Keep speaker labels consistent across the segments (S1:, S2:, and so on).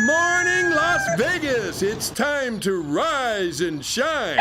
S1: morning, Las Vegas. It's time to rise and shine.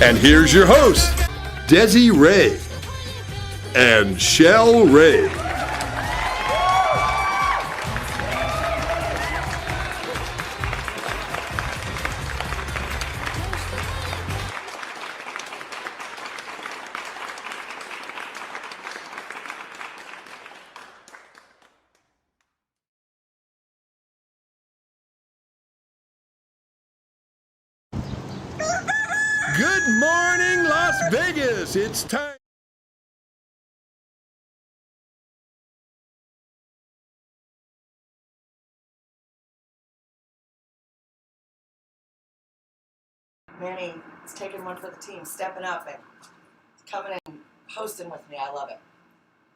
S1: And here's your host, ShellRay and ShellRay. Good morning, Las Vegas. It's time.
S2: Manny is taking one for the team, stepping up and coming and hosting with me. I love it.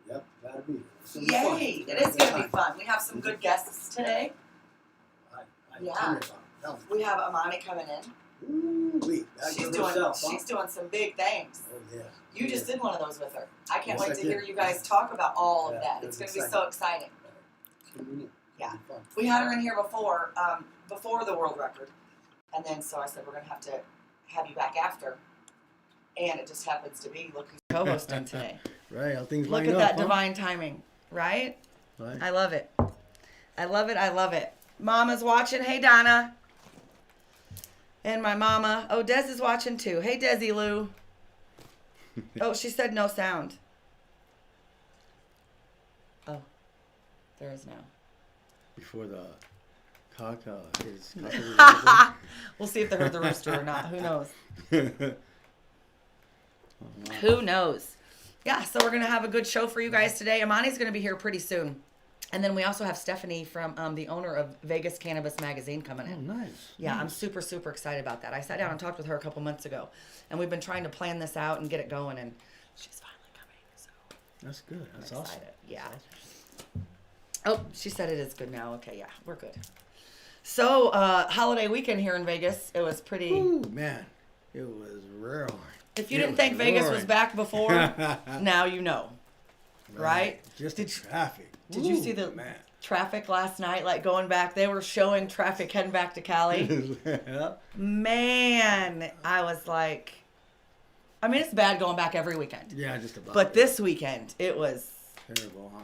S3: Yep, gotta be.
S2: Yay! It is going to be fun. We have some good guests today. Yeah. We have Amani coming in. She's doing some big things.
S3: Oh, yeah.
S2: You just did one of those with her. I can't
S3: Yes,
S2: wait
S3: I
S2: to hear
S3: did.
S2: you guys talk about all of
S3: Yeah,
S2: that.
S3: it
S2: It's
S3: was
S2: going to be
S3: exciting.
S2: so exciting. Yeah. We had her in here before the world record. And then so I said, we're going to have you back after. And it just happens to be, look who's co-hosting today.
S3: Right, how things
S2: Look
S3: line
S2: at
S3: up,
S2: that
S3: huh?
S2: divine timing, right?
S3: Right.
S2: I love it. I love it. I love it. Mama's watching. Hey, Donna. And my mama. Oh, Des is watching too. Hey, Desi Lou. Oh, she said no sound. Oh, there is now.
S3: Before the cock is
S2: We'll see if they heard the rooster or not. Who knows? Who knows? Yeah, so we're going to have a good show for you guys today. Amani's going to be here pretty soon. And then we also have Stephanie from the owner of Vegas Cannabis Magazine coming in.
S3: Oh, nice.
S2: Yeah,
S3: nice.
S2: I'm super, super excited about that. I sat down and talked with her a couple months ago. And we've been trying to plan this out and get it going. And she's finally coming. So
S3: That's good. That's
S2: I'm
S3: awesome.
S2: excited. Yeah. Oh, she said it is good now. Okay, yeah, we're good. So, holiday weekend here in Vegas, it was pretty...
S3: Ooh, man. It was real.
S2: If you didn't think Vegas was back before, now you know. Right?
S3: Just the traffic.
S2: Did you see the traffic last night? Like going back, they were showing traffic heading back to Cali.
S3: Yeah.
S2: Man, I was like, I mean, it's bad going back every weekend.
S3: Yeah, just about.
S2: But this weekend, it was
S3: terrible, huh?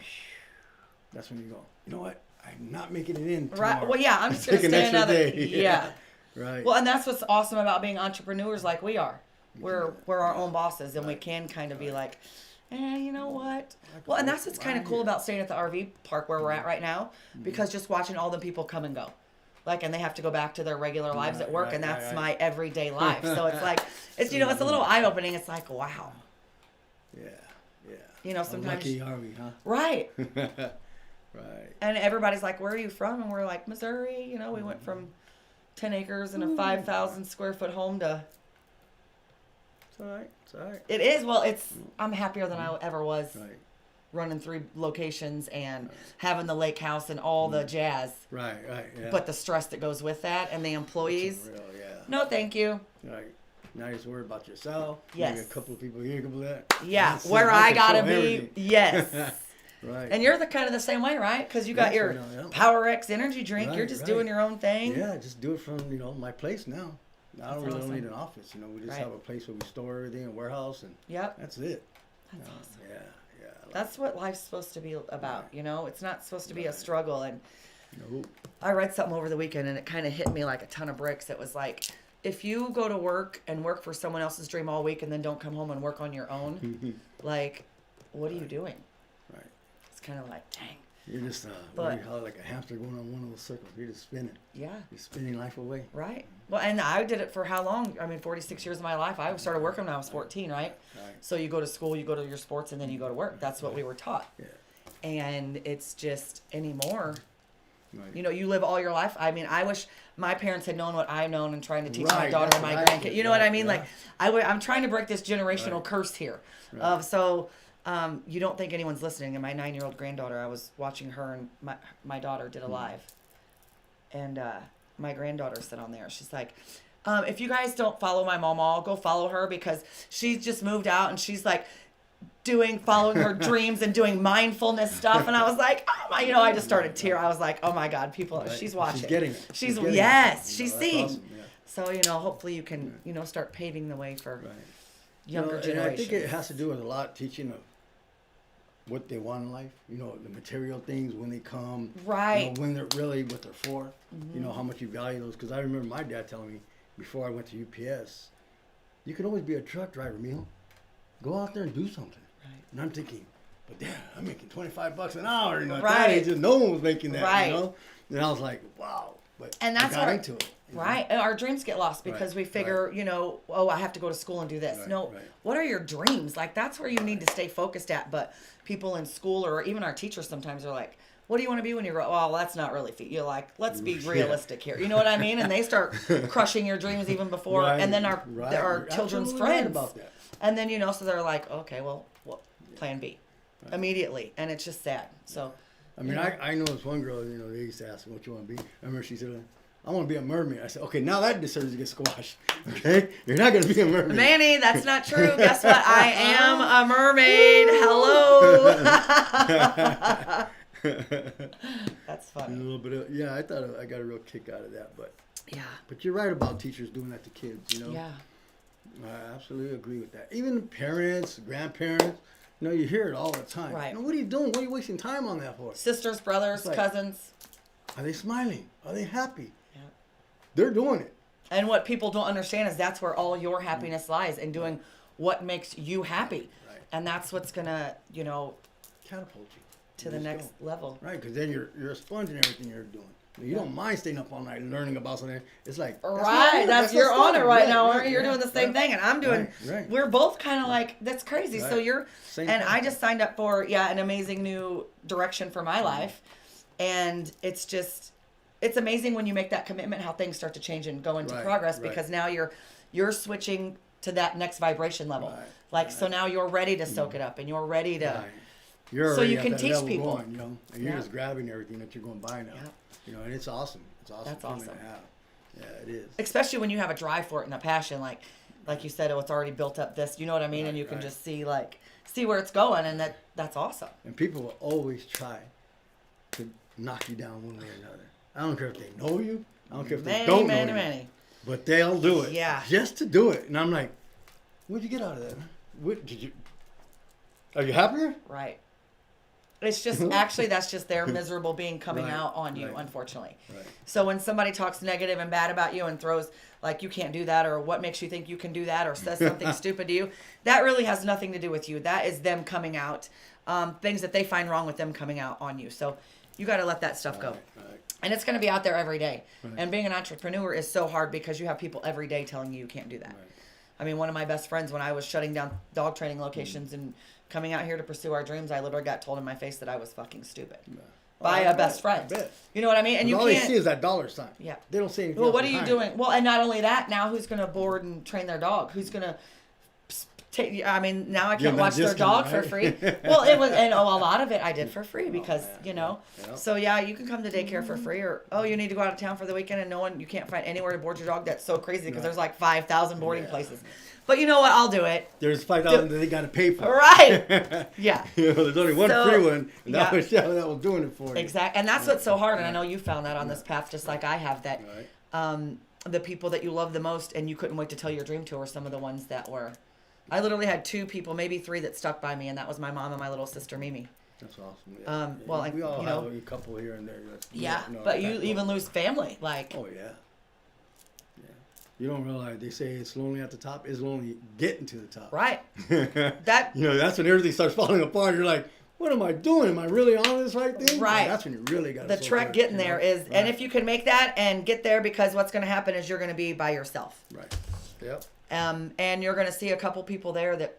S3: That's when you go, you know what? I'm not making it in tomorrow.
S2: right. Well, yeah, I'm just gonna
S3: Take an
S2: stay
S3: extra
S2: another.
S3: day.
S2: Yeah.
S3: Right.
S2: Well, and that's what's awesome about being entrepreneurs like we are. We're our own bosses, and we can kind of be like, you know what? Well, and that's what's kind of cool about staying at the RV park where we're at right now, because just watching all the people come and go. Like, and they have to go back to their regular lives at work, and that's my everyday life. So it's like, it's, it's a little eye-opening. It's like, wow.
S3: Yeah, yeah.
S2: You know, sometimes.
S3: Lucky are we, huh?
S2: Right.
S3: Right.
S2: And everybody's like, where are you from? And we're like, Missouri. You know, we went from 10 acres and a 5,000 square foot home to.
S3: It's all right. It's all right.
S2: It is. Well, I'm happier than I ever was.
S3: Right.
S2: Running 3 locations and having the lake house and all the jazz.
S3: Right, yeah.
S2: But the stress that goes with that and the employees.
S3: Real, yeah.
S2: No, thank you.
S3: Right. Now you just worry about yourself.
S2: Yes.
S3: Maybe a couple of people here, a couple of that.
S2: Yeah,
S3: That's
S2: where
S3: it.
S2: I gotta
S3: control
S2: be.
S3: everything.
S2: Yes.
S3: Right.
S2: And you're kind of the same way, right? Because you got your PowerX energy drink.
S3: Right,
S2: You're just
S3: right.
S2: doing your own thing.
S3: Yeah, just do it from, my place now. I don't really
S2: awesome.
S3: need an office, we just
S2: Right.
S3: have a place where we store everything, a warehouse, and
S2: Yep.
S3: that's it.
S2: That's awesome.
S3: Yeah, yeah.
S2: That's what life's supposed to be about, It's not supposed to be a struggle. And
S3: Nope.
S2: I read something over the weekend and it kind of hit me like a ton of bricks. It was like, if you go to work and work for someone else's dream all week and then don't come home and work on your own, like, what are you doing?
S3: Right.
S2: It's kind of like, dang.
S3: You're just like a hamster going on one of those circles. You're just spinning.
S2: Yeah.
S3: You're spinning life away.
S2: Right. Well, and I did it for how long? I mean, 46 years of my life. I started working when I was 14, right?
S3: Right.
S2: So you go to school, you go to your sports, and then you go to work. That's what we were taught.
S3: Yeah.
S2: And it's just anymore.
S3: Right.
S2: You know, you live all your life. I mean, I wish my parents had known what I've known and trying to teach my
S3: Right,
S2: daughter and
S3: that's
S2: my
S3: what I
S2: grandkids.
S3: did,
S2: You know what I
S3: right,
S2: mean?
S3: yeah.
S2: Like, I'm trying to break this generational
S3: Right.
S2: curse here.
S3: Right.
S2: You don't think anyone's listening. And my 9-year-old granddaughter, I was watching her and my daughter did a live. And my granddaughter said on there, she's like, if you guys don't follow my mama, go follow her because she's just moved out and she's like following her dreams and doing mindfulness stuff. And I was like, oh my, I just started tearing. I was like, oh my God, people,
S3: Right.
S2: she's watching.
S3: She's getting it.
S2: She's
S3: getting
S2: yes,
S3: it.
S2: she's
S3: That's
S2: seeing.
S3: awesome, yeah.
S2: So, hopefully you can, start paving the way for
S3: Right.
S2: younger
S3: And
S2: generations.
S3: I think it has to do with a lot teaching of what they want in life. The material things when they come.
S2: Right.
S3: When they're really what they're for. How much you value those. Because I remember my dad telling me before I went to UPS, you can always be a truck driver, Mijo. Go out there and do something.
S2: Right.
S3: And I'm thinking, but Dad, I'm making $25 an hour. At that
S2: Right.
S3: age, no one was making that.
S2: Right.
S3: And I was like, wow. But
S2: And that's
S3: I got
S2: what
S3: into it.
S2: Right. And our dreams get lost because
S3: Right,
S2: we figure, oh, I have to go to school and do this.
S3: Right,
S2: No,
S3: right.
S2: what are your dreams? Like, that's where you need to stay focused at. But people in school or even our teachers sometimes are like, what do you want to be when you grow up? Well, that's not really You're like, let's be realistic here. You know what I mean? And they start crushing your dreams even before.
S3: Right,
S2: And then our
S3: You're
S2: children's
S3: absolutely
S2: friends.
S3: right about that.
S2: And then, so they're like, okay, well plan B immediately. And it's just sad. So,
S3: I mean, I know this one girl, they used to ask me what you want to be. I remember she said, I want to be a mermaid. I said, okay, now that deserves to get squashed. Okay? You're not going to be a mermaid.
S2: Manny, that's not true. Guess what? I am a mermaid. Hello. That's funny.
S3: A little bit of, yeah, I thought I got a real kick out of that. But
S2: Yeah.
S3: you're right about teachers doing that to kids,
S2: Yeah.
S3: I absolutely agree with that. Even parents, grandparents, you hear it all the time.
S2: Right.
S3: What are you doing? What are you wasting time on that for?
S2: Sisters, brothers,
S3: It's like-
S2: cousins.
S3: Are they smiling? Are they happy?
S2: Yeah.
S3: They're doing it.
S2: And what people don't understand is that's where all your happiness lies in doing what makes you happy.
S3: Right.
S2: And that's what's going to,
S3: Catapult you.
S2: to the
S3: Just
S2: next
S3: go.
S2: level.
S3: Right, because then you're a sponge in everything you're doing. You don't mind staying up all night learning about something. It's like
S2: Right, you're
S3: not
S2: on it
S3: fun.
S2: right now, aren't you? You're doing the same thing, and I'm doing.
S3: Right.
S2: We're both kind of like that's crazy. So
S3: Right.
S2: you're,
S3: Same
S2: and I
S3: concept.
S2: just signed up for an amazing new direction for my life, and it's amazing when you make that commitment how things start to change and go into
S3: Right,
S2: progress
S3: right.
S2: because now you're switching to that next vibration level.
S3: Right,
S2: Like so now you're ready to soak it up and you're ready to.
S3: Right. You're
S2: So
S3: already
S2: you
S3: at
S2: can
S3: that
S2: teach
S3: level
S2: people.
S3: going, and you're
S2: Yeah.
S3: just grabbing everything that you're going by now.
S2: Yeah.
S3: And it's awesome. It's awesome.
S2: That's
S3: feeling
S2: awesome.
S3: to have. Yeah, it is.
S2: Especially when you have a drive for it and a passion, like you said, it's already built up this, you know what I mean?
S3: Right,
S2: And you can
S3: right.
S2: just see see where it's going, and that's awesome.
S3: And people will always try to knock you down one way or another. I don't care if they know you. I don't care if they don't know you.
S2: Many.
S3: But they'll do it.
S2: Yeah.
S3: Just to do it. And I'm like, what'd you get out of that? What did you? Are you happier?
S2: Right. It's just actually that's just their miserable being coming
S3: Right,
S2: out on you,
S3: right.
S2: unfortunately.
S3: Right.
S2: So when somebody talks negative and bad about you and throws like you can't do that or what makes you think you can do that or says something stupid to you, that really has nothing to do with you. That is them coming out, things that they find wrong with them coming out on you. So you got to let that stuff go.
S3: Right.
S2: And it's going to be out there every day.
S3: Right.
S2: And being an entrepreneur is so hard because you have people every day telling you can't do that.
S3: Right.
S2: I mean, one of my best friends, when I was shutting down dog training locations and coming out here to pursue our dreams, I literally got told in my face that I was fucking stupid by a best friend.
S3: I bet.
S2: You know what I mean? And you
S3: all
S2: can't.
S3: they see is that dollar sign.
S2: Yeah.
S3: They don't see anything.
S2: Well,
S3: else
S2: what are you
S3: behind.
S2: doing? Well, and not only that, now who's going to board and train their dog? Who's going to take? I mean, now I
S3: Give
S2: can't
S3: them
S2: watch
S3: that
S2: their dog
S3: discount,
S2: for
S3: right?
S2: free. Well, it was, and a lot of it I did for free because
S3: yeah.
S2: So yeah, you can come to daycare for free, or you need to go out of town for the weekend, and you can't find anywhere to board your dog. That's so crazy because
S3: Right.
S2: there's like 5,000 boarding
S3: Yeah.
S2: places. But you know what? I'll do it.
S3: There's 5,000 that they got to pay for.
S2: Right. Yeah.
S3: There's only one
S2: So,
S3: free one, and
S2: yeah.
S3: that was doing it for you.
S2: Exactly. And that's what's so hard. And I know you found that on this path, just like I have, that
S3: Right.
S2: the people that you love the most and you couldn't wait to tell your dream to were some of the ones that were. I literally had 2 people, maybe 3, that stuck by me, and that was my mom and my little sister Mimi.
S3: That's awesome. Yeah.
S2: Well, like,
S3: we all
S2: you
S3: have
S2: know,
S3: a couple here and there.
S2: yeah,
S3: You know,
S2: but you
S3: back
S2: even
S3: home.
S2: lose family. Like,
S3: Oh yeah. Yeah. You don't realize they say it's lonely at the top. It's lonely getting to the top.
S2: right. That,
S3: You know, that's when everything starts falling apart. You're like, what am I doing? Am I really on this right thing?
S2: Right.
S3: That's when you really got
S2: the trek getting there is, and if you can make that and get there, because what's going to happen is you're going to be by yourself.
S3: Right. Yep.
S2: And you're going to see a couple people there that,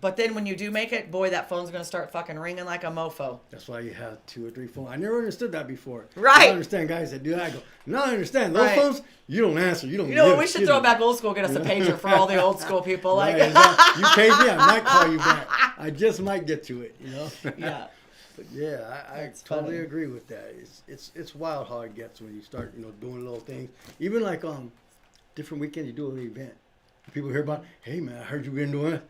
S2: but then when you do make it, boy, that phone's going to start fucking ringing like a mofo.
S3: That's why you have 2 or 3 phones. I never understood that before.
S2: Right.
S3: I understand guys that do that. I go, now I understand. Those
S2: Right.
S3: phones, you don't answer. You don't
S2: You know what?
S3: give
S2: We
S3: a
S2: should
S3: shit
S2: throw it
S3: about.
S2: back old school, get us a pager for all the old school people. Like,
S3: Right, exactly. You page me, I might call you back. I just might get to it, you know?
S2: yeah.
S3: But yeah, I
S2: That's
S3: totally
S2: funny.
S3: agree with that. It's wild how it gets when you start, doing little things. Even like different weekends you do an event. People hear about, hey man, I heard you been doing it.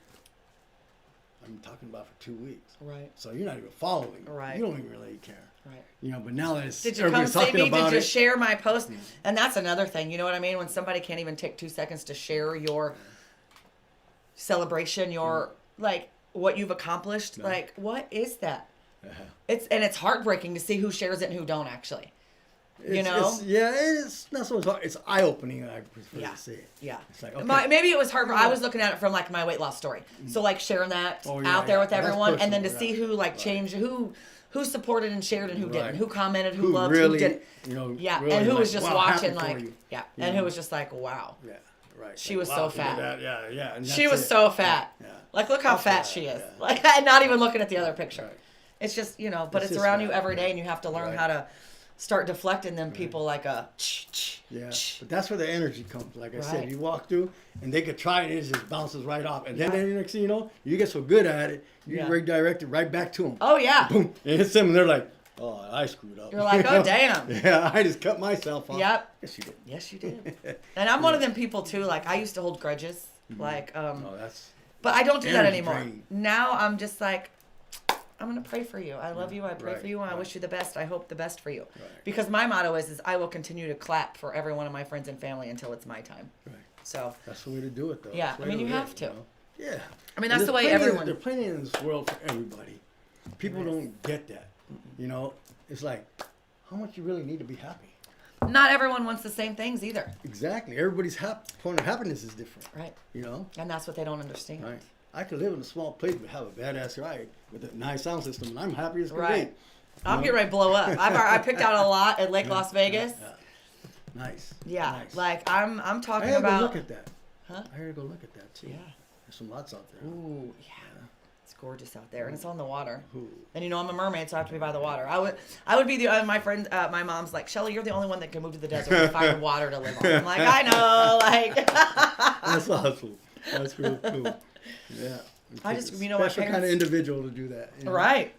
S3: I'm talking about for 2 weeks.
S2: Right.
S3: So you're not even following.
S2: Right.
S3: You don't even really care.
S2: Right.
S3: But now that it's
S2: Did you come
S3: everybody's
S2: see
S3: talking
S2: me?
S3: about
S2: Did you
S3: it.
S2: share my post? And that's another thing. You know what I mean? When somebody can't even take 2 seconds to share your celebration, your like what you've accomplished.
S3: No.
S2: Like, what is that?
S3: Uh-huh.
S2: It's heartbreaking to see who shares it and who don't actually.
S3: It's not so much hard. It's eye opening. I prefer
S2: Yeah.
S3: to say it.
S2: Yeah.
S3: It's like, okay.
S2: Maybe it was hard. I was looking at it from like my weight loss story. So like sharing that
S3: Oh, yeah,
S2: out there
S3: yeah.
S2: with
S3: That's
S2: everyone, and then to
S3: personal,
S2: see
S3: yeah.
S2: who like
S3: Right.
S2: changed, who supported and shared and who didn't,
S3: Right.
S2: who commented, who
S3: Who
S2: loved,
S3: really,
S2: who didn't.
S3: really
S2: and who was
S3: like,
S2: just
S3: wow,
S2: watching
S3: happy for
S2: like,
S3: you.
S2: yeah,
S3: You
S2: and
S3: know?
S2: who was just like, wow.
S3: Yeah, right.
S2: She
S3: Like,
S2: was
S3: wow,
S2: so
S3: you did
S2: fat.
S3: that. Yeah. And
S2: She
S3: that's
S2: was
S3: it.
S2: so fat.
S3: Yeah.
S2: Like, look how
S3: That's
S2: fat
S3: right,
S2: she is.
S3: yeah.
S2: Like, and not even looking at the other picture.
S3: Right.
S2: It's just, but
S3: It's
S2: it's
S3: just
S2: around
S3: that,
S2: you every day,
S3: yeah.
S2: and you have to learn
S3: Right.
S2: how to start deflecting them people like a
S3: Yeah, but that's where the energy comes. Like I
S2: Right.
S3: said, you walk through, and they could try it, and it just bounces right off. And then the next thing you know, you get so good at it, you
S2: Yeah.
S3: redirect it right back to them.
S2: Oh, yeah.
S3: Boom, and it hits them, and they're like, "Oh, I screwed up."
S2: You're like, oh, damn.
S3: Yeah, I just cut myself off.
S2: Yep.
S3: Yes, you did.
S2: Yes, you did. And I'm one of them people, too. Like, I used to hold grudges. Like,
S3: Oh, that's
S2: but I don't do that
S3: energy
S2: anymore.
S3: drain.
S2: Now I'm just like, I'm going to pray for you. I love you. I pray
S3: Right,
S2: for you. And I
S3: right.
S2: wish you the best. I hope the best for you.
S3: Right.
S2: Because my motto is I will continue to clap for every one of my friends and family until it's my time.
S3: right.
S2: So,
S3: That's the way to do it, though.
S2: Yeah,
S3: That's the
S2: I
S3: way
S2: mean,
S3: to
S2: you
S3: live,
S2: have to.
S3: know? Yeah.
S2: I mean, that's
S3: There's
S2: the way
S3: plenty-
S2: everyone.
S3: There's plenty in this world for everybody. People don't get that. It's like, how much you really need to be happy.
S2: Not everyone wants the same things either.
S3: Exactly. Everybody's point of happiness is different.
S2: Right. And that's what they don't understand.
S3: Right. I could live in a small place but have a badass ride with a nice sound system, and I'm happy as can
S2: Right.
S3: be.
S2: I'm getting ready to blow up. I picked out a lot at Lake Las Vegas.
S3: Yeah. Nice.
S2: Yeah.
S3: Nice.
S2: Like I'm
S3: I
S2: talking
S3: had to go
S2: about.
S3: look at that.
S2: Huh?
S3: I had to go look at that too.
S2: Yeah.
S3: There's some lots out there.
S2: Ooh, yeah. It's gorgeous out there, and it's on the water.
S3: Ooh.
S2: And I'm a mermaid, so I have to be by the water. I would be my friend. My mom's like, Shelly, you're the only one that can move to the desert and find water to live on. I'm like, I know, like.
S3: That's awesome. That's real cool. Yeah.
S2: I just,
S3: It's a
S2: my
S3: special kind of
S2: parents.
S3: individual to do that.
S2: Right.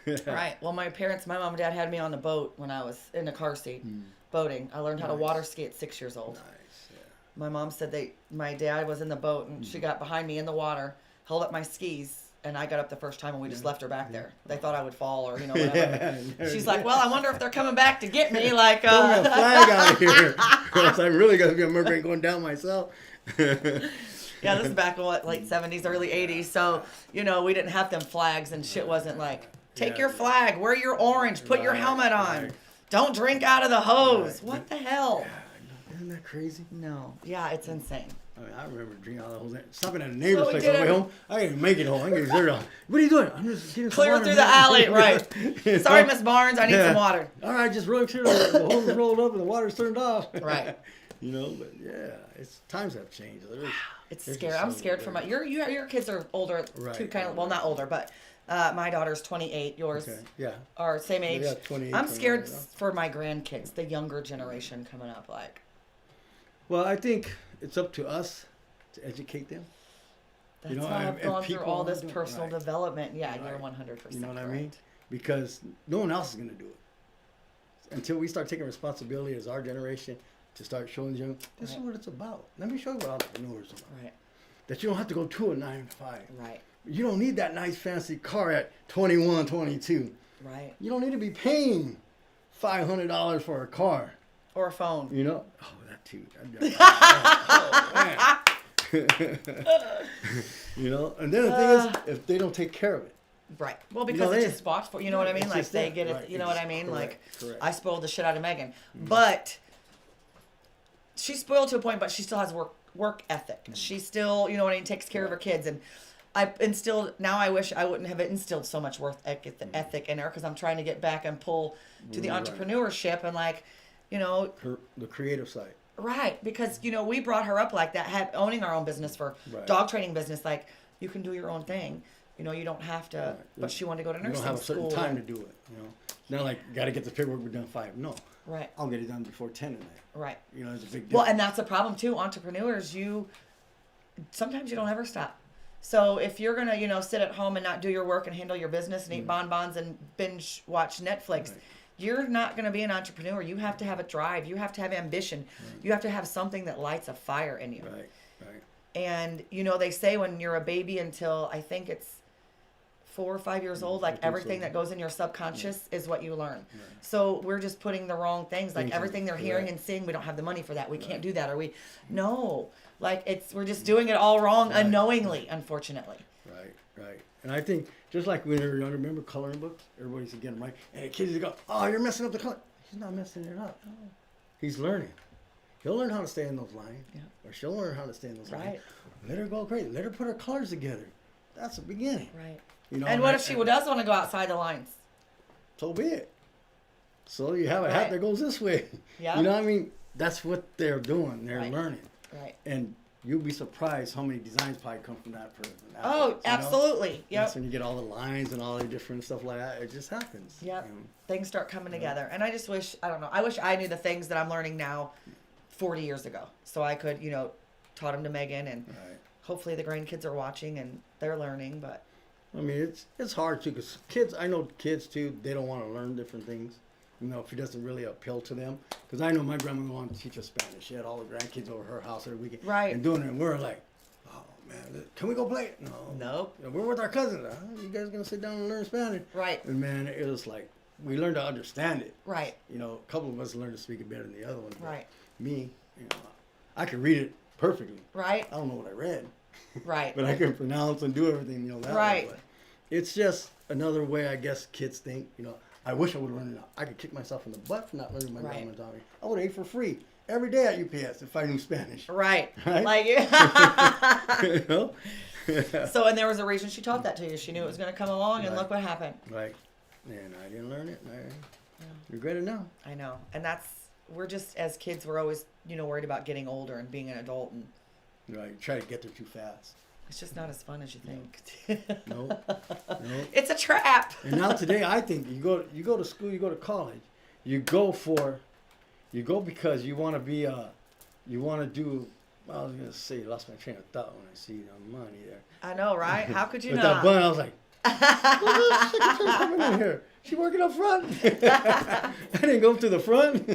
S3: Yeah.
S2: Right. Well, my mom and dad had me on the boat when I was in a car seat boating. I learned how to
S3: Nice.
S2: water ski at 6 years old.
S3: Nice. Yeah.
S2: My mom said my dad was in the boat and she got behind me in the water, held up my skis, and I got up the first time and we just left her back there. They thought I would fall or whatever.
S3: Yeah.
S2: She's like, well, I wonder if they're coming back to get me. Like,
S3: Throw me a flag out of here. Or else I'm really gonna be a mermaid going down myself.
S2: yeah, this is back in late 70s, early 80s. So, we didn't have them flags and shit wasn't like, take
S3: Yeah.
S2: your flag, wear your orange, put your
S3: Right,
S2: helmet on.
S3: right.
S2: Don't drink out of the hose.
S3: Right.
S2: What the hell?
S3: Isn't that crazy?
S2: No. Yeah, it's insane.
S3: I mean, I remember drinking all the whole thing. Stopping at a neighbor's
S2: So we
S3: place
S2: did
S3: on the way
S2: it.
S3: home. I didn't even make it home. I didn't get zero. What are you doing? I'm just getting some
S2: Clear
S3: water,
S2: through the
S3: man.
S2: alley, right.
S3: You
S2: Sorry,
S3: know?
S2: Miss Barnes, I need
S3: Yeah.
S2: some water.
S3: All right, just roll through. The hose is rolled up and the water's turned off.
S2: Right.
S3: But yeah, times have changed.
S2: It's
S3: There's
S2: scary.
S3: just
S2: I'm
S3: so
S2: scared for
S3: many-
S2: your kids are older
S3: Right,
S2: too, kind of,
S3: right,
S2: well, not older, but my daughter's 28, yours
S3: Okay, yeah.
S2: are same age.
S3: Yeah, 28,
S2: I'm scared
S3: 29, yeah.
S2: for my grandkids, the younger generation coming up, like.
S3: Well, I think it's up to us to educate them.
S2: That's
S3: know,
S2: why I've
S3: and
S2: gone through
S3: people
S2: all
S3: wanna
S2: this
S3: do it,
S2: personal
S3: right.
S2: development. Yeah, you're
S3: Right.
S2: 100%.
S3: You know what I
S2: correct.
S3: mean? Because no one else is going to do it. Until we start taking responsibility as our generation to start showing them, this is
S2: Right.
S3: what it's about. Let me show you what entrepreneurs are about.
S2: Right,
S3: That you don't have to go to a 9 to 5.
S2: right,
S3: You don't need that nice fancy car at 21, 22.
S2: right.
S3: You don't need to be paying $500 for a car.
S2: Or a phone.
S3: You know? Oh, that too. Oh, man. And then the thing is, if they don't take care of it,
S2: Right. Well,
S3: You
S2: because
S3: know,
S2: it's
S3: they-
S2: just watched for, you know what I
S3: Right,
S2: mean?
S3: it's
S2: Like
S3: just
S2: they
S3: that,
S2: get it,
S3: right,
S2: you know what I mean? Like
S3: correct.
S2: I spoiled the shit out of Megan, but she's spoiled to a point, but she still has work ethic. She still, you know what I mean, takes care of her kids. And I instilled, now I wish I wouldn't have instilled so much work ethic in her, because I'm trying to get back and pull to the
S3: Right.
S2: entrepreneurship and like, you know,
S3: The creative side.
S2: right, because you know we brought her up like that, owning our own business for
S3: Right.
S2: dog training business. Like you can do your own thing, you know, you don't have to.
S3: Right.
S2: But she wanted to go to
S3: You
S2: nursing
S3: don't have a certain
S2: school.
S3: time to do it. You know, not like got to get the paperwork done 5. No,
S2: Right,
S3: I'll get it done before 10 tonight.
S2: right.
S3: You know, it's a big
S2: Well,
S3: deal.
S2: and that's a problem too. Entrepreneurs, sometimes you don't ever stop. So if you're gonna, you know, sit at home and not do your work and handle your business and eat bonbons and binge watch Netflix,
S3: Right.
S2: you're not gonna be an entrepreneur. You have to have a drive. You have to have ambition. You have to have something that lights a fire in you.
S3: Right.
S2: And you know, they say when you're a baby until I think it's 4 or 5 years old, like
S3: I think
S2: everything
S3: so.
S2: that goes in your subconscious is what you learn. So we're just putting the wrong things, like
S3: Things in,
S2: everything they're hearing
S3: correct.
S2: and seeing. We don't have the money for that. We can't do that. Or we're just doing it all wrong
S3: Right.
S2: unknowingly, unfortunately.
S3: Right. And I think just like when we were younger, remember coloring books? Everybody used to get them right. And the kids used to go, "Oh, you're messing up the color." He's not messing it up. He's learning. He'll learn how to stay in those lines.
S2: Yeah.
S3: Or she'll learn how to stay in those lines.
S2: Right.
S3: Let her go crazy. Let her put her colors together. That's the beginning.
S2: Right.
S3: You know.
S2: And what if she does want to go outside the lines?
S3: So be it. So you have a hat
S2: Right.
S3: that goes this way.
S2: Yeah.
S3: You know what I mean? That's what they're doing. They're
S2: Right.
S3: learning.
S2: Right.
S3: And you'll be surprised how many designs probably come from that person.
S2: Oh,
S3: afterwards, you know?
S2: absolutely. Yep.
S3: That's when you get all the lines and all the different stuff like that. It just happens.
S2: Yep.
S3: you know?
S2: Things start coming together. And I just wish, I don't know, I wish I knew the things that I'm learning now 40 years ago. So I could, you know, taught them to Megan, and
S3: Right.
S2: hopefully the grandkids are watching and they're learning, but
S3: I mean, it's hard too, because kids, I know kids too, they don't want to learn different things. You know, if it doesn't really appeal to them. Because I know my grandmother wanted to teach us Spanish. She had all the grandkids over her house every weekend.
S2: Right.
S3: And doing it, and we're like, oh man, can we go play it? No.
S2: Nope.
S3: We're with our cousins. You guys gonna sit down and learn Spanish?
S2: Right.
S3: And man, it was like, we learned to understand it.
S2: Right.
S3: You know, a couple of us learned to speak it better than the other one. but
S2: Right.
S3: Me, you know, I could read it perfectly.
S2: Right.
S3: I don't know what I read.
S2: Right.
S3: But I can pronounce and do everything, you know, that
S2: Right.
S3: way. But it's just another way, I guess, kids think, you know, I wish I would have learned it. I could kick myself in the butt for not learning my
S2: Right.
S3: grandma taught me. I would have ate for free every day at UPS if I knew Spanish.
S2: Right.
S3: Right?
S2: Like,
S3: You know?
S2: so, and there was a reason she taught that to you. She knew it was going to come along, and
S3: Right.
S2: look what happened.
S3: Like, and I didn't learn it. And I regret it now.
S2: I know. And we're just, as kids, we're always, you know, worried about getting older and being an adult, and
S3: You know, you try to get there too fast.
S2: it's just not as fun as you think.
S3: No.
S2: It's a trap.
S3: And now today, I think you go to school, you go to college, you go because you want to be you want to do. I was gonna say, lost my train of thought when I see the money there.
S2: I know, right? How could you
S3: With
S2: not?
S3: that bun, I was like, "Who's this secretary coming in here? She working up front?" I didn't go to the front,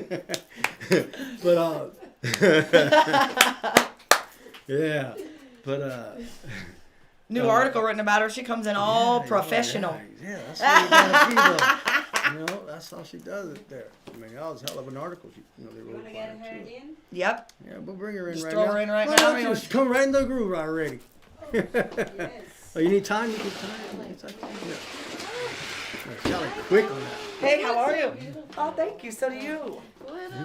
S3: but yeah, but
S2: New article written about her. She comes in all professional.
S3: Yeah, that's how you gotta be, though. You know, that's how she does it there. I mean, that was a hell of an article. They
S4: You
S3: wrote
S4: want to
S3: about
S4: get her
S3: it, too.
S4: in?
S2: Yep.
S3: Yeah, we'll bring her in
S2: Just
S3: right
S2: throw
S3: now.
S2: her in right
S3: Why
S2: now,
S3: don't you
S2: you
S3: just come right in the groove already.
S4: Yes.
S3: Oh, you need time? You need time? It's okay. Yeah. Tell her quick on that.
S2: Hey, how are you? Oh, thank you. So do you.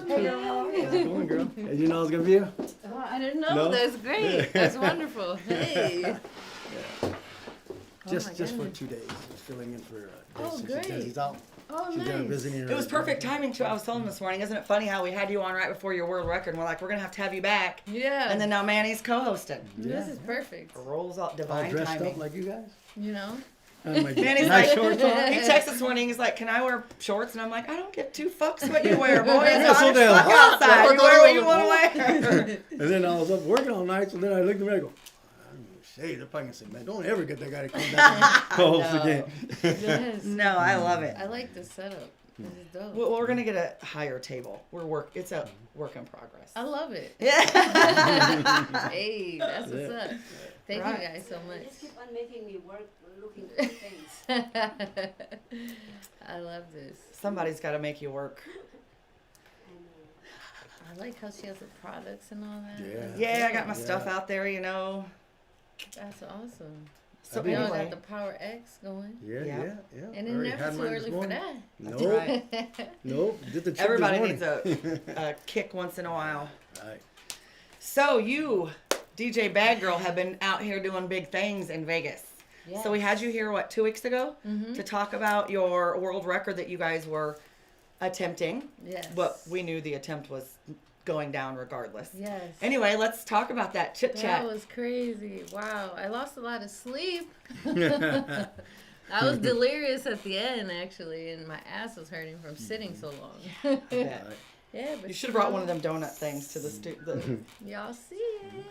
S2: Hey, girl, how are
S3: How's
S2: you?
S3: it going, girl? Did you know it was gonna be you?
S5: Oh, I didn't know.
S3: No?
S5: That's great. That's wonderful. Hey.
S3: Just
S5: my
S3: for
S5: goodness.
S3: 2 days. Just filling in for
S5: Oh,
S3: Daisy.
S5: great.
S3: Daisy's out.
S5: Oh,
S3: She's there
S5: nice.
S3: visiting her.
S2: It was perfect timing, too. I was telling them this morning. Isn't it funny how we had you on right before your world record? And we're like, we're going to have you back.
S5: Yeah.
S2: And then now Manny's co-hosting.
S5: This is perfect.
S2: Rolls out
S3: All
S2: divine
S3: dressed
S2: timing.
S3: up like you guys.
S5: You know?
S3: And my
S2: Manny's
S3: nice
S2: like,
S3: shorts on.
S2: he texted this morning. He's like, can I wear shorts? And I'm like, I don't give 2 fucks what you wear, boy. It's
S3: Yeah, so
S2: hot as
S3: damn
S2: fuck
S3: hot.
S2: outside. You wear what you want to wear.
S3: And then I was up working all night, so then I looked at me and I go, I don't know, shade. They're probably gonna say, man, don't ever get that guy to come back and co-host
S2: No.
S3: again.
S5: Yes.
S2: No, I love it.
S5: I like the setup. This is dope.
S2: Well, we're gonna get a higher table. It's a work in progress.
S5: I love it.
S2: Yeah.
S5: Hey, that's what's
S3: Yeah.
S5: up. Thank
S2: Right.
S5: you guys so much.
S4: Just keep on making me work looking for things.
S5: I love this.
S2: Somebody's got to make you work.
S5: I like how she has the products and all that.
S3: Yeah.
S2: Yeah, I got my stuff out there. You know.
S5: That's awesome.
S2: So
S5: We all
S2: anyway,
S5: got the PowerX going.
S3: Yeah,
S2: Yeah.
S3: yeah, yeah.
S5: And it
S3: Already
S5: never
S3: had
S5: too
S3: mine this
S5: early for
S3: morning.
S5: that.
S2: that's
S3: Nope,
S2: right.
S3: nope. Did the trick
S2: Everybody
S3: this
S2: needs
S3: morning.
S2: a kick once in a while.
S3: Right.
S2: So you, DJ Bad Girl, have been out here doing big things in Vegas. So we had you here, 2 weeks ago, to talk about your world record that you guys were attempting.
S5: Yes.
S2: But we knew the attempt was going down regardless.
S5: Yes.
S2: Anyway, let's talk about that chit
S5: That
S2: chat.
S5: was crazy. Wow. I lost a lot of sleep. I was delirious at the end, actually, and my ass was hurting from sitting so long.
S2: Yeah.
S5: Yeah, but
S2: You should have brought one of them donut things to the
S5: y'all see it.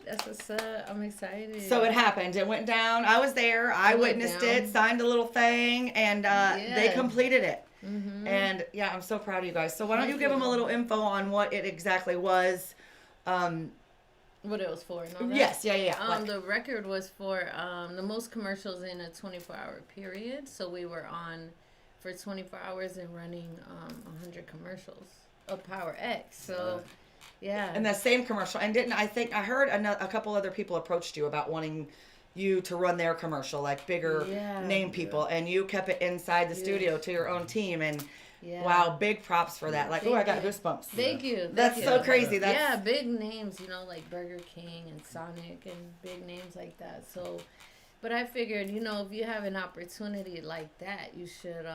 S5: That's what's up. I'm excited.
S2: So it happened. It went down. I was there. I
S5: It went
S2: witnessed
S5: down.
S2: it, signed a little thing, and they
S5: Yeah.
S2: completed it.
S5: Mhm.
S2: And yeah, I'm so proud of you guys. So why don't you
S5: Thank
S2: give them a
S5: you.
S2: little info on what it exactly was?
S5: What it was for? And all that?
S2: Yes, yeah. Like,
S5: The record was for the most commercials in a 24-hour period. So we were on for 24 hours and running 100 commercials of PowerX. So, yeah.
S2: and that same commercial. And I heard a couple other people approached you about wanting you to run their commercial, like bigger
S5: Yeah.
S2: name people, and you kept it inside the
S5: Yes.
S2: studio to your own team. And
S5: Yeah.
S2: wow, big props for that. Like, oh,
S5: Thank
S2: I got
S5: you.
S2: goosebumps.
S5: Thank you.
S2: That's
S5: thank
S2: so
S5: you.
S2: crazy. That's
S5: Yeah, big names, like Burger King and Sonic and big names like that. So, but I figured, if you have an opportunity like that, you should,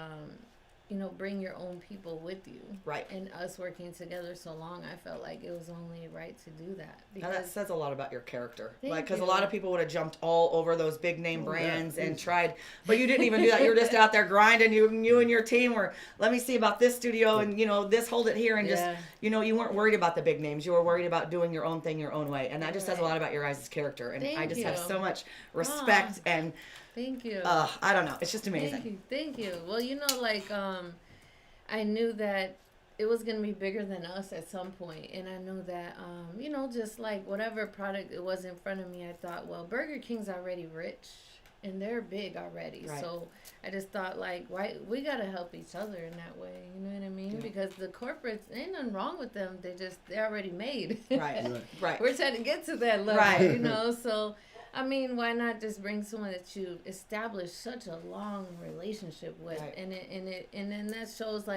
S5: bring your own people with you.
S2: right.
S5: And us working together so long, I felt like it was only right to do that.
S2: Now that says a lot about your character.
S5: Thank
S2: Like, because a
S5: you.
S2: lot of people would have jumped all over those big name
S3: Oh, yeah.
S2: brands and tried, but you didn't even do that. You were just out there grinding. You and your team were, let me see about this studio and, this, hold it here. And
S5: Yeah.
S2: just, you weren't worried about the big names. You were worried about doing your own thing your own way. And that just says a
S5: Right.
S2: lot about your guys' character. And I
S5: Thank
S2: just have
S5: you.
S2: so much respect and,
S5: Thank you.
S2: I don't know. It's just amazing.
S5: Thank you. Well, I knew that it was going to be bigger than us at some point. And I knew that, just like whatever product it was in front of me, I thought, well, Burger King's already rich and they're big already.
S2: Right.
S5: So I just thought, why we got to help each other in that way. You know what I mean?
S2: Yeah.
S5: Because the corporates, ain't nothing wrong with them. They're already made.
S2: Right. Right.
S5: We're trying to get to that level,
S2: Right.
S5: So, I mean, why not just bring someone that you established such a long relationship with,
S2: Right.
S5: and then that shows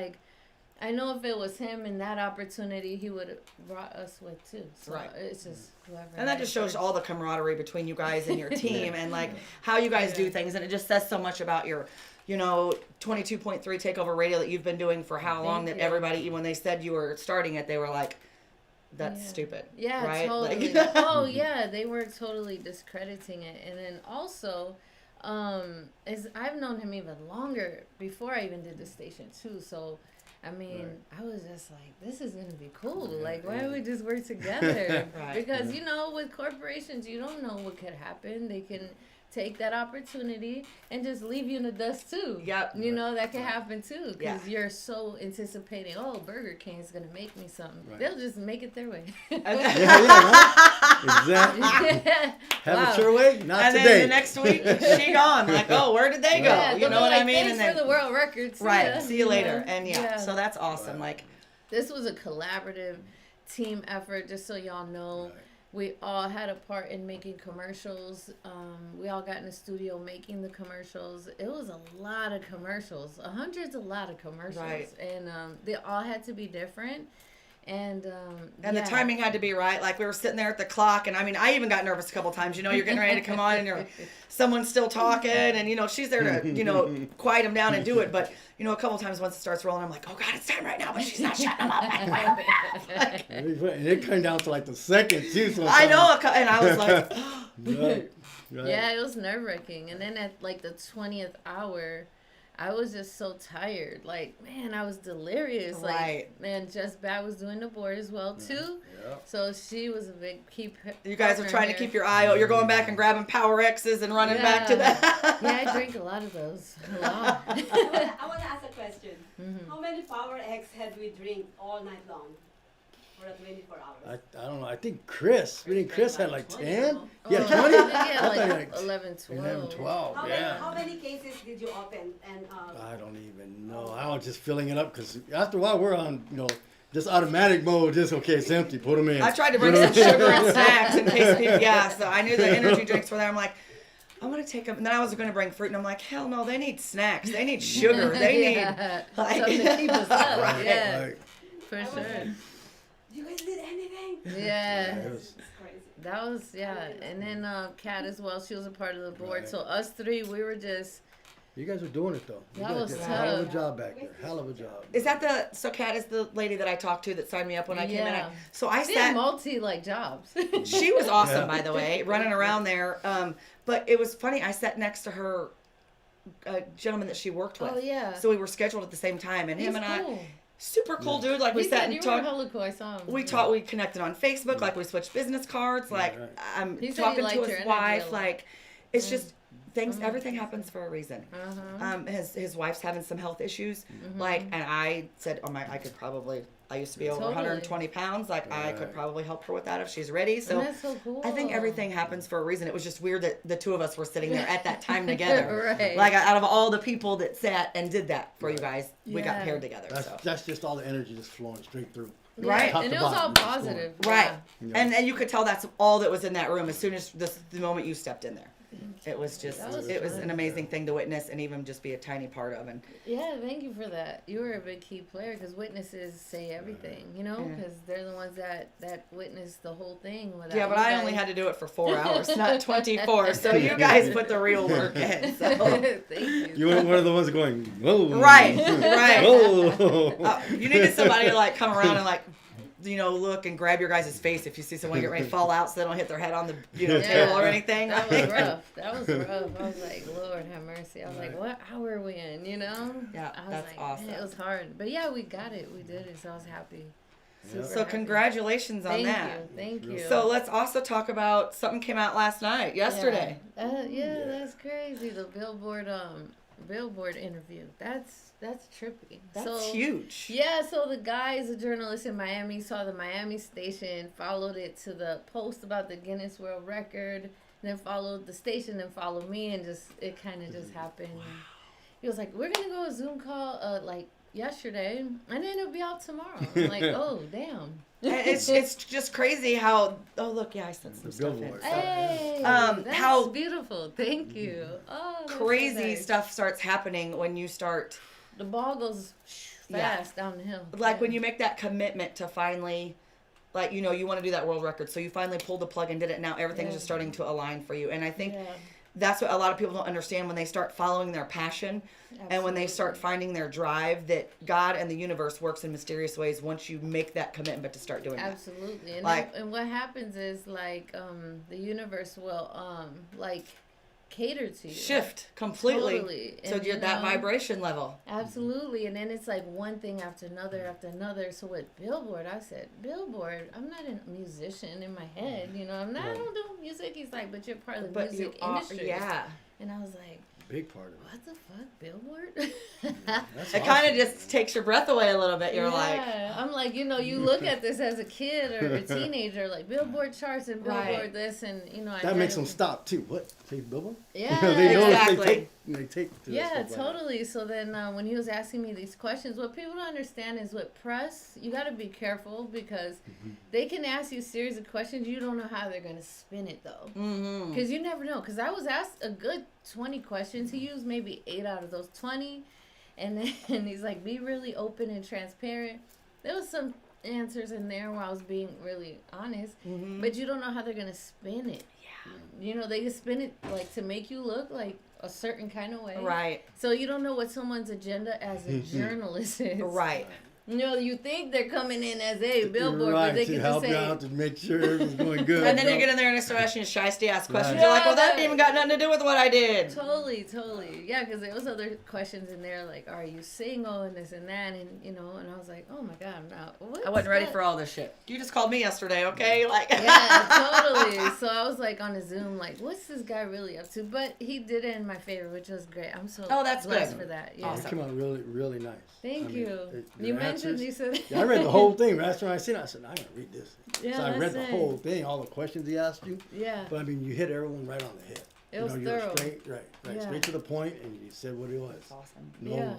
S5: I know if it was him and that opportunity, he would have brought us with too. So
S2: Right.
S5: it's just whoever.
S2: And that
S5: had
S2: just
S5: it
S2: shows
S5: first.
S2: all the camaraderie between you guys and your team and like how you guys do things. And it just says so much about your, 22.3 takeover radio that you've been doing for how long
S5: Thank
S2: that
S5: you.
S2: everybody, when they said you were starting it, they were like, that's
S5: Yeah.
S2: stupid.
S5: Yeah,
S2: right?
S5: totally.
S2: Like-
S5: Oh, yeah, they were totally discrediting it. And then also, as I've known him even longer before I even did the station too. So, I mean, I was just like, this is going to be cool. Like, why don't we just work together?
S2: Right.
S5: Because, with corporations, you don't know what could happen. They can take that opportunity and just leave you in the dust too.
S2: Yep.
S5: That can happen too.
S2: Yeah.
S5: Because you're so anticipating, Burger King is going to make me something.
S3: Right.
S5: They'll just make it their way.
S3: Exactly. Have
S5: Wow.
S3: it your way? Not
S2: and
S3: today.
S2: then the next week, she gone. Like, oh, where did they go?
S5: Yeah,
S2: You
S5: they'll
S2: know
S5: be
S2: what I
S5: like,
S2: mean?
S5: Thanks
S2: And then,
S5: for the world record.
S2: right, see you later.
S5: know?
S2: And so that's awesome. Like,
S5: This was a collaborative team effort, just so y'all know.
S3: Right.
S5: We all had a part in making commercials. We all got in the studio making the commercials. It was a lot of commercials. 100's a lot of commercials.
S2: Right.
S5: And they all had to be different. And
S2: and the timing had to be right. Like, we were sitting there at the clock, and I mean, I even got nervous a couple times. You're getting ready to come on, and someone's still talking, and she's there to quiet them down and do it. But a couple times once it starts rolling, I'm like, oh God, it's time right now, but she's not shutting them up. Like,
S3: And it came down to like the second too.
S2: I know, and I was like,
S3: Right. Right.
S5: Yeah, it was nerve-wracking. And then at like the 20th hour, I was just so tired. Like, man, I was delirious.
S2: Right.
S5: Like, man, Jess Bat was doing the board as well, too.
S3: Yeah.
S5: So she was a big
S2: you guys are
S5: partner
S2: trying to
S5: here.
S2: keep your eye out. You're going back and grabbing PowerX's and running back to that.
S5: Yeah, I drank a lot of those. A lot.
S4: I want to ask a question. How many PowerX had we drink all night long for 24 hours?
S3: I don't know. I think Chris. We think Chris had like 10.
S5: Oh,
S3: Yeah,
S5: I
S3: 20.
S5: think he
S3: I
S5: had
S3: thought
S5: like
S3: he
S5: 11, 12.
S3: 11, 12.
S4: How
S3: Yeah.
S4: many cases did you open? And
S3: I don't even know. I was just filling it up because after a while we're on, just automatic mode. Just okay, it's empty. Put them in.
S2: I tried to bring some sugar and snacks in case people, so I knew the energy drinks were there. I'm like, I'm going to take them. And then I was going to bring fruit, and I'm like, hell no, they need snacks. They need sugar. They need, like,
S5: something to keep us up.
S2: Right.
S5: Yeah,
S3: Right.
S5: for
S4: I was
S5: sure.
S4: like, do you guys need anything?
S5: Yeah.
S3: It was-
S4: It's crazy.
S5: That was, yeah. And then Kat as well, she was a part of the board.
S3: Right.
S5: So us three, we were just,
S3: You guys were doing it though. You
S5: That
S3: guys
S5: was
S3: did a
S5: tough.
S3: hell of a job back there. Hell of a job.
S2: Is that so Kat is the lady that I talked to that signed me up when I came in?
S5: Yeah.
S2: So I
S5: we had
S2: sat,
S5: multi, like, jobs.
S2: she was awesome,
S3: Yeah.
S2: by the way, running around there. But it was funny. I sat next to her, a gentleman that she worked with.
S5: Oh, yeah.
S2: So we were scheduled at the same time, and him
S5: He's
S2: and
S5: cool.
S2: I, super cool dude. Like we
S5: He
S2: sat
S5: said
S2: and
S5: you were
S2: talked.
S5: hella cool. I saw him.
S2: We talked. We connected on Facebook. Like we switched business cards. Like
S3: Right.
S2: I'm
S5: He said he
S2: talking
S5: liked
S2: to
S5: your
S2: his
S5: energy
S2: wife.
S5: a lot.
S2: Like it's just things. Everything happens for a reason.
S5: Uh-huh.
S2: His wife's having some health issues.
S5: Mm-hmm.
S2: Like, and I said, oh my, I could probably. I used to be over
S5: Totally.
S2: 120 pounds. Like I could
S3: Right.
S2: probably help her with that if she's ready. So.
S5: And that's so cool.
S2: I think everything happens for a reason. It was just weird that the two of us were sitting there at that time together.
S5: Right.
S2: Like out of all the people that sat and did that for you guys, we got
S5: Yeah.
S2: paired together. So.
S3: That's just all the energy just flowing straight through.
S5: Yeah,
S2: Right.
S5: And it was all
S3: Top to bottom,
S5: positive.
S2: Right.
S5: Yeah.
S2: And you could tell that's all that was in that room as soon as the moment you stepped in there. It was just,
S5: That was
S2: it was
S5: fun.
S2: an amazing thing to witness and even just be a tiny part of. And
S5: Yeah, thank you for that. You were a big key player because witnesses say everything, you know,
S2: Yeah.
S5: because they're the ones that witness the whole thing. Without
S2: yeah, but
S5: you
S2: I
S5: guys.
S2: only had to do it for 4 hours, not 24. So you guys put the real work in. So.
S5: Thank you.
S3: You weren't one of the ones going, whoa.
S2: Right, right.
S3: Whoa.
S2: You needed somebody to like come around and like, look and grab your guys' face if you see someone get ready to fall out so they don't hit their head on the
S5: Yeah.
S2: table or anything.
S5: That was rough. That was rough. I was like, Lord have mercy. I was like, what hour are we in? You know?
S2: Yeah,
S5: I was
S2: that's
S5: like,
S2: awesome.
S5: Man, it was hard, but yeah, we got it. We did it, so I was happy. Super
S2: So
S5: happy.
S2: congratulations on
S5: Thank
S2: that.
S5: you. Thank you.
S2: So let's also talk about something came out last night, yesterday.
S5: Yeah, that's crazy. The Billboard interview. That's trippy.
S2: That's huge.
S5: Yeah, so the guy is a journalist in Miami, saw the Miami station, followed it to the post about the Guinness World Record, then followed the station, then followed me, and it kind of just happened. Wow. He was like, we're going to go a Zoom call like yesterday, and then it'll be out tomorrow. I'm like, oh, damn.
S2: And it's just crazy how, look, I sent some
S3: The
S2: stuff in.
S3: Billboard.
S5: Hey,
S2: Um,
S5: that's
S2: how
S5: beautiful. Thank you. Oh, that's so
S2: Crazy
S5: nice.
S2: stuff starts happening when you start,
S5: The ball goes fast down the hill.
S2: like when you make that commitment to finally, like, you want to do that world record. So you finally pulled the plug and did it. Now everything's just starting to align for you. And I think that's what a lot of people don't understand when they start following their passion and when they start finding their drive, that God and the universe works in mysterious ways once you make that commitment to start doing that.
S5: Absolutely. And,
S2: Like-
S5: and what happens is like the universe will like cater to you.
S2: Shift completely.
S5: Totally.
S2: So
S5: And,
S2: you're
S5: you
S2: that
S5: know,
S2: vibration level.
S5: Absolutely. And then it's like one thing after another. So with Billboard, I said, Billboard, I'm not a musician in my head. I don't do music. He's like, but you're part of the
S2: But
S5: music
S2: you are,
S5: industry.
S2: yeah.
S5: And I was like,
S3: Big part of it.
S5: what the fuck, Billboard?
S3: That's
S2: It kind of just takes your breath away a little bit. You're like,
S5: I'm like, you look at this as a kid or a teenager, like Billboard charts and Billboard
S2: Right.
S5: this, and I
S3: That makes them
S5: kinda-
S3: stop too. What? Say Billboard?
S5: Yeah,
S3: They know
S2: Exactly.
S3: they take to that
S5: yeah,
S3: stuff like that.
S5: totally. So then when he was asking me these questions, what people don't understand is with press, you got to be careful because they can ask you a series of questions. You don't know how they're going to spin it though. Because you never know. Because I was asked a good 20 questions. He used maybe 8 out of those 20. And then he's like, be really open and transparent. There was some answers in there where I was being really honest. But you don't know how they're going to spin it. Yeah. They just spin it like to make you look like a certain kind of way.
S2: right,
S5: So you don't know what someone's agenda as a journalist is.
S2: right.
S5: You think they're coming in as a Billboard,
S3: right,
S5: but they
S3: to
S5: can
S3: help
S5: just
S3: you
S5: say,
S3: out to make sure everything's going good.
S2: And then you get in there and they start asking you shiesty ass questions.
S3: Right.
S2: You're like, well, that
S5: Yeah.
S2: even got nothing to do with what I did.
S5: Totally. Yeah, because there was other questions in there like, are you single and this and that, and and I was like, oh my God, I'm not.
S2: I wasn't ready for all this shit. You just called me yesterday, okay? Like,
S5: Yeah, totally. So I was like on a Zoom, like, what's this guy really up to? But he did it in my favor, which was great. I'm so
S2: that's
S5: blessed
S2: good.
S5: for that. Yeah.
S2: Awesome.
S3: It came out really, really nice.
S5: Thank
S3: I mean,
S5: you.
S3: your
S5: You mentioned
S3: answers-
S5: you said.
S3: Yeah, I read the whole thing. That's when I seen it. I said, I gotta read this.
S5: Yeah,
S3: so I read
S5: that's
S3: the
S5: it.
S3: whole thing, all the questions he asked you.
S5: Yeah.
S3: But I mean, you hit everyone right on the head.
S5: It was
S3: you
S5: thorough.
S3: were straight, right,
S5: Yeah.
S3: straight to the point, and you said what it was.
S2: awesome.
S3: No,
S5: Yeah.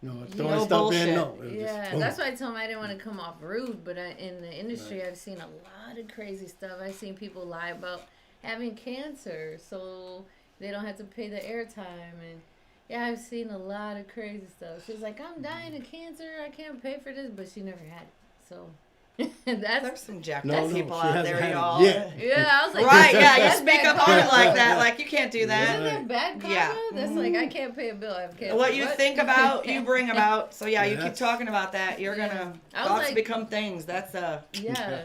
S3: no,
S2: No
S3: throwing stuff
S2: bullshit.
S3: in. No, it was
S5: Yeah,
S3: just, boom.
S5: that's why I told him I didn't want to come off rude, but in the industry, I've seen a lot of crazy stuff. I've seen people lie about having cancer. So they don't have to pay the airtime. And yeah, I've seen a lot of crazy stuff. She's like, I'm dying of cancer. I can't pay for this, but she never had it. So that's
S2: There's some jacked
S3: No,
S2: up
S3: no,
S2: people
S3: she
S2: out
S3: hasn't
S2: there,
S3: had it
S2: y'all.
S3: yet.
S5: yeah. I was like,
S2: Right, yeah, you
S5: that's
S2: speak
S5: bad
S2: up on it
S5: karma.
S2: like that. Like, you can't do
S5: Isn't
S2: that.
S5: that bad karma?
S2: Yeah.
S5: That's like, I can't pay a bill. I have cancer.
S2: What you think about, you bring about. So, yeah, you keep
S3: That's-
S2: talking about that. You're going to,
S5: I was
S2: thoughts
S5: like-
S2: become things. That's,
S5: Yeah.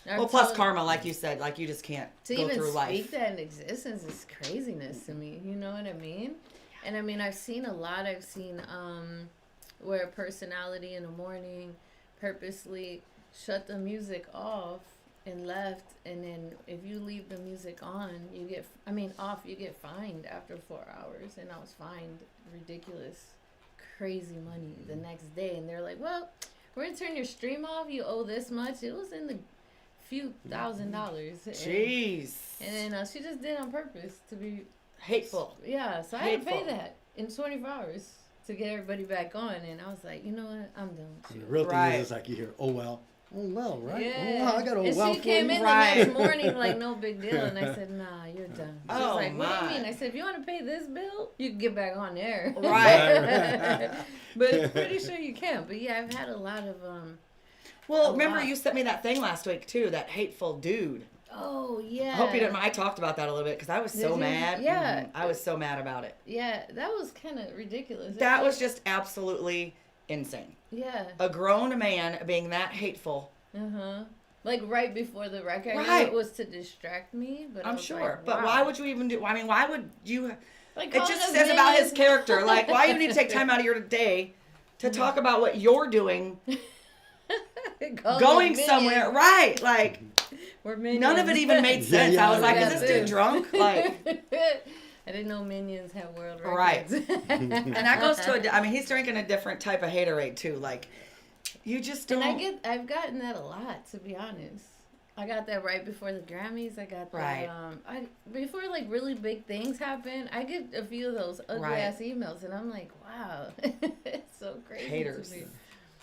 S2: well, plus karma, like you said. Like, you just can't
S5: To
S2: go
S5: even
S2: through
S5: speak
S2: life.
S5: that in existence is craziness to me. You know what I mean? And I mean, I've seen a lot. I've seen where a personality in the morning purposely shut the music off and left, and then if you leave the music on, you get off, you get fined after 4 hours. And I was fined ridiculous, crazy money the next day. And they're like, well, we're gonna turn your stream off. You owe this much. It was in the few $1,000s.
S2: Jeez.
S5: And then she just did it on purpose to be
S2: Hateful.
S5: yeah. So I had to pay
S2: Hateful.
S5: that in 24 hours to get everybody back on. And I was like, you know what? I'm done with
S3: And
S5: you.
S3: the real thing
S2: Right.
S3: is like you hear, oh well, right?
S5: Yeah.
S3: Oh wow, I got
S5: and
S3: oh well
S5: she
S3: for
S5: came
S3: you.
S5: in
S2: Right.
S5: the next morning like no big deal, and I said, nah, you're done. She was
S2: Oh,
S5: like, what do
S2: my.
S5: you mean? I said, if you want to pay this bill, you can get back on there.
S2: Right.
S5: But pretty sure you can. But yeah, I've had a lot of
S2: Well,
S5: A
S2: remember
S5: lot.
S2: you sent me that thing last week, too, that hateful dude.
S5: oh yeah.
S2: I hope you didn't mind. I talked about that a little bit because I was
S5: Did
S2: so
S5: you?
S2: mad.
S5: Yeah.
S2: Mhm. I was so mad about it.
S5: Yeah, that was kind of ridiculous.
S2: That was just absolutely insane.
S5: yeah.
S2: A grown man being that hateful.
S5: Like right before the record, I knew
S2: Right.
S5: it was to distract me, but I
S2: I'm
S5: was
S2: sure.
S5: like,
S2: But
S5: wow.
S2: why would you even do? I mean, why would you?
S5: Like,
S2: It
S5: calling
S2: just
S5: us
S2: says about his
S5: minions.
S2: character. Like, why you need to take time out of your day to talk about what you're doing,
S5: Calling
S2: going
S5: us
S2: somewhere,
S5: minions.
S2: right? Like,
S5: We're minions.
S2: none of it even made
S3: Yeah,
S2: sense.
S3: yeah,
S2: I was like,
S3: yeah.
S2: is this dude drunk? Like,
S5: I didn't know minions have world
S2: Right.
S5: records.
S2: and that goes to I mean, he's drinking a different type of haterade too. Like, you just don't.
S5: And I've gotten that a lot, to be honest. I got that right before the Grammys. I got that,
S2: Right.
S5: before like really big things happen, I get a few of those ugly ass emails, and I'm like, wow, it's so crazy.
S2: Haters.
S5: To me.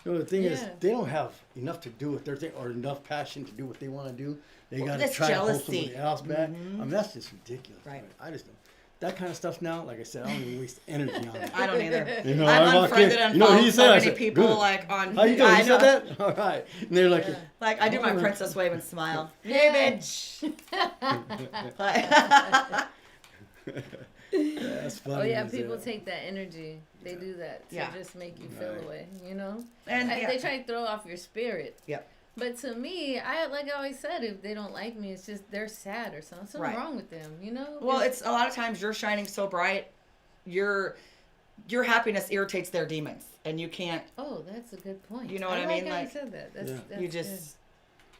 S3: You know, the thing is,
S5: Yeah.
S3: they don't have enough to do with their thing or enough passion to do what they want to do. They
S2: Well,
S3: got to
S2: that's
S3: try to hold
S2: jealousy.
S3: somebody else back. I mean, that's just ridiculous.
S2: Right.
S3: I just don't. That kind of stuff now, like I said, I don't even waste energy on that.
S2: I don't either.
S3: You know,
S2: I'm
S3: I walk in-
S2: unfriended and
S3: you know what he
S2: unfollowed
S3: said?
S2: so
S3: I
S2: many
S3: said,
S2: people
S3: good.
S2: like on.
S3: How you doing?
S2: I
S3: You said
S2: know.
S3: that? All right. And they're like,
S2: Like I do my
S3: Oh.
S2: princess wave and smile.
S5: Yeah.
S2: Hey, bitch. Like-
S3: that's funny.
S5: Oh yeah,
S3: as
S5: people
S3: hell.
S5: take that energy. They do that to
S2: Yeah.
S5: just make you feel
S3: Right.
S5: away, you know.
S2: and
S5: I-
S2: yeah.
S5: They try to throw off your spirit.
S2: Yep.
S5: But to me, like I always said, if they don't like me, it's just they're sad or something. Something
S2: Right.
S5: wrong with them, you know.
S2: Well, it's a lot of times you're shining so bright, your happiness irritates their demons, and you can't.
S5: Oh, that's a good point.
S2: You know what I
S5: like
S2: mean?
S5: how
S2: Like,
S5: you said that. That's,
S3: Yeah.
S5: that's
S2: You just.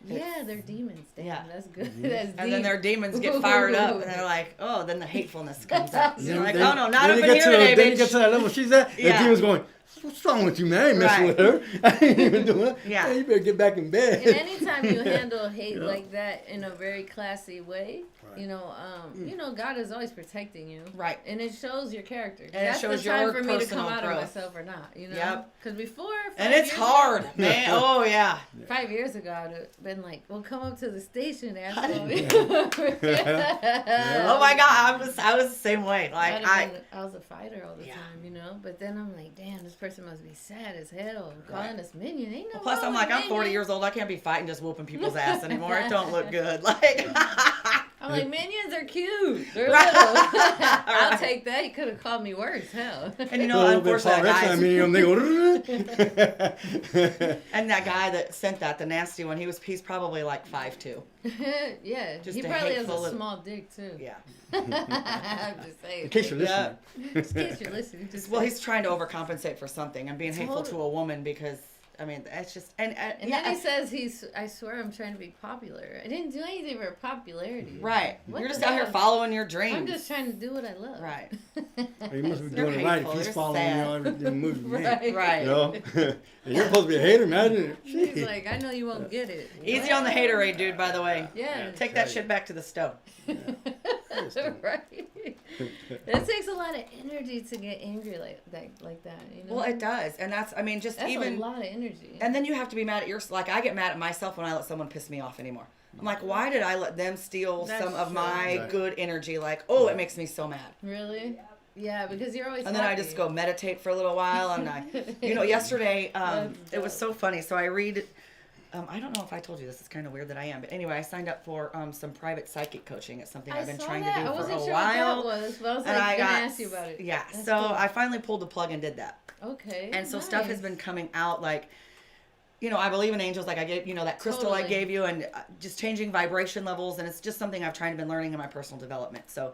S5: good. Yeah, they're demons. Damn,
S2: Yeah.
S5: that's good.
S3: Mhm.
S5: That's
S2: And then
S5: deep.
S2: their demons get fired up, and they're like, "Oh!" Then the hatefulness comes out.
S3: Then-
S2: You're like,
S3: then-
S2: "Oh no, not
S3: then
S2: up
S3: you
S2: in
S3: get
S2: here
S3: to
S2: today,
S3: Then you get to
S2: bitch."
S3: that level she's at.
S2: Yeah.
S3: The demon's going, what's wrong with you, man? I ain't messing
S2: Right.
S3: with her. I ain't even doing it.
S2: Yeah.
S3: Hey, you better get back in bed.
S5: And anytime you handle hate
S3: Yeah.
S5: like that in a very classy way,
S3: Right.
S5: you know, God is always protecting you.
S2: Right.
S5: And it shows your character.
S2: it
S5: That's
S2: shows
S5: the time
S2: your
S5: for me to
S2: personal
S5: come out
S2: growth.
S5: of myself or not, you know?
S2: Yep.
S5: Because before,
S2: And
S5: 5
S2: it's
S5: years
S2: hard,
S5: ago-
S2: man. Oh yeah.
S5: 5 years ago, I'd have been like, well, come up to the station, asshole.
S2: Oh my God, I was the same way. Like
S5: I was a fighter all the
S2: Yeah.
S5: time, you know? But then I'm like, damn, this person must be sad as hell. Calling us minion. Ain't no
S2: Plus,
S5: wrong
S2: I'm like,
S5: with
S2: I'm 40
S5: minion.
S2: years old. I can't be fighting just whooping people's ass anymore. It don't look good. Like,
S5: I'm like, minions are cute. They're
S2: Right.
S5: little. I'll
S2: Right.
S5: take that. You could have called me worse. Hell.
S2: and you
S3: Put a
S2: know,
S3: little bit of
S2: unfortunately,
S3: PowerX
S2: that
S3: on
S2: guy,
S3: me, and they go,
S2: and that guy that sent that, the nasty one, he's probably like 5'2".
S5: Yeah.
S2: Just
S5: he
S2: a
S5: probably has
S2: hateful
S5: a
S2: little-
S5: small dick, too.
S2: Yeah.
S5: I'm just saying.
S3: in case you're
S2: Yeah.
S3: listening.
S5: In case you're listening. Just
S2: Well, he's trying to overcompensate for something and being hateful to
S5: Totally.
S2: a woman because, I mean, that's just
S5: And
S2: yeah,
S5: then he says I swear I'm trying to be popular. I didn't do anything for popularity.
S2: right.
S5: What
S2: You're
S5: the
S2: just out here
S5: hell?
S2: following your dreams.
S5: I'm just trying to do what I love.
S2: Right.
S3: He must be
S2: You're
S3: doing it right if
S2: hateful.
S3: he's
S2: You're
S3: following
S2: sad.
S3: you know, every move you make.
S5: Right.
S2: Right.
S3: You know? And you're supposed to be a hater, man.
S5: He's
S3: Shit.
S5: like, I know you won't get it.
S2: Easy on the haterade, dude. By the way.
S5: Yeah.
S2: Take that shit back to the stove.
S3: Hey, this thing.
S5: Right. It takes a lot of energy to get angry like that, you know?
S2: Well, it does. And that's, I mean, just
S5: That's
S2: even.
S5: a lot of energy.
S2: And then you have to be mad at like, I get mad at myself when I let someone piss me off anymore. I'm like, why did I let them steal
S5: That's
S2: some of
S5: true.
S2: my
S3: Right.
S2: good energy? Like, oh, it makes me so mad.
S5: Really? Yeah, because you're always
S2: And then I
S5: happy.
S2: just go meditate for a little while. And yesterday, it was so funny. So I read, I don't know if I told you this. It's kind of weird that I am. But anyway, I signed up for some private psychic coaching. It's something I've been trying to do
S5: I
S2: for
S5: wasn't
S2: a
S5: sure
S2: while.
S5: what that was, but I was
S2: And
S5: like,
S2: I
S5: gonna
S2: got,
S5: ask you about it.
S2: yeah.
S5: That's
S2: So
S5: cool.
S2: I finally pulled the plug and did that.
S5: Okay.
S2: And so stuff has
S5: nice.
S2: been coming out like, I believe in angels. Like I gave, that crystal I
S5: Totally.
S2: gave you, and just changing vibration levels. And it's just something I've tried to been learning in my personal development. So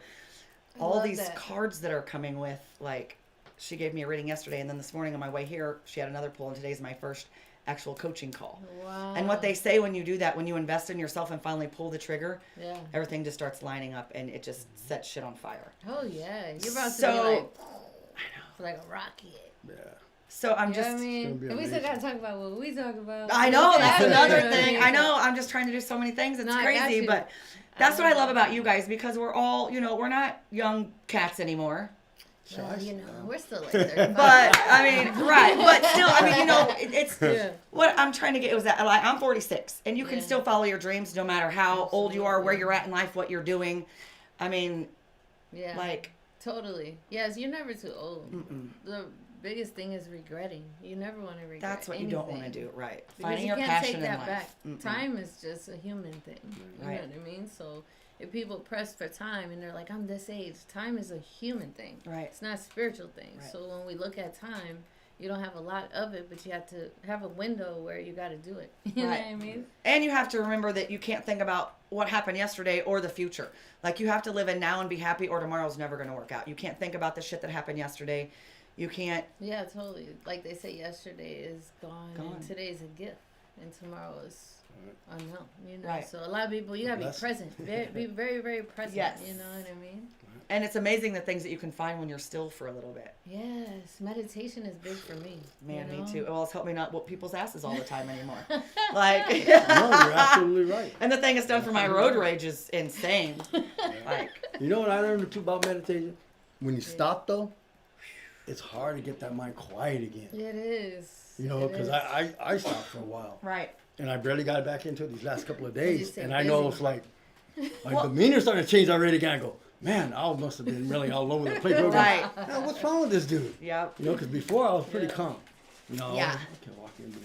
S5: I
S2: all
S5: love
S2: these
S5: that.
S2: cards that are coming with, like, she gave me a reading yesterday, and then this morning on my way here, she had another pull, and today's my first actual coaching call.
S5: Wow.
S2: And what they say when you do that, when you invest in yourself and finally pull the trigger,
S5: Yeah.
S2: everything just starts lining up, and it just sets shit on fire.
S5: Oh yeah, you're about to
S2: So,
S5: be like,
S2: I know.
S5: like a rocket.
S3: Yeah.
S2: So I'm
S5: You know
S2: just.
S5: what I mean?
S3: gonna be
S5: And we still
S3: amazing.
S5: gotta talk about what we talk about.
S2: I know that's another
S5: You know what I
S2: thing.
S5: mean?
S2: I know I'm just trying to do so many things. It's
S5: No, I got
S2: crazy,
S5: you.
S2: but that's what I
S5: love
S2: love
S5: it.
S2: about you guys, because we're all, we're not young cats anymore.
S5: Well,
S3: Shy.
S5: we're still like 35.
S2: But I mean, right? But still, I mean, it's
S5: Yeah.
S2: what I'm trying to get was that, like, I'm 46, and you can
S5: Yeah.
S2: still follow your dreams no matter how old you are, where
S5: Absolutely.
S2: you're at in life, what you're doing. I mean,
S5: Yeah.
S2: like,
S5: Totally. Yes, you're never too old. The biggest thing is regretting. You never want to regret.
S2: that's what you don't want to
S5: anything.
S2: do, right?
S5: Because
S2: Finding
S5: you
S2: your
S5: can't
S2: passion
S5: take
S2: in
S5: that
S2: life.
S5: back.
S2: Mm-mm.
S5: Time is just a human thing. You
S2: Right.
S5: know what I mean? So if people press for time and they're like, I'm this age, time is a human thing.
S2: Right.
S5: It's not a spiritual thing.
S2: Right.
S5: So when we look at time, you don't have a lot of it, but you have to have a window where you got to do it. You know
S2: Right.
S5: what I mean?
S2: And you have to remember that you can't think about what happened yesterday or the future. Like, you have to live in now and be happy, or tomorrow's never going to work out. You can't think about the shit that happened yesterday. You can't.
S5: Yeah, totally. Like they say, yesterday is gone,
S2: Gone.
S5: and today's a gift, and tomorrow is unknown. You know,
S2: Right.
S5: so a lot of people, you gotta be
S3: Blessing.
S5: present, be very, very present.
S2: Yes.
S5: You know what I mean?
S2: And it's amazing the things that you can find when you're still for a little bit.
S5: Yes, meditation is big for me.
S2: Man,
S5: you know?
S2: me too. Well, it's helped me not whoop people's asses all the time anymore. Like,
S3: No, you're absolutely right.
S2: and the thing it's done for my road rage is insane. Like,
S3: You know what I learned too about meditation? When you stop though, it's hard to get that mind quiet again.
S5: It is.
S3: You know,
S5: It
S3: because
S5: is.
S3: I stopped for a while,
S2: right.
S3: and I barely got back into it these last couple of
S5: you
S3: days,
S5: stay
S3: and I know
S5: busy.
S3: it's like my demeanor started to change already. Again, I go, man, I must have been really all over the place. People go,
S2: Right.
S3: "Man, what's wrong with this dude?"
S2: Yep.
S3: You know, because before I was pretty
S5: Yeah.
S3: calm. You know,
S2: Yeah.
S3: I can walk in. Okay,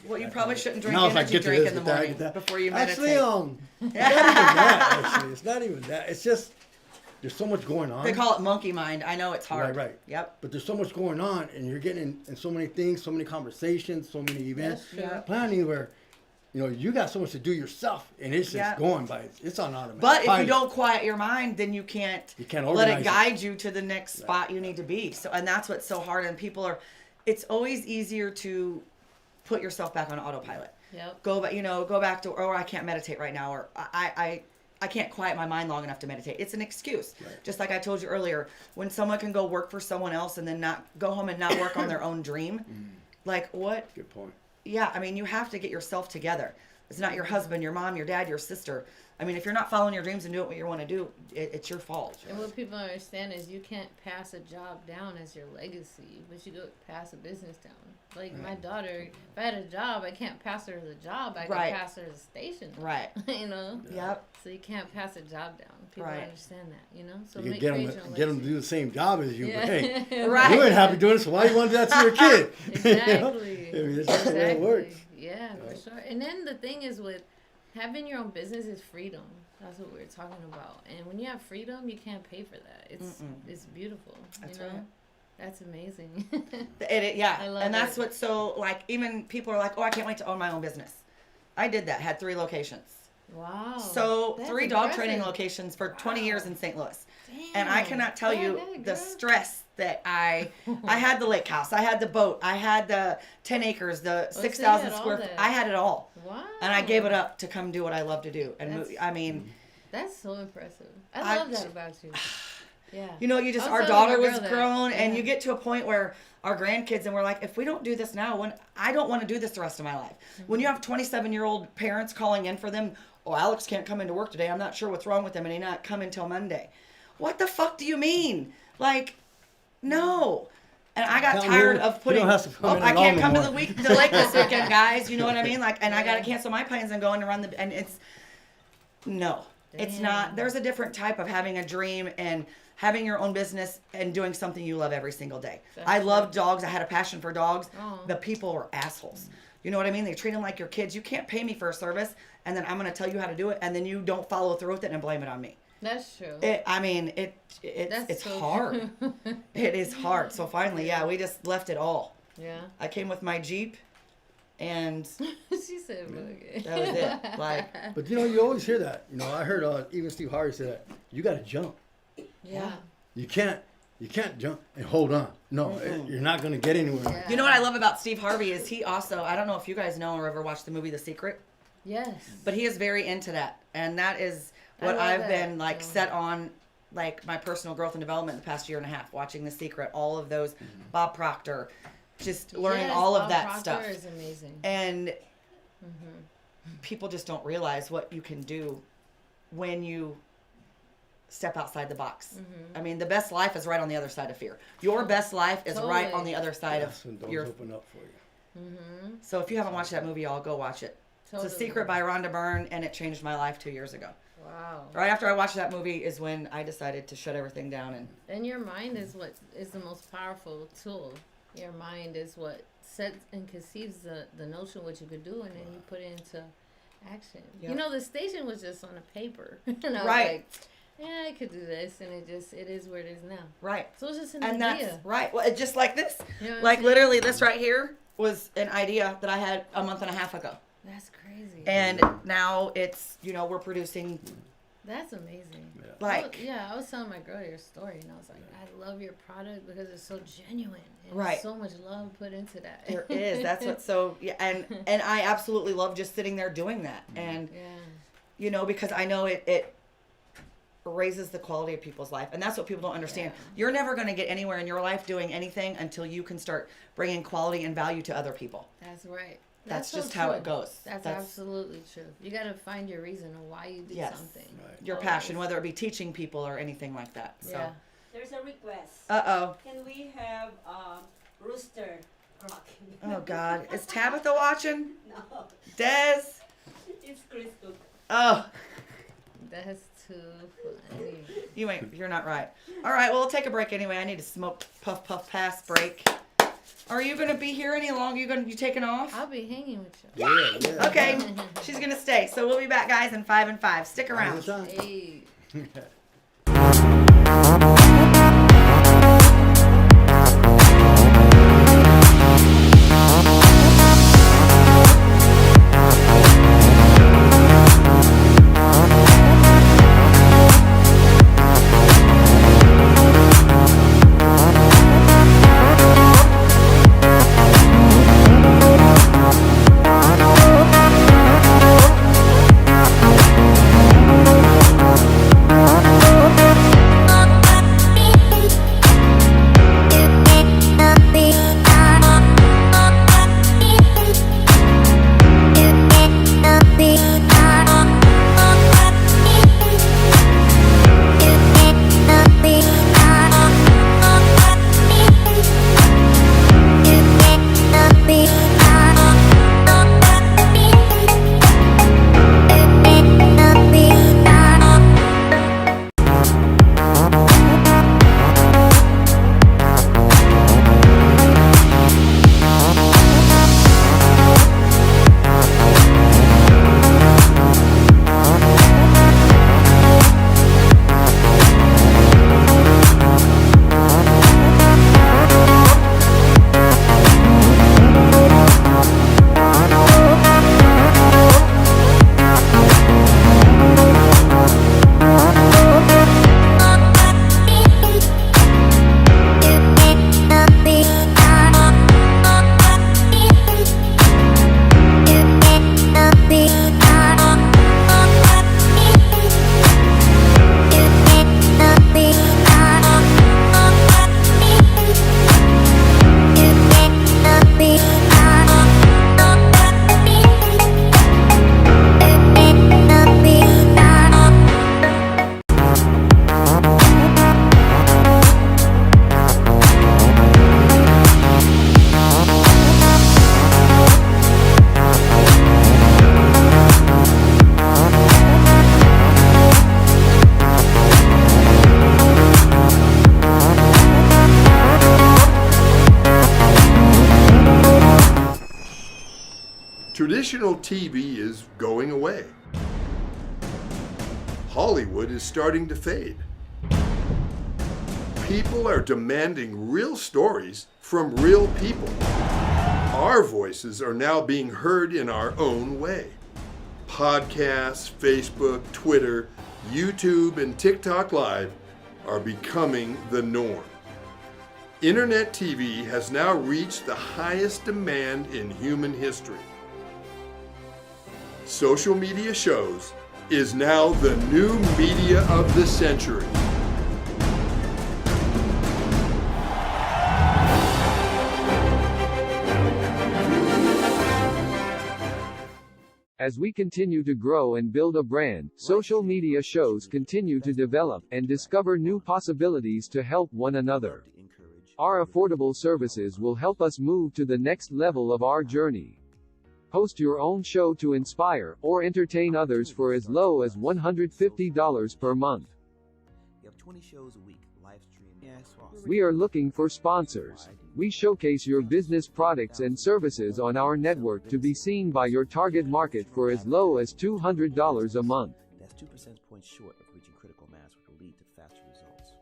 S3: get
S2: Well, you
S3: back
S2: probably
S3: on it.
S2: shouldn't drink
S3: Now it's like,
S2: energy
S3: get to
S2: drink
S3: this,
S2: in the
S3: get that,
S2: morning
S3: get that.
S2: before you
S3: Actually,
S2: meditate.
S3: it's not even that. Actually, it's not even that. It's just there's so much going on.
S2: They call it monkey mind. I know it's hard.
S3: Right.
S2: Yep.
S3: But there's so much going on, and you're getting in so many things, so many conversations, so many events,
S5: That's true.
S3: planning where, you got so much to do yourself, and it's just
S2: Yeah.
S3: going by. It's on automatic.
S2: But if you
S3: pilot.
S2: don't quiet your mind, then you can't let
S3: organize
S2: it guide you to the next spot you need to be. So, and that's what's so hard. And people are, it's always easier to put yourself back on autopilot.
S5: Yep.
S2: Go back to, or I can't meditate right now, or I can't quiet my mind long enough to meditate. It's an excuse.
S3: Right.
S2: Just like I told you earlier, when someone can go work for someone else and then not go home and not work on their own dream, like what?
S3: Good point.
S2: Yeah, I mean, you have to get yourself together. It's not your husband, your mom, your dad, your sister. I mean, if you're not following your dreams and doing what you want to do, it's your fault.
S5: And what people don't understand is you can't pass a job down as your legacy, but you go pass a business down. Like my daughter, if I had a job, I can't pass her the job. I
S2: Right.
S5: can pass her the station.
S2: Right.
S5: You know.
S2: Yep.
S5: So you can't pass a job down. People
S2: Right.
S5: don't understand that. You know. So
S3: You
S5: make
S3: can
S5: create your own
S3: get them to
S5: legacy.
S3: do the same job as you, but hey,
S2: Right.
S3: you ain't happy doing it, so why you want to do that to your kid? You know?
S5: Exactly.
S3: I mean, it's just the way it works.
S5: Yeah, for sure. And then the thing is with having your own business is freedom. That's what we were talking about. And when you have freedom, you can't pay for that. It's beautiful.
S2: That's
S5: you know?
S2: right.
S5: That's amazing.
S2: Yeah,
S5: I love
S2: and that's
S5: it.
S2: what's so, like, even people are like, oh, I can't wait to own my own business. I did that, had 3 locations.
S5: Wow.
S2: So
S5: That's
S2: 3 dog
S5: impressive.
S2: training locations for 20 years in St. Louis.
S5: Damn.
S2: And I cannot tell
S5: Go
S2: you
S5: ahead,
S2: the
S5: girl.
S2: stress that I had the lake house, I had the boat, I had the 10 acres, the
S5: so you
S2: 6,000
S5: had all
S2: square
S5: that.
S2: feet. I had it all.
S5: Wow.
S2: And I gave it up to come do what I love to do. And
S5: That's-
S2: I mean,
S5: That's so impressive.
S2: I-
S5: I love that about you. Yeah.
S2: you just,
S5: I was
S2: our
S5: telling
S2: daughter
S5: my
S2: was
S5: girl that.
S2: grown, and
S5: Yeah.
S2: you get to a point where our grandkids, and we're like, if we don't do this now, I don't want to do this the rest of my life. When you have 27-year-old parents calling in for them, oh, Alex can't come into work today. I'm not sure what's wrong with him, and he not come until Monday. what the fuck do you mean? Like, no. And I got
S3: Come
S2: tired
S3: here.
S2: of
S3: You
S2: putting.
S3: don't have to come in
S2: I
S3: alone
S2: can't
S3: no
S2: come to
S3: more.
S2: the lake this weekend, guys. You know what I mean? Like, and I got to
S5: Yeah.
S2: cancel my plans and going to run the. And it's no, it's
S5: Damn.
S2: not. There's a different type of having a dream and having your own business and doing something you love every single day.
S5: That's
S2: I love
S5: right.
S2: dogs. I had a passion for dogs.
S5: Oh.
S2: The people are assholes. You know what I mean? They treat them like your kids. You can't pay me for a service, and then I'm going to tell you how to do it, and then you don't follow through with it and blame it on me.
S5: That's true.
S2: It's
S5: so
S2: hard.
S5: true.
S2: It is hard. So finally, yeah, we just left it all.
S5: Yeah.
S2: I came with my Jeep, and
S5: She said, "Look."
S2: that was it. Like,
S3: But you always hear that. I heard even Steve Harvey say that. You got to jump.
S5: Yeah.
S3: You can't jump and hold on. No, you're not going to get anywhere.
S5: Yeah.
S2: you know what I love about Steve Harvey is he also, I don't know if you guys know or ever watched the movie The Secret,
S5: Yes.
S2: but he is very into that. And that is what
S5: I love
S2: I've
S5: that.
S2: been like
S5: Yeah.
S2: set on, like my personal growth and development the past year and a half, watching The Secret, all of those, Bob Proctor, just learning
S5: Yes,
S2: all of
S5: Bob
S2: that
S5: Proctor
S2: stuff.
S5: is amazing.
S2: And people just don't realize what you can do when you step outside the box. I mean, the best life is right on the other side of fear. Your best life is right
S5: Totally.
S2: on the other side
S3: That's when
S2: of
S3: doors
S2: your.
S3: open up for you.
S2: So if you haven't watched that movie, y'all go watch it.
S5: Totally.
S2: It's A Secret by Rhonda Byrne, and it changed my life 2 years ago.
S5: Wow.
S2: Right after I watched that movie is when I decided to shut everything down and.
S5: And your mind is what is the most powerful tool. Your mind is what sets and conceives the notion what you could do, and then you put it into action.
S2: Yep.
S5: You know, the station was just on a paper. And I was
S2: Right.
S5: like, yeah, I could do this, and it is where it is now.
S2: Right.
S5: So it's just an
S2: And
S5: idea.
S2: that's right. Well, it's just like this.
S5: You know what I'm
S2: Like
S5: saying?
S2: literally, this right here was an idea that I had a month and a half ago,
S5: That's crazy.
S2: and now it's we're producing
S5: That's amazing.
S2: like
S5: I was telling my girl your story, and I was like, I love your product because it's so genuine. And
S2: Right.
S5: there's so much love put into that.
S2: there is. That's what's so and I absolutely love just sitting there doing that, and
S5: Yeah.
S2: because I know it raises the quality of people's life, and that's what people don't understand.
S5: Yeah.
S2: You're never going to get anywhere in your life doing anything until you can start bringing quality and value to other people.
S5: That's right.
S2: That's
S5: so
S2: just how
S5: true.
S2: it goes.
S5: That's absolutely true. You got to find your reason of why you do
S2: Yes.
S5: something.
S3: Right.
S2: Your
S5: Always.
S2: passion, whether it be teaching people or anything like that. So,
S5: Yeah.
S4: There's a request.
S2: uh-oh.
S4: Can we have rooster rocking?
S2: Oh, God. Is Tabitha watching?
S4: No,
S2: Des?
S4: it's Chris Cook.
S2: Oh,
S5: That's too funny.
S2: you're not right. All right, well, we'll take a break anyway. I need to smoke puff puff pass break. Are you going to be here any longer? You taking off?
S5: I'll be hanging with you.
S3: Yeah.
S2: Okay, she's going to stay. So we'll be back, guys, in 5 and 5. Stick around.
S3: All the time.
S5: Hey.
S1: Traditional TV is going away. Hollywood is starting to fade. People are demanding real stories from real people. Our voices are now being heard in our own way. Podcasts, Facebook, Twitter, YouTube, and TikTok Live are becoming the norm. Internet TV has now reached the highest demand in human history. Social media shows is now the new media of the century.
S6: As we continue to grow and build a brand, social media shows continue to develop and discover new possibilities to help one another. Our affordable services will help us move to the next level of our journey. Host your own show to inspire or entertain others for as low as $150 per month.
S7: You have 20 shows a week, live stream.
S6: We are looking for sponsors. We showcase your business products and services on our network to be seen by your target market for as low as $200 a month.
S7: That's 2 percentage points short of reaching critical mass, which will lead to faster results.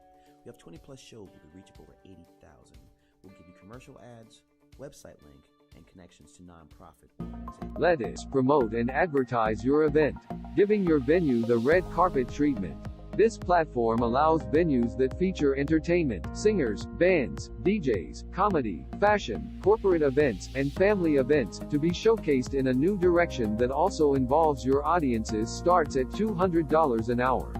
S7: We have 20 plus shows with a reach of over 80,000. We'll give you commercial ads, website link, and connections to nonprofit organizations.
S6: Let us promote and advertise your event, giving your venue the red carpet treatment. This platform allows venues that feature entertainment, singers, bands, DJs, comedy, fashion, corporate events, and family events to be showcased in a new direction that also involves your audiences starts at $200 an hour.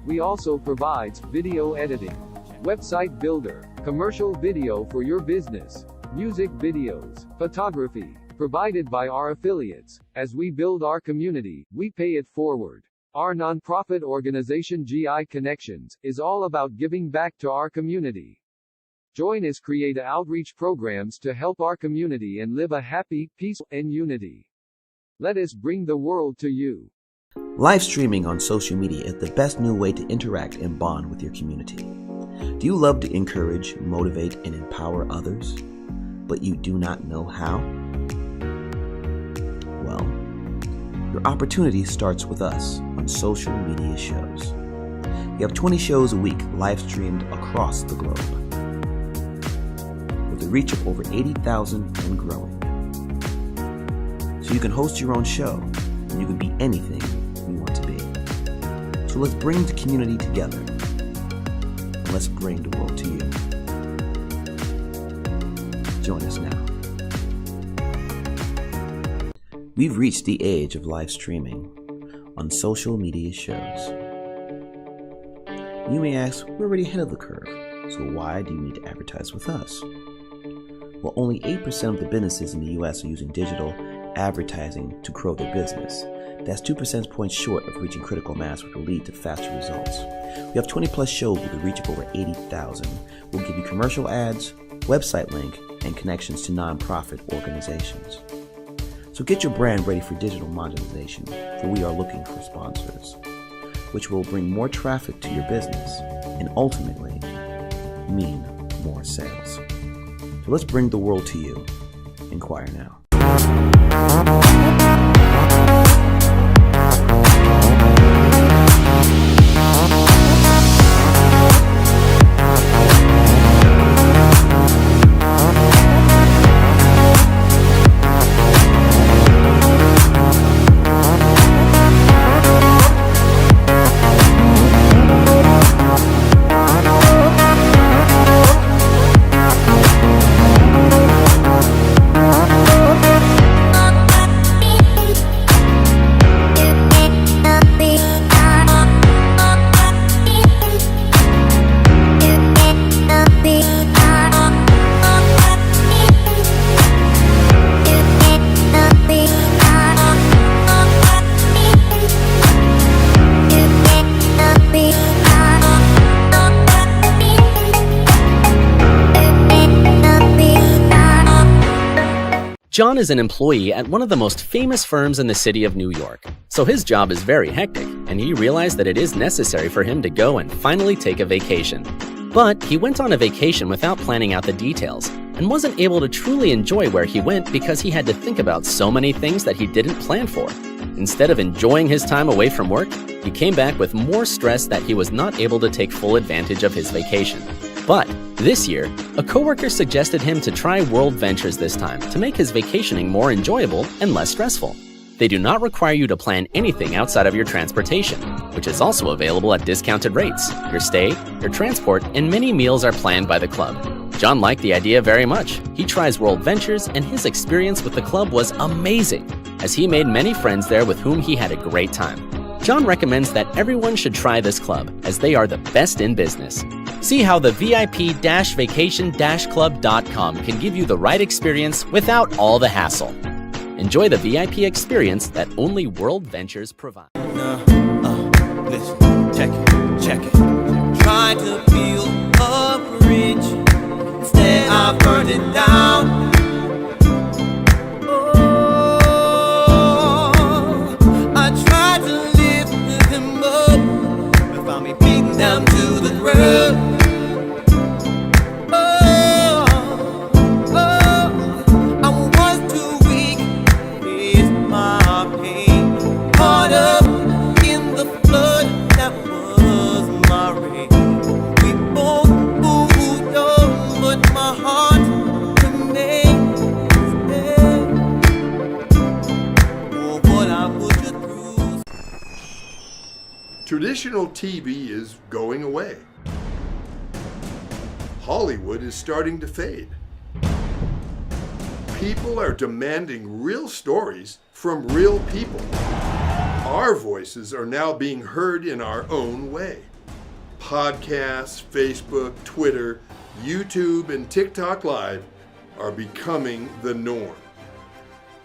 S6: We also provides video editing, website builder, commercial video for your business, music videos, photography, provided by our affiliates. As we build our community, we pay it forward. Our nonprofit organization GI Connections is all about giving back to our community. Join us create outreach programs to help our community and live a happy, peaceful, and unity. Let us bring the world to you.
S7: Live streaming on social media is the best new way to interact and bond with your community. Do you love to encourage, motivate, and empower others, but you do not know how? Well, your opportunity starts with us on social media shows. We have 20 shows a week live streamed across the globe with a reach of over 80,000 and growing. So you can host your own show and you can be anything you want to be. So let's bring the community together and let's bring the world to you. Join us now. We've reached the age of live streaming on social media shows. You may ask, we're already ahead of the curve, so why do you need to advertise with us? Well, only 8% of the businesses in the US are using digital advertising to grow their business. That's 2 percentage points short of reaching critical mass, which will lead to faster results. We have 20 plus shows with a reach of over 80,000. We'll give you commercial ads, website link, and connections to nonprofit organizations. So get your brand ready for digital monetization, for we are looking for sponsors, which will bring more traffic to your business and ultimately mean more sales. So let's bring the world to you. Inquire now.
S8: John is an employee at one of the most famous firms in the city of New York, so his job is very hectic, and he realized that it is necessary for him to go and finally take a vacation. But he went on a vacation without planning out the details, and wasn't able to truly enjoy where he went because he had to think about so many things that he didn't plan for. Instead of enjoying his time away from work, he came back with more stress that he was not able to take full advantage of his vacation. But this year, a coworker suggested him to try World Ventures this time to make his vacationing more enjoyable and less stressful. They do not require you to plan anything outside of your transportation, which is also available at discounted rates. Your stay, your transport, and many meals are planned by the club. John liked the idea very much. He tries World Ventures, and his experience with the club was amazing, as he made many friends there with whom he had a great time. John recommends that everyone should try this club, as they are the best in business. See how the VIP-vacation-club.com can give you the right experience without all the hassle. Enjoy the VIP experience that only World Ventures provide.
S9: Listen, check it. Trying to build a bridge, instead I burned it down. Oh, I tried to lift him up, but found me beaten down to the ground.
S1: Traditional TV is going away. Hollywood is starting to fade. People are demanding real stories from real people. Our voices are now being heard in our own way. Podcasts, Facebook, Twitter, YouTube, and TikTok Live are becoming the norm.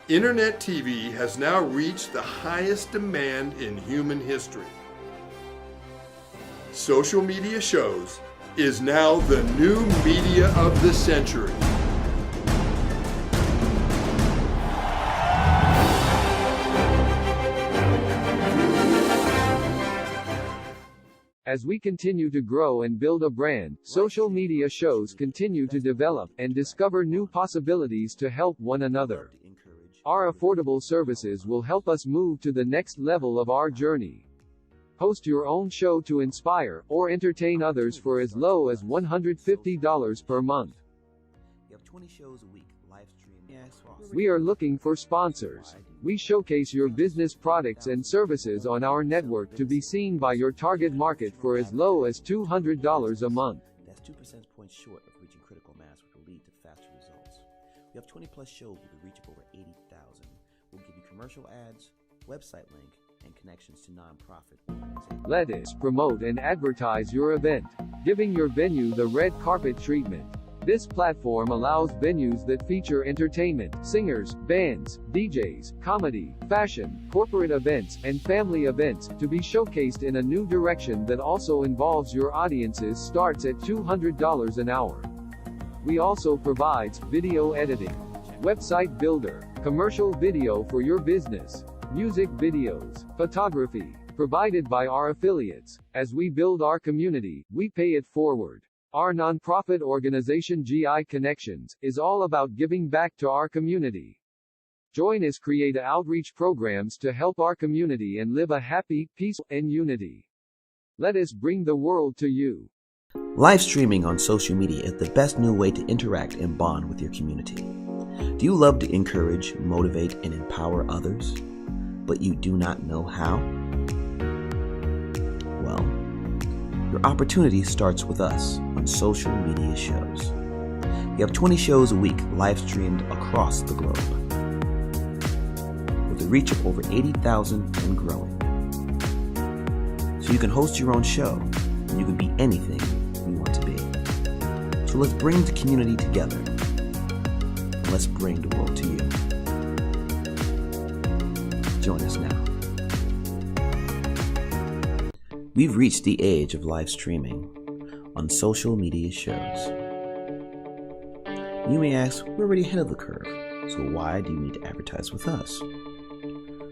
S1: Internet TV has now reached the highest demand in human history. Social media shows is now the new media of the century.
S6: As we continue to grow and build a brand, social media shows continue to develop and discover new possibilities to help one another. Our affordable services will help us move to the next level of our journey. Host your own show to inspire or entertain others for as low as $150 per month.
S7: You have 20 shows a week, live stream.
S6: We are looking for sponsors. We showcase your business products and services on our network to be seen by your target market for as low as $200 a month.
S7: That's 2 percentage points short of reaching critical mass, which will lead to faster results. We have 20 plus shows with a reach of over 80,000. We'll give you commercial ads, website link, and connections to nonprofit organizations.
S6: Let us promote and advertise your event, giving your venue the red carpet treatment. This platform allows venues that feature entertainment, singers, bands, DJs, comedy, fashion, corporate events, and family events to be showcased in a new direction that also involves your audiences starts at $200 an hour. We also provides video editing, website builder, commercial video for your business, music videos, photography, provided by our affiliates. As we build our community, we pay it forward. Our nonprofit organization GI Connections is all about giving back to our community. Join us create outreach programs to help our community and live a happy, peaceful, and unity. Let us bring the world to you.
S7: Live streaming on social media is the best new way to interact and bond with your community. Do you love to encourage, motivate, and empower others, but you do not know how? Well, your opportunity starts with us on social media shows. You have 20 shows a week live streamed across the globe, with a reach of over 80,000 and growing. So you can host your own show, and you can be anything you want to be. So let's bring the community together, and let's bring the world to you. Join us now. We've reached the age of live streaming on social media shows. You may ask, we're already ahead of the curve, so why do you need to advertise with us?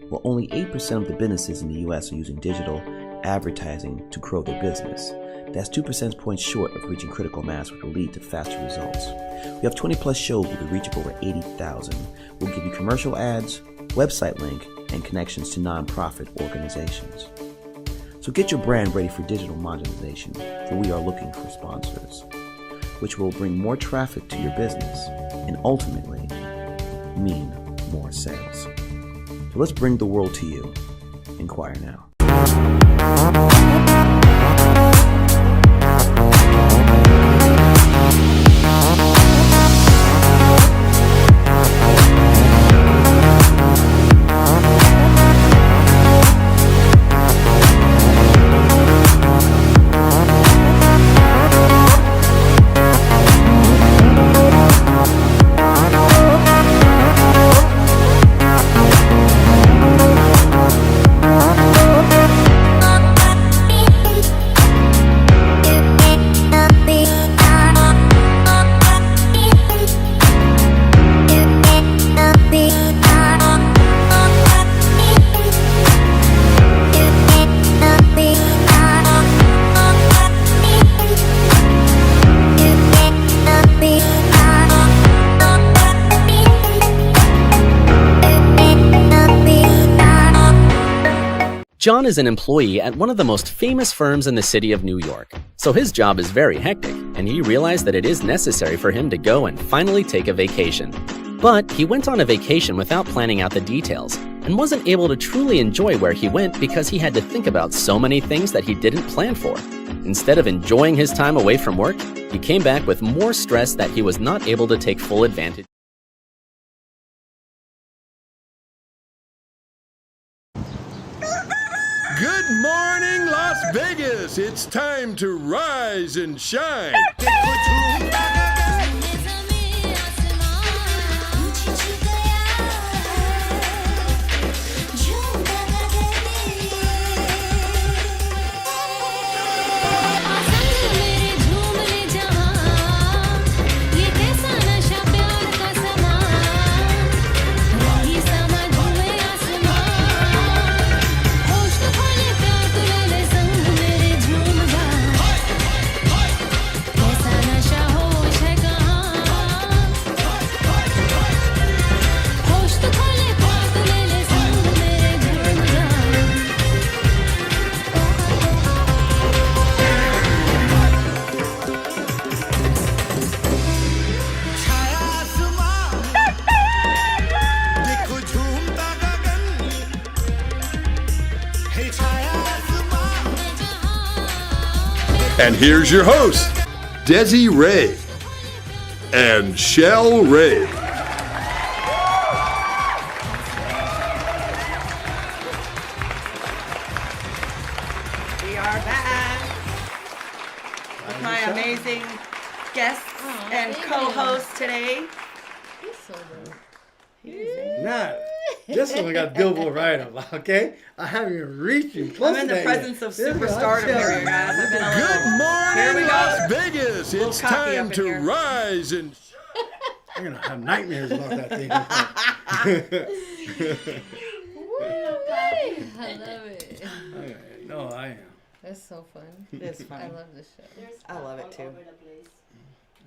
S7: Well, only 8% of the businesses in the US are using digital advertising to grow their business. That's 2 percentage points short of reaching critical mass, which will lead to faster results. We have 20 plus shows with a reach of over 80,000. We'll give you commercial ads, website link, and connections to nonprofit organizations. So get your brand ready for digital monetization, for we are looking for sponsors, which will bring more traffic to your business and ultimately mean more sales. So let's bring the world to you. Inquire now.
S8: John is an employee at one of the most famous firms in the city of New York, so his job is very hectic, and he realized that it is necessary for him to go and finally take a vacation. But he went on a vacation without planning out the details, and wasn't able to truly enjoy where he went because he had to think about so many things that he didn't plan for. Instead of enjoying his time away from work, he came back with more stress that he was not able to take full advantage.
S1: Good morning, Las Vegas. It's time to rise and shine. And here's your host, Desi Ray and ShellRay.
S2: We are back with my amazing guests and
S5: thank
S2: co-hosts today.
S5: He's so good.
S3: Nah, this one got Billboard right up, okay? I haven't even reached you.
S2: I'm in the presence of superstardom here, you guys. I've been a little,
S1: Good
S2: Here we
S1: morning,
S2: go.
S1: Las Vegas.
S2: Little
S1: It's
S2: cocky
S1: time
S2: up in
S1: to
S2: here.
S1: rise and
S3: I'm going to have nightmares about that thing.
S5: I love it.
S3: No, I am.
S5: That's so fun.
S2: It's fun.
S5: I love this show.
S4: There's
S2: I love it
S4: all
S2: too.
S4: over the place.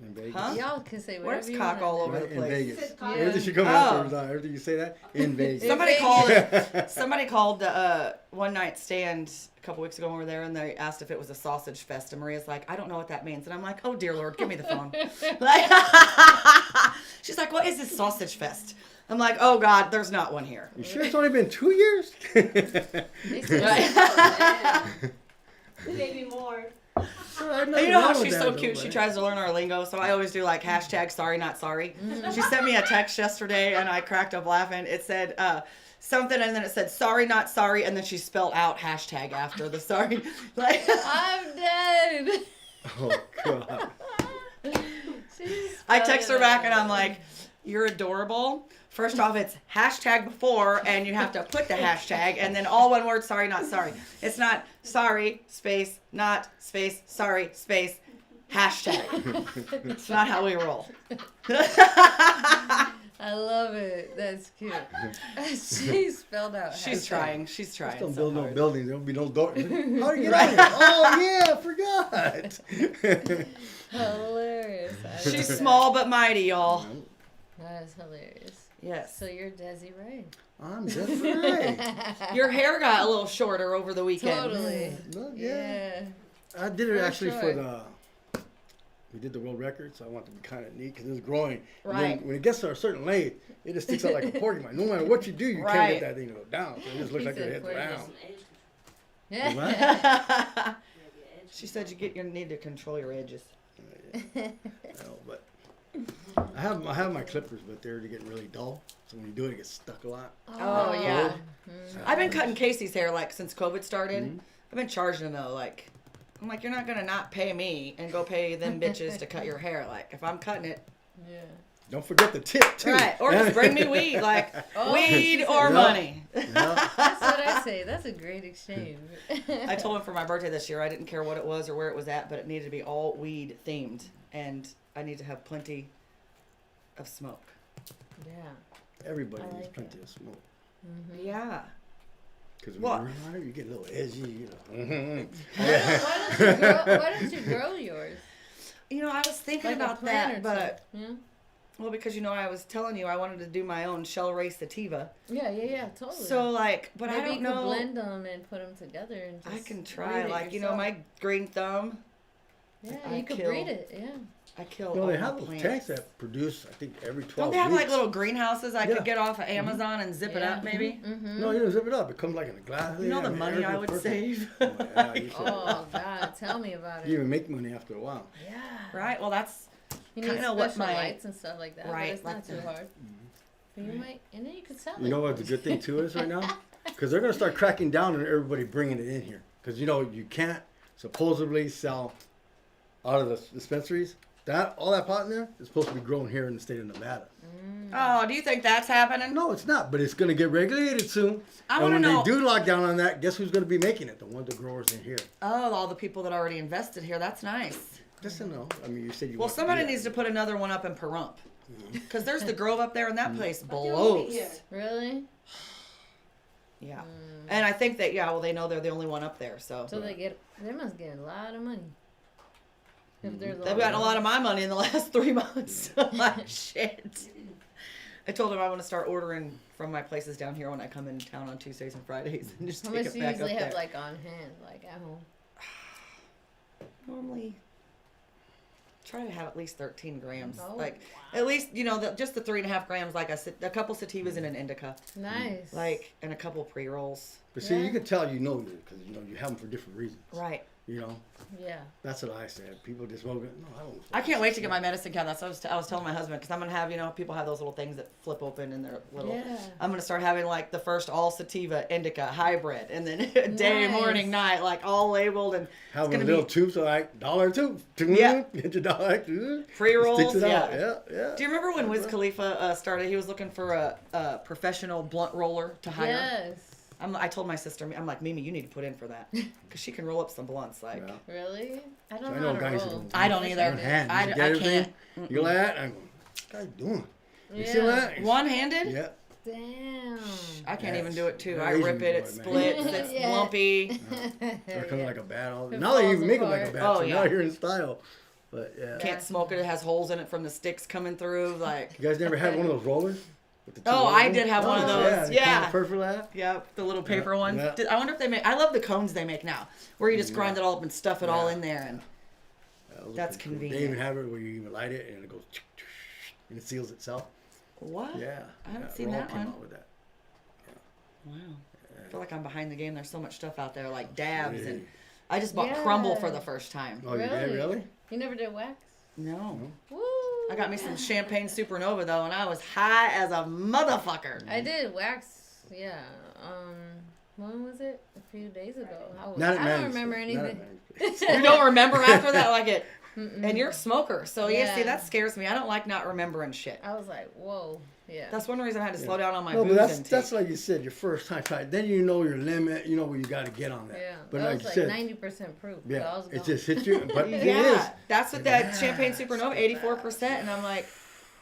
S3: In Vegas.
S2: Huh?
S5: Y'all can say whatever
S2: Where's
S5: you
S2: cock
S5: want.
S2: all over
S3: Right,
S2: the
S3: in
S2: place?
S3: Vegas.
S5: Yeah.
S3: Everything should come
S2: Oh.
S3: after everything you say that. In Vegas.
S2: Somebody called the one night stand a couple weeks ago when we were there, and they asked if it was a sausage fest, and Maria's like, I don't know what that means, and I'm like, oh dear Lord, give me the phone. Like, she's like, what is this sausage fest? I'm like, oh God, there's not one here.
S3: You sure it's only been 2 years?
S4: Maybe more.
S2: You know how she's so cute? She tries to learn our lingo, so I always do like hashtag sorry not sorry. She sent me a text yesterday, and I cracked up laughing. It said something, and then it said sorry not sorry, and then she spelled out hashtag after the sorry. Like,
S5: I'm dead.
S3: Oh, God.
S2: I text her back, and I'm like, you're adorable. First off, it's hashtag before, and you have to put the hashtag, and then all one word, sorry, not sorry. It's not sorry, space, not, space, sorry, space, hashtag. It's not how we roll.
S5: I love it. That's cute. She's spelled out.
S2: She's trying. She's trying.
S3: Just don't
S2: so
S3: build no
S2: hard.
S3: buildings. There'll be no doors. How do you get out here? Oh yeah, I forgot.
S5: Hilarious.
S2: She's small but mighty, y'all.
S5: That is hilarious.
S2: Yes.
S5: So you're Desi Ray.
S3: I'm just right.
S2: Your hair got a little shorter over the weekend.
S5: Totally.
S3: Well,
S5: Yeah.
S3: I did it
S5: For
S3: actually
S5: sure.
S3: for we did the world record, so I wanted to be kind of neat because it was growing. And
S2: Right.
S3: then when it gets to a certain length, it just sticks out like a porcupine. No matter what you do, you
S2: Right.
S3: can't get that thing to go down. So it just looks
S5: He
S3: like your
S5: said
S3: head's round.
S5: Yeah.
S2: She said you need to control your edges.
S3: No, but I have my clippers, but they're getting really dull. So when you do it, it gets stuck a lot.
S2: Oh, yeah.
S5: Mhm.
S2: I've been cutting Casey's hair like since COVID started.
S3: Mm-hmm.
S2: I've been charging him though. Like, I'm like, you're not gonna not pay me and go pay them bitches to cut your hair. Like, if I'm cutting it,
S5: Yeah.
S3: Don't forget the tip too.
S2: right? Or just bring me weed. Like,
S5: Oh,
S2: weed or
S3: Yeah.
S2: money.
S3: Yeah.
S5: That's what I say. That's a great exchange.
S2: I told him for my birthday this year, I didn't care what it was or where it was at, but it needed to be all weed themed, and I need to have plenty of smoke.
S5: Yeah.
S3: Everybody
S5: I
S3: needs
S5: like
S3: plenty of smoke.
S2: Yeah.
S3: Because when
S2: Well-
S3: you're around it, you get a little edgy.
S5: Why don't you grow yours?
S2: You know, I was thinking
S5: Like a
S2: about
S5: plant or
S2: that, but
S5: something.
S2: well, because I was telling you I wanted to do my own ShellRay sativa.
S5: Yeah, totally.
S2: So like, but
S5: maybe
S2: I don't
S5: you
S2: know.
S5: could blend them and put them together and just
S2: I can try,
S5: breed it
S2: like
S5: yourself.
S2: my green thumb.
S5: Yeah,
S2: I
S5: you could
S2: kill-
S5: breed it. Yeah.
S2: I kill
S3: No,
S2: all
S3: they
S2: my
S3: have those
S2: plants.
S3: tanks that produce, I think, every 12
S2: Don't they have
S3: weeks.
S2: like little greenhouses I
S3: Yeah.
S2: could get off of Amazon and zip it
S5: Yeah.
S2: up, maybe?
S5: Mm-hmm.
S3: No, you don't zip it up. It comes like in a glass.
S2: You know
S3: Yeah,
S2: the
S3: man,
S2: money I
S3: everything's
S2: would
S3: perfect.
S2: save.
S3: Oh, yeah, you should.
S5: Oh God, tell me about
S3: You
S5: it.
S3: even make money after a while.
S5: Yeah.
S2: Right. Well, that's
S5: You need
S2: kinda
S5: special
S2: what my-
S5: lights and stuff like that.
S2: Right,
S5: But it's
S2: like
S5: not too
S2: the-
S5: hard. But you might, and then you could sell it.
S3: You know what the good thing too is right now? Because they're going to start cracking down on everybody bringing it in here. Because you can't supposedly sell out of the dispensaries. All that pot in there is supposed to be grown here in the state of Nevada.
S2: Oh, do you think that's happening?
S3: No, it's not, but it's going to get regulated soon.
S2: I
S3: and
S2: wanna
S3: when
S2: know-
S3: they do lock down on that, guess who's going to be making it? The growers in here.
S2: Oh, all the people that already invested here. That's nice.
S3: Just to know. I mean, you said you
S2: Well,
S3: want
S2: somebody
S3: to do
S2: needs
S3: that.
S2: to put another one up in Pahrump. Because there's the Grove up there, and that place
S4: But you'll
S2: blows.
S4: be here.
S5: Really?
S2: Yeah. And I think that, they know they're the only one up there. So
S5: So they must get a lot of money. If there's
S2: they've gotten a lot of my money in the last 3 months. Like, shit. I told them I want to start ordering from my places down here when I come into town on Tuesdays and Fridays and just
S5: How
S2: take
S5: much
S2: it
S5: do you
S2: back up
S5: usually have
S2: there.
S5: like on hand, like at home?
S2: Normally, try to have at least 13 grams.
S5: Oh,
S2: like, at least, just the 3.5 grams, like a couple sativas and an indica.
S5: Nice.
S2: Like, and a couple pre-rolls.
S3: But see,
S5: Yeah.
S3: you can tell because you have them for different reasons.
S2: Right.
S5: Yeah.
S3: That's what I said. People just smoke it. No, I don't.
S2: I can't wait to get my medicine cabinet. That's what I was telling my husband, because I'm going to have, people have those little things that flip open and they're little.
S5: Yeah.
S2: I'm going to start having like the first all sativa indica hybrid, and then day,
S5: Nice.
S2: morning, night, like all labeled, and
S3: Have
S2: it's
S3: a
S2: gonna
S3: little
S2: be
S3: tube, so like $1 tube.
S2: Yeah.
S3: Get your $1.
S2: pre-rolls.
S3: Sticks it
S2: Yeah.
S3: out. Yeah.
S2: Do you remember when Wiz Khalifa started? He was looking for a professional blunt roller to hire.
S5: Yes.
S2: I told my sister, I'm like, Mimi, you need to put in for that, because she can roll up some blunts. Like,
S3: Yeah.
S5: Really? I don't
S3: I
S5: know
S3: know
S5: how
S3: guys
S5: to
S3: who
S5: roll.
S3: don't-
S2: I don't either.
S3: One hand.
S2: I
S3: You get
S2: can't.
S3: everything? You go like that? I'm going, what's this guy doing? You see
S5: Yeah.
S3: that?
S2: One-handed?
S3: Yeah.
S5: Damn.
S2: I can't even do it too.
S3: You're
S2: I
S3: Asian
S2: rip it, it
S3: boy, man.
S2: splits, it's
S5: Yeah.
S2: lumpy.
S3: They're coming like a bat.
S5: It
S3: Now they even
S5: falls
S3: make them like a
S5: apart.
S3: bat.
S2: Oh,
S3: so
S2: yeah.
S3: now you're in style. But yeah.
S2: Can't smoke it. It has holes in it from the sticks coming through. Like,
S3: You guys never had one of those rollers? With the two
S2: Oh, I
S3: rollers?
S2: did have one of
S3: Oh,
S2: those.
S3: they
S2: Yeah.
S3: come Perfect laugh.
S2: yep, the little paper
S3: Yeah,
S2: ones.
S3: yeah.
S2: I wonder if they make. I love the cones they make now, where you just grind it all up and stuff it all
S3: Yeah.
S2: in there, and
S3: Those are
S2: That's
S3: pretty cool.
S2: convenient.
S3: They even have it where you even light it and it goes and it seals itself.
S2: what?
S3: Yeah.
S2: I haven't
S3: yeah,
S2: seen
S3: Roll
S2: that
S3: came
S2: one.
S3: out with that.
S2: Wow. I feel like I'm behind the game. There's so much stuff out there, like dabs,
S3: Really?
S2: and I just bought
S5: Yeah.
S2: Crumble for the first time.
S3: Oh, you did really?
S5: You never did wax?
S2: No.
S5: Woo.
S2: I got me some Champagne Supernova though, and I was high as a motherfucker.
S5: I did wax. Yeah. When was it? A few days ago.
S3: Not at
S5: I don't
S3: Manny's
S5: remember
S3: place. Not at
S5: anything.
S3: Manny's place.
S2: You don't remember after that, like it.
S5: Mm-mm.
S2: And you're a smoker, so yeah. See,
S5: Yeah.
S2: that scares me. I don't like not remembering shit.
S5: I was like, whoa. Yeah.
S2: That's one reason I had to slow down on my
S3: No,
S2: booze
S3: but that's
S2: intake.
S3: like you said, your first time try. Then you know your limit. You know where you got to get on that.
S5: Yeah.
S3: But
S5: that
S3: like
S5: was
S3: you
S5: like
S3: said,
S5: 90% proof. So I
S3: yeah,
S5: was
S3: it
S5: gone.
S3: just hits you. But the thing
S2: Yeah,
S3: is,
S2: that's what that Champagne Supernova, 84%, and I'm like,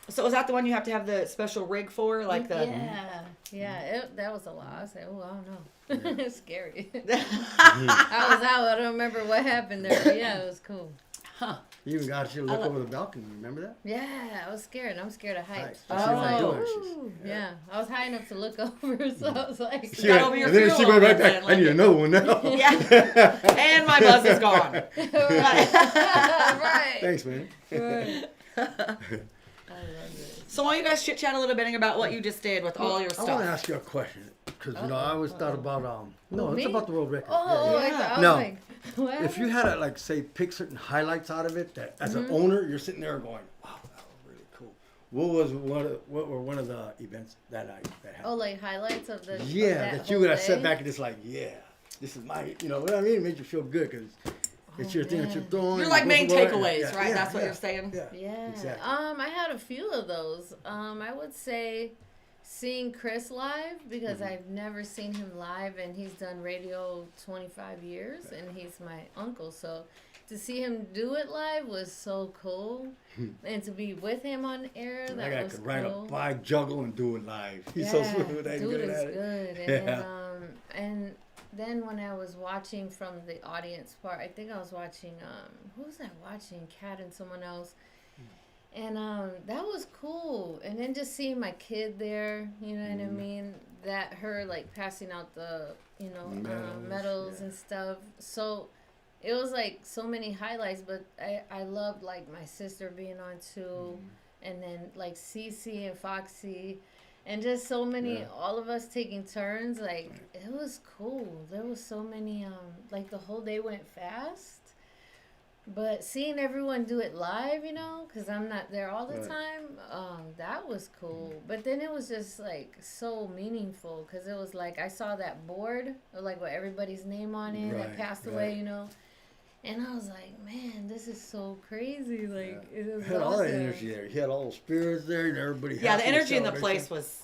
S2: so is that the one you have to have the special rig for, like the?
S5: Yeah. Yeah, that was a lot. I was like, oh, I don't know. It's scary. I was out. I don't remember what happened there. But yeah, it was cool.
S2: Huh.
S3: You even got you to look over the balcony. Remember that?
S5: Yeah, I was scared. I'm scared of heights.
S3: Right.
S5: I
S3: She
S5: was
S3: might
S5: like,
S3: do it.
S5: ooh, yeah. I was high enough to look over, so I was like,
S3: She
S2: got
S3: went-
S2: over your
S3: and then
S2: fear a
S3: she
S2: little
S3: went right
S2: bit,
S3: back.
S2: then,
S3: I
S2: like
S3: need
S2: it.
S3: another one now.
S2: Yeah. And my buzz is gone.
S5: right.
S3: Thanks, man.
S5: Right. I love it.
S2: So why don't you guys chit chat a little bit about what you just did with all your
S3: I want to
S2: stuff?
S3: ask you a question because I always thought about no,
S5: Me?
S3: it's about the world record.
S5: Oh,
S3: Yeah, yeah.
S5: I was
S3: No.
S5: like, what?
S3: If you had to like say pick certain highlights out of it, that as an owner you're sitting there going, wow, that was really cool. What were one of the events that night that happened?
S5: Oh, like highlights of the
S3: Yeah,
S5: of
S3: that you
S5: whole
S3: would have sat
S5: day?
S3: back and just like, yeah, this is my, you know what I mean? It made you feel good because it's your thing that you're throwing.
S2: You're like
S3: it
S2: main
S3: goes away.
S2: takeaways,
S3: Yeah,
S2: right?
S3: yeah,
S2: That's what
S3: yeah,
S2: you're saying?
S3: Yeah.
S5: Yeah.
S3: Exactly.
S5: I had a few of those. I would say seeing Chris live because I've never seen him live, and he's done radio 25 years, and he's my uncle. So to see him do it live was so cool, and to be with him on air,
S3: That
S5: that
S3: guy
S5: was
S3: could
S5: cool.
S3: ride a bike, juggle, and do it live. He's so smooth and
S5: dude
S3: good
S5: is
S3: at it.
S5: good. And
S3: Yeah.
S5: and then when I was watching from the audience part, I think I was watching who was I watching? Kat and someone else. And that was cool. And then just seeing my kid there, you know what I mean? That her like passing out the, you know, medals and stuff. So it was like so many highlights, but I loved like my sister being on too, and then like Cece and Foxy, and just so many, all of us taking turns. Like it was cool. There was so many, like the whole day went fast. But seeing everyone do it live, you know, because I'm not there all the time, that was cool. But then it was just, like, so meaningful because it was like I saw that board of, like, with everybody's name on it that passed away, you know. And I was like, man, this is so crazy. Like, it was
S3: He had all that
S5: awesome.
S3: energy there. He had all the spirits there, and everybody.
S2: Yeah, the
S3: happy
S2: energy in the
S3: celebration.
S2: place was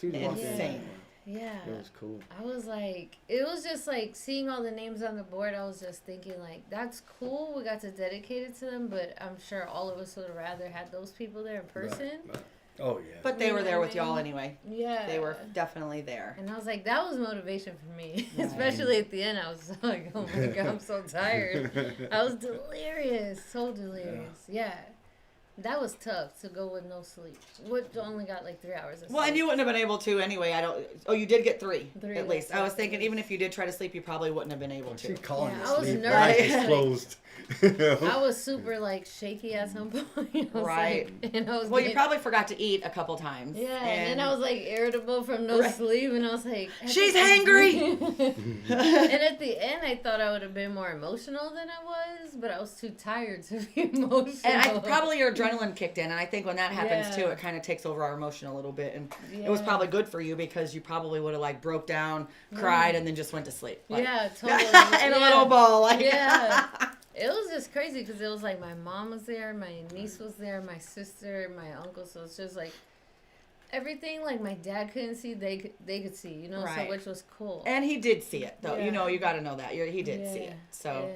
S3: Insane.
S5: Yeah.
S3: It was cool.
S5: I was like, it was just like seeing all the names on the board. I was just thinking, like, that's cool. We got to dedicate it to them, but I'm sure all of us would have rather had those people there in person.
S3: Right. Oh, yeah.
S2: But they were there with y'all anyway.
S5: Yeah.
S2: They were definitely there.
S5: And I was like, that was motivation for me. Especially at the end, I was like, oh my God, I'm so tired. I was delirious. So delirious. Yeah. That was tough to go with no sleep. Which only got like 3 hours of sleep.
S2: Well, and you wouldn't have been able to anyway. Oh, you did get three at least.
S5: yes,
S2: I was thinking
S5: yes.
S2: even if you did try to sleep, you probably wouldn't have been able
S3: She
S2: to.
S3: calling
S5: Yeah,
S3: you
S5: I was
S3: sleep.
S5: nervous.
S3: Eyes just
S5: Like-
S3: closed.
S5: I was super like shaky at some point. I was
S2: Right.
S5: like, and I was
S2: Well, you
S5: getting-
S2: probably forgot to eat a couple times.
S5: Yeah, and then I was like irritable from no
S2: Right.
S5: sleep, and I was like,
S2: She's hangry!
S5: And at the end, I thought I would have been more emotional than I was, but I was too tired to be emotional.
S2: And probably your adrenaline kicked in, and I think when that happens
S5: Yeah.
S2: too, it kind of takes over our emotion a little bit, and it was
S5: Yeah.
S2: probably good for you because you probably would have like broke down, cried, and then just went to sleep. Like,
S5: Yeah, totally.
S2: in a little ball, like
S5: Yeah. It was just crazy because it was like my mom was there, my niece was there, my sister, my uncle. So it's just like everything like my dad couldn't see, they could see, you know,
S2: Right.
S5: so which was cool.
S2: And he did see it, though.
S5: Yeah.
S2: You know, you got to know that. He did see it. So,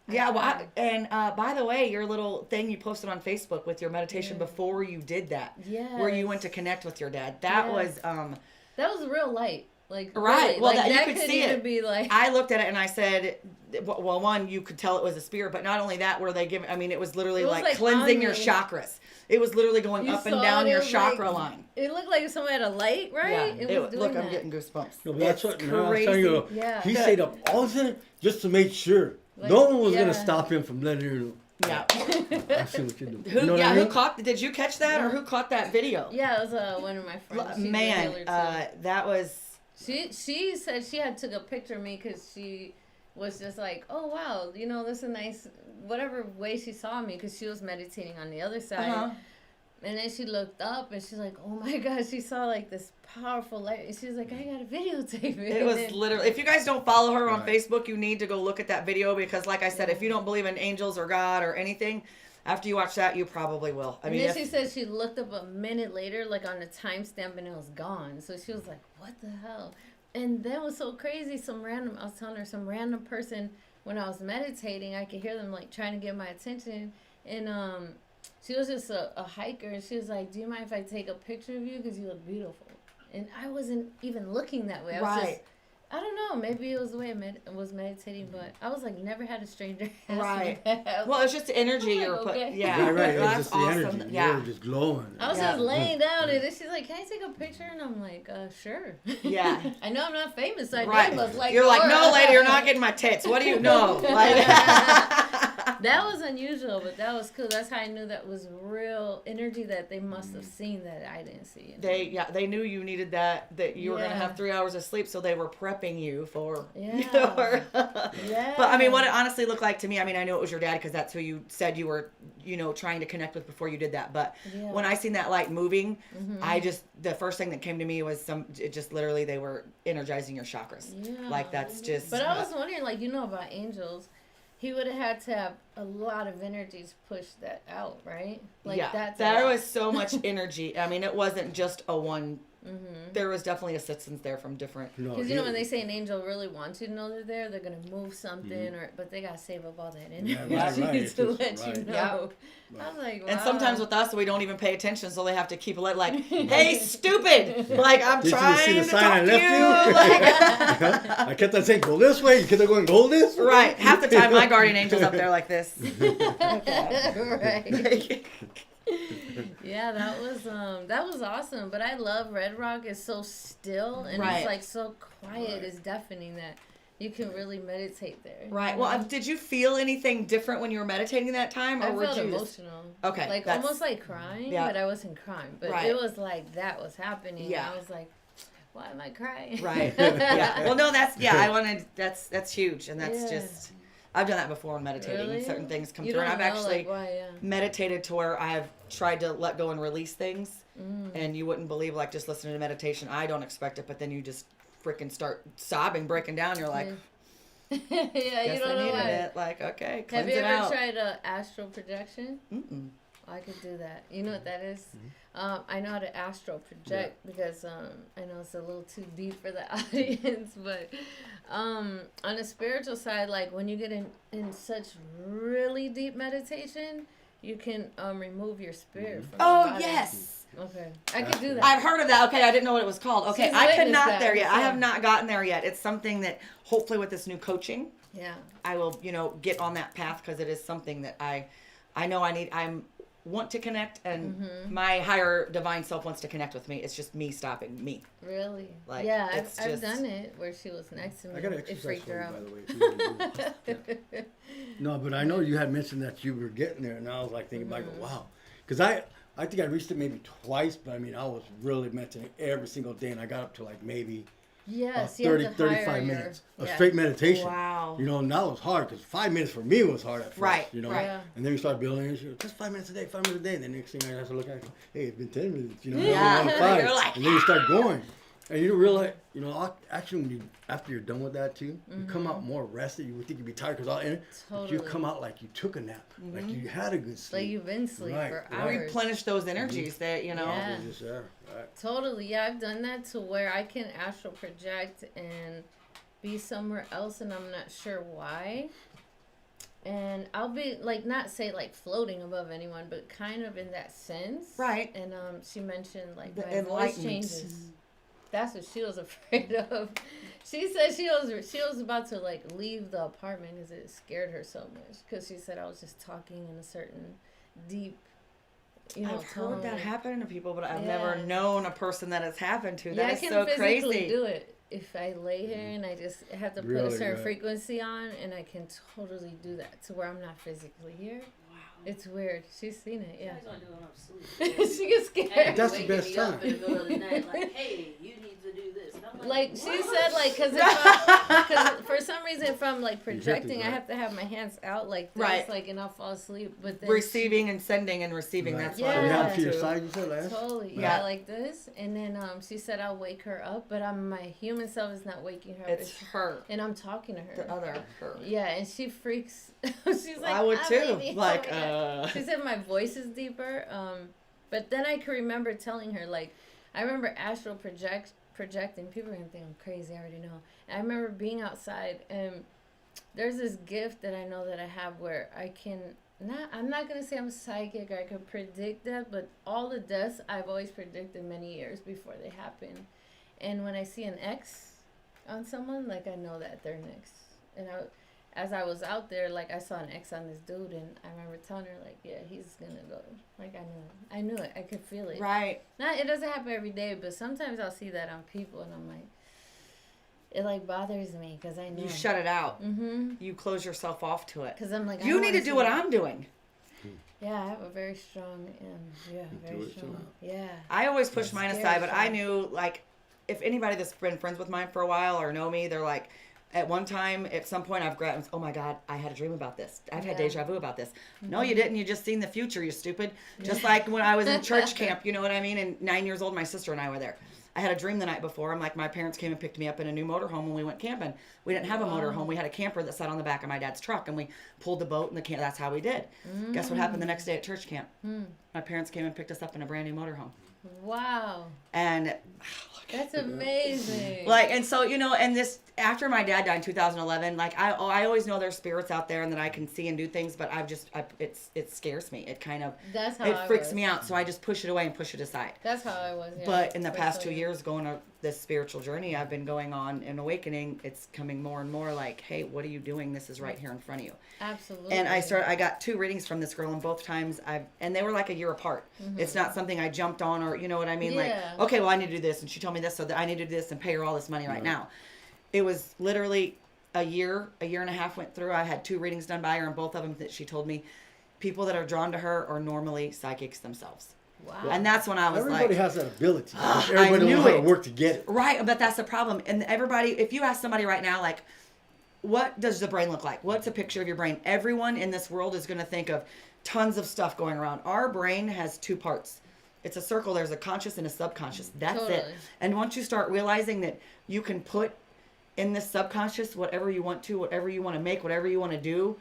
S5: yeah.
S2: yeah. Well, by the way, your little thing you posted on Facebook with your meditation before you did that, where you went to connect with your dad, that was
S5: that was real light. Like,
S2: right.
S5: really.
S2: Well,
S5: like,
S2: you
S5: that
S2: could
S5: could
S2: see
S5: even
S2: it.
S5: be like,
S2: I looked at it and I said, well, one, you could tell it was a spirit, but not only that, were they giving? I mean, it was literally
S5: It was
S2: like
S5: like
S2: cleansing
S5: on
S2: your
S5: me.
S2: chakras. It was literally going
S5: You
S2: up and
S5: saw
S2: down
S5: it,
S2: your
S5: it was
S2: chakra
S5: like-
S2: line.
S5: it looked like someone had a light, right?
S2: Yeah.
S5: It was doing
S2: Look,
S5: that.
S2: I'm getting goosebumps.
S3: No, but that's
S2: It's
S3: what now I'm telling you.
S5: Yeah.
S3: He stayed up all the time just to make sure
S5: Like,
S3: no one was
S5: yeah.
S3: gonna stop him from letting you.
S2: Yeah.
S3: I see what you're doing.
S2: Who?
S3: You know what I
S2: Who
S3: mean?
S2: caught? Did you catch that, or who caught that video?
S5: Yeah, it was one of my friends. She's a
S2: Man,
S5: healer, too.
S2: that was.
S5: She said she had took a picture of me because she was just like, oh wow, you know, this is nice, whatever way she saw me, because she was meditating on the other side. And then she looked up and she's like, oh my God, she saw like this powerful light. And she was like, I gotta videotape it.
S2: It was
S5: And then-
S2: literally. If you guys don't follow her on
S3: Right.
S2: Facebook, you need to go look at that video because, like I said, if you don't believe in angels or God or anything, after you watch that, you probably will. I
S5: And
S2: mean,
S5: then she said she looked up a minute later, like on the timestamp, and it was gone. So she was like, what the hell? And that was so crazy. I was telling her, some random person, when I was meditating, I could hear them like trying to get my attention. And she was just a hiker. And she was like, do you mind if I take a picture of you? Because you look beautiful. and I wasn't even looking that way. I was just, I don't know. Maybe it was the way I was meditating, but I was like, never had a stranger ask me that.
S2: Well, it's just the energy you're putting. Yeah,
S3: Right. It was
S2: that's
S3: just the
S2: awesome.
S3: energy.
S2: Yeah.
S3: You were just glowing.
S5: I was just laying down, and then she's like, "Can I take a picture?" And I'm like, "Sure."
S2: Yeah.
S5: I know I'm not famous. So I
S2: Right.
S5: must like.
S2: You're like,
S5: Laura.
S2: no, lady, you're not getting my tits. What do you know? Like,
S5: that was unusual, but that was cool. That's how I knew that was real energy that they must have seen that I didn't see.
S2: they knew you needed that you were gonna
S5: Yeah.
S2: have 3 hours of sleep, so they were prepping you for.
S5: Yeah.
S2: Yeah. But I mean, what it honestly looked like to me, I mean, I knew it was your dad because that's who you said you were, trying to connect with before you did that. But when I seen that light moving, the first thing that came to me was it just literally they were energizing your chakras.
S5: Yeah.
S2: Like that's just.
S5: But I was wondering, like, about angels. He would have had to have a lot of energy to push that out, right? Like
S2: there was so much energy. I mean, it wasn't just a one. There was definitely assistance there from different.
S5: Because when they say an angel really wants you to know they're gonna move something, but they gotta save up all that energy to let you know. I was like, wow.
S2: And sometimes with us, we don't even pay attention, so they have to keep it like, "Hey, stupid! Like I'm trying to talk to you." Like,
S3: I kept on saying, "Go this way." You kept on going, "Go this way."
S2: Right. Half the time, my guardian angel's up there like this.
S5: Right. Yeah, that was awesome. But I love Red Rock. It's so still and it's like so quiet. It's deafening that you can really meditate there.
S2: Right. Well, did you feel anything different when you were meditating that time, or
S5: I
S2: were
S5: felt
S2: you
S5: emotional?
S2: Okay,
S5: like almost like crying, but I wasn't crying. But it was like that was happening. Yeah. I was like, why am I crying?
S2: Right. Yeah. Well, no, that's huge, and that's just. I've done that before in meditating.
S5: Really?
S2: Certain things come
S5: you
S2: through,
S5: don't
S2: and I've
S5: know,
S2: actually
S5: meditated
S2: to where I've tried to let go and release things, and you wouldn't believe, like, just listening to meditation, I don't expect it, but then you just freaking start sobbing, breaking down. You're like,
S5: you
S2: guess
S5: don't
S2: I
S5: know
S2: needed
S5: why.
S2: it. Like, okay, cleanse
S5: Have you
S2: it
S5: ever
S2: out.
S5: tried astral projection?
S2: Mm-mm.
S5: I could do that. You know what that is? I know how to astral project because I know it's a little too deep for the audience, but on a spiritual side, like when you get in such really deep meditation, you can remove your spirit from your body.
S2: Yes.
S5: Okay, I could do that.
S2: I've heard of that. Okay, I didn't know what it was called. Okay,
S5: She's
S2: I could
S5: witnessed
S2: not
S5: that.
S2: there yet. I
S5: So-
S2: have not gotten there yet. It's something that hopefully with this new coaching, I will, get on that path because it is something that I know I want to connect, and my higher divine self wants to connect with me. It's just me stopping me.
S5: Really?
S2: Like,
S5: yeah,
S2: it's
S5: I've
S2: just-
S5: done it where she was next to me.
S3: I got an
S5: It
S3: exercise
S5: freaked
S3: for
S5: her
S3: you,
S5: out.
S3: by the way. If you want to do it. Yeah. No, but I know you had mentioned that you were getting there, and I was like thinking back, wow, because I think I reached it maybe twice, but I mean I was really meditating every single day, and I got up to like maybe
S5: Yes,
S3: 30,
S5: you have to
S3: 35
S5: hire
S3: minutes
S5: your,
S3: of straight meditation.
S2: Wow.
S3: And that was hard because 5 minutes for me was hard at first.
S2: Right,
S3: Right.
S5: Yeah.
S3: And then you start building it. Just 5 minutes a day, 5 minutes a day. And the next thing I have to look at, hey, it's been 10 minutes.
S2: Yeah.
S3: Around 5.
S2: You're like,
S3: and then you start going. And you realize, actually, when after you're done with that too, you come out more rested. You would think you'd be tired because all in it. But you come out like you took a nap, like you had a good sleep.
S5: Like you've been asleep for
S3: Right.
S5: hours.
S2: Replenish those energies that,
S5: Yeah.
S3: It's just there, right.
S5: Totally. Yeah, I've done that to where I can astral project and be somewhere else and I'm not sure why. And I'll be like, not say like floating above anyone, but kind of in that sense.
S2: Right.
S5: And she mentioned like
S2: The
S5: my voice
S2: enlightenment.
S5: changes. That's what she was afraid of. She said she was about to like leave the apartment because it scared her so much. Because she said I was just talking in a certain deep,
S2: I've
S5: tone.
S2: heard that happen to people, but I've
S5: Yeah.
S2: never known a person that it's happened to. That
S5: I
S2: is
S5: can
S2: so
S5: physically
S2: crazy.
S5: do it if I lay here and I just have to put
S3: Really,
S5: a certain
S3: right.
S5: frequency on, and I can totally do that to where I'm not physically here. Wow, it's weird. She's seen it, yeah.
S10: I do when I'm asleep.
S5: She gets scared.
S3: That's the
S10: Waking
S3: best
S10: me up
S3: time.
S10: in the middle of the night, like, hey, you need to do this. And I'm
S5: Like she
S10: what?
S5: said, like, cause for some reason, if I'm like projecting, I
S3: right.
S5: have to have my hands out like this,
S2: Right.
S5: like, and I'll fall asleep. But then
S2: Receiving and sending and receiving.
S3: Right.
S2: That's
S5: Yeah.
S2: what
S3: So
S2: I'm
S3: you have
S5: Yeah.
S3: to your
S2: too.
S3: side, you said last?
S5: totally,
S3: Right.
S5: yeah, like this. And then she said I'll wake her up, but my human self is not waking her up.
S2: It's her.
S5: and I'm talking to her.
S2: The other her.
S5: Yeah, and she freaks. She's like,
S2: I would
S5: "Ah,
S2: too.
S5: baby."
S2: Like,
S5: Oh my God. She said my voice is deeper. But then I can remember telling her, like, I remember astral projecting. People are gonna think I'm crazy. I already know. And I remember being outside, and there's this gift that I know that I have where I can I'm not gonna say I'm psychic or I could predict that, but all the deaths I've always predicted many years before they happen. And when I see an X on someone, like I know that they're next. And as I was out there, like I saw an X on this dude, and I remember telling her like, yeah, he's gonna go. Like I knew it. I could feel it.
S2: Right.
S5: It doesn't happen every day, but sometimes I'll see that on people, and I'm like, it like bothers me because I know
S2: You shut it out.
S5: Mm-hmm.
S2: You close yourself off to it.
S5: Because I'm like,
S2: you need to do what I'm doing.
S5: Yeah, I have a very strong very strong. Yeah.
S2: I always push mine aside, but I knew, like, if anybody that's been friends with mine for a while or know me, they're like, at one time, at some point, I've grabbed, oh my God, I had a dream about this. I've had deja vu about this. Mm-hmm. No, you didn't. You just seen the future, you stupid. Just like when I was in church camp, you know what I mean? And 9 years old, my sister and I were there. I had a dream the night before. I'm like, my parents came and picked me up in a new motorhome when we went camping. We didn't have a motorhome. We had a camper that sat on the back of my dad's truck, and we pulled the boat and the camp. That's how we did. Mm-hmm. Guess what happened the next day at church camp? My parents came and picked us up in a brand new motorhome.
S5: Wow.
S2: And
S5: that's amazing.
S2: Like, and so, you know, and this, after my dad died in 2011, like, I always know there's spirits out there and that I can see and do things, but it scares me. It kind of, it freaks me out. So I just push it away and push it aside.
S5: That's how I was, yeah.
S2: But in the past 2 years, going on this spiritual journey I've been going on and awakening, it's coming more and more like, hey, what are you doing? This is right here in front of you.
S5: Absolutely.
S2: And I got 2 readings from this girl, and both times and they were like a year apart. Mm-hmm. It's not something I jumped on, or you know what I mean? Like, okay, well, I need to do this, and she told me this, so that I need to do this and pay her all this money right now. It was literally a year and a half went through. I had 2 readings done by her, and both of them that she told me, people that are drawn to her are normally psychics themselves.
S5: Wow.
S2: And that's when I was
S3: everybody has that ability. Everybody
S2: I knew
S3: knows how to work to get it.
S2: Right, but that's the problem. And everybody, if you ask somebody right now, like, what does the brain look like? What's a picture of your brain? Everyone in this world is going to think of tons of stuff going around. Our brain has 2 parts. It's a circle. There's a conscious and a subconscious. That's it. And once you start realizing that you can put in this subconscious whatever you want to, whatever you want to make, whatever you want to do,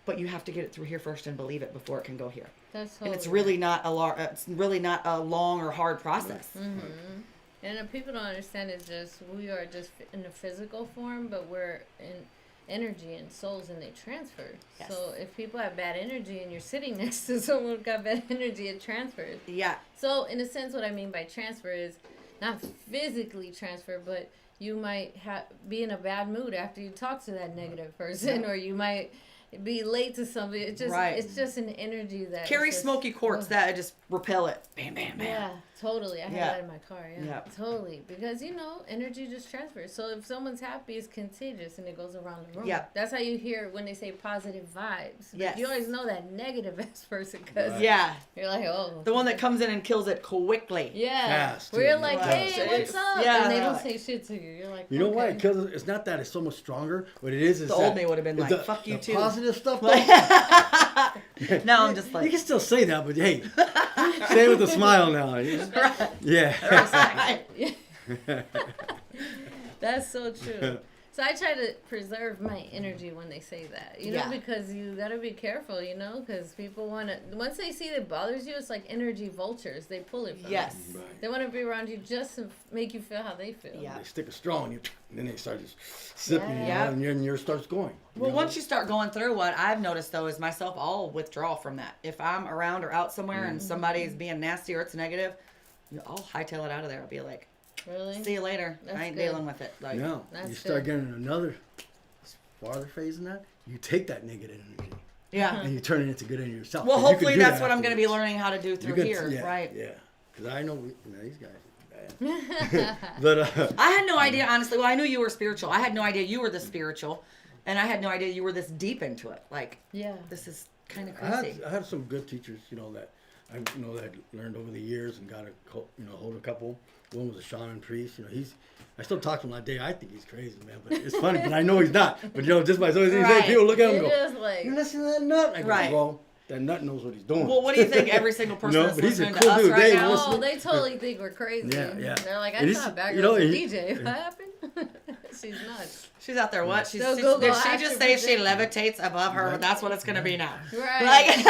S2: but you have to get it through here first and believe it before it can go here. And it's really not a long or hard process.
S5: Mm-hmm. And people don't understand, it's just we are just in a physical form, but we're in energy and souls, and they transfer. Yes. So if people have bad energy and you're sitting next to someone who's got bad energy, it transfers.
S2: Yeah.
S5: So in a sense, what I mean by transfer is not physically transfer, but you might be in a bad mood after you talk to that negative person, or you might be late to somebody. It's just an energy that
S2: carry smoky quartz that just repel it. Bam, bam, bam.
S5: Yeah, totally. I have that in my car. Yeah, totally. Because energy just transfers. So if someone's happy, it's contagious and it goes around the room. Yeah, that's how you hear when they say positive vibes. Yes. You always know that negative person because you're like, oh,
S2: the one that comes in and kills it quickly.
S5: Yeah, fast, where you're like, hey, what's up? Yeah, and they don't say shit to you. You're like,
S3: you know why? Because it's not that it's so much stronger. What it is
S2: the old me would have been like, fuck you too.
S3: Positive stuff.
S2: No, I'm just like,
S3: you can still say that, but hey, say it with a smile now.
S5: Right.
S3: Yeah.
S5: That's so true. So I try to preserve my energy when they say that, you know, because you got to be careful, you know, because people want to, once they see that it bothers you, it's like energy vultures. They pull it from you. Right. They want to be around you just to make you feel how they feel.
S3: Yeah. They stick a straw in you, and then they start just sipping, and yours starts going.
S2: Well, once you start going through, what I've noticed, though, is myself, I'll withdraw from that. If I'm around or out somewhere and somebody's being nasty or it's negative, I'll hightail it out of there. I'll be like,
S5: really?
S2: See you later. I ain't dealing with it. Like,
S3: you start getting another farther phase in that, you take that negative energy.
S2: Yeah.
S3: And you turn it into good energy yourself.
S2: Well, hopefully that's what I'm going to be learning how to do through here, right?
S3: Yeah. Because I know these guys are bad. But
S2: I had no idea, honestly. Well, I knew you were spiritual. I had no idea you were this spiritual. And I had no idea you were this deep into it. Like, this is kind of crazy.
S3: I had some good teachers, that I that I learned over the years and got a hold a couple. One was a shaman priest. I still talk to him that day. I think he's crazy, man, but it's funny. But I know he's not. But just by some of these things, people look at him and go, "You listen to that nut?" I go, "Well, that nut knows what he's doing."
S2: Well, what do you think every single person that's listening
S3: cool
S2: to us
S3: dude.
S2: right now?
S5: Oh, they totally think we're crazy.
S3: Yeah.
S5: They're like, I thought Bad Girl's a DJ. What happened? She's nuts.
S2: She's out there. What? Did she just say she levitates above her? Right. That's what it's going to be now.
S5: Right.
S2: Like,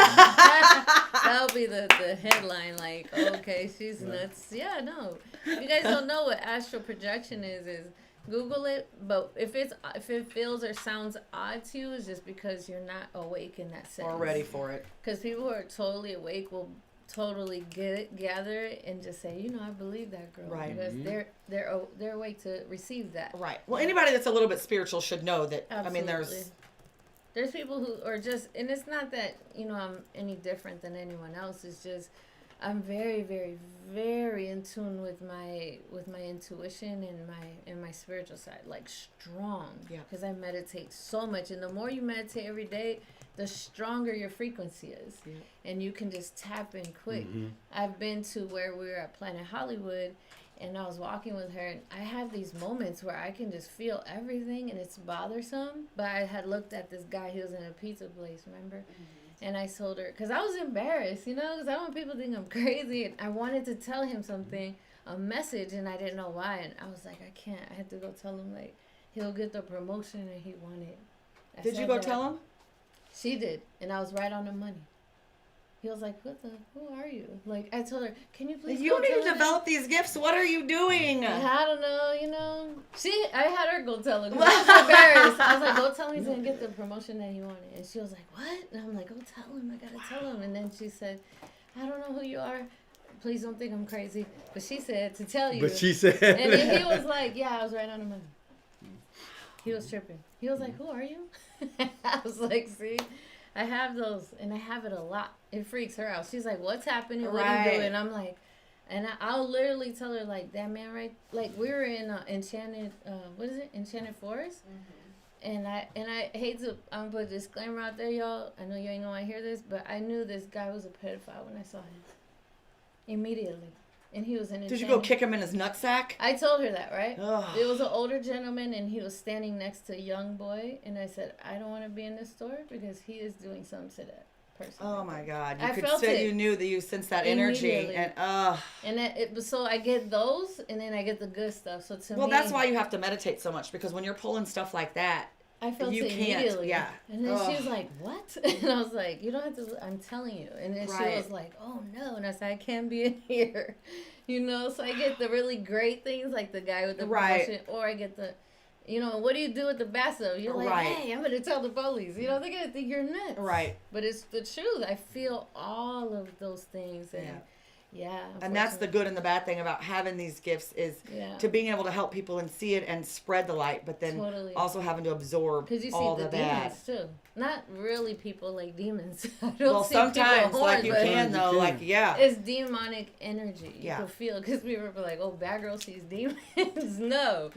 S5: that'll be the headline. Like, okay, she's nuts. Yeah, no. If you guys don't know what astral projection is Google it. But if it feels or sounds odd to you, it's just because you're not awake in that sense.
S2: Or ready for it.
S5: Because people who are totally awake will totally gather it and just say, you know, I believe that girl.
S2: Right.
S5: Because they're awake to receive that.
S2: Right. Well, anybody that's a little bit spiritual should know that.
S5: Absolutely.
S2: I mean,
S5: there's people who are just, and it's not that, you know, I'm any different than anyone else. It's just I'm very, very, very in tune with my intuition and my spiritual side, like strong.
S2: Yeah.
S5: Because I meditate so much, and the more you meditate every day, the stronger your frequency is, and you can just tap in quick. I've been to where we were at Planet Hollywood, and I was walking with her, and I have these moments where I can just feel everything, and it's bothersome. But I had looked at this guy; he was in a pizza place, remember? And I told her, because I was embarrassed, you know, because I want people to think I'm crazy, and I wanted to tell him something, a message, and I didn't know why, and I was like, I can't. I had to go tell him, like, he'll get the promotion that he wanted.
S2: Did you go tell him?
S5: She did, and I was right on the money. He was like, who are you? Like, I told her, can you please
S2: You need to develop these gifts. What are you doing?
S5: I don't know, you know. I had her go tell her, 'cause I was embarrassed. I was like, go tell him he's going to get the promotion that he wanted. And she was like, what? And I'm like, go tell him. I got to tell him. And then she said, I don't know who you are. Please don't think I'm crazy. But she said, to tell you.
S3: But she said.
S5: And then he was like, yeah, I was right on the money. He was tripping. He was like, who are you? I was like, see, I have those, and I have it a lot. It freaks her out. She's like, what's happening? What are you doing? And I'm like, and I'll literally tell her, like, that man right, like, we were in Enchanted, Enchanted Forest? And I hate to put a disclaimer out there, y'all. I know you ain't gonna hear this, but I knew this guy was a pedophile when I saw him. Immediately. And he was in
S2: Did you go kick him in his nutsack?
S5: I told her that, right?
S2: Ugh.
S5: It was an older gentleman, and he was standing next to a young boy. And I said, I don't want to be in this store because he is doing something to that person.
S2: Oh, my God. You
S5: I
S2: could
S5: felt
S2: say
S5: it.
S2: you knew that you sensed that energy.
S5: Immediately.
S2: And,
S5: so I get those, and then I get the good stuff. So to me...
S2: Well, that's why you have to meditate so much, because when you're pulling stuff like that,
S5: I felt
S2: you
S5: it
S2: can't.
S5: immediately.
S2: Yeah.
S5: And then she was like, what? And I was like, you don't have to, I'm telling you. And then she was like, oh, no. And I said, I can't be in here. You know, so I get the really great things, like the guy with the promotion, or I get the, you know, what do you do with the bad stuff? You're like, hey, I'm going to tell the police. You know, they're going to think you're nuts.
S2: Right.
S5: But it's the truth. I feel all of those things. And
S2: and that's the good and the bad thing about having these gifts is to being able to help people and see it and spread the light, but then also having to absorb
S5: because you see
S2: all
S5: the
S2: bad.
S5: demons too. Not really people like demons. I don't
S2: Well,
S5: see
S2: sometimes
S5: people
S2: like you
S5: but
S2: can though, like
S5: it's demonic energy. You
S2: Yeah.
S5: can feel because we were like, oh, bad girl sees demons. No.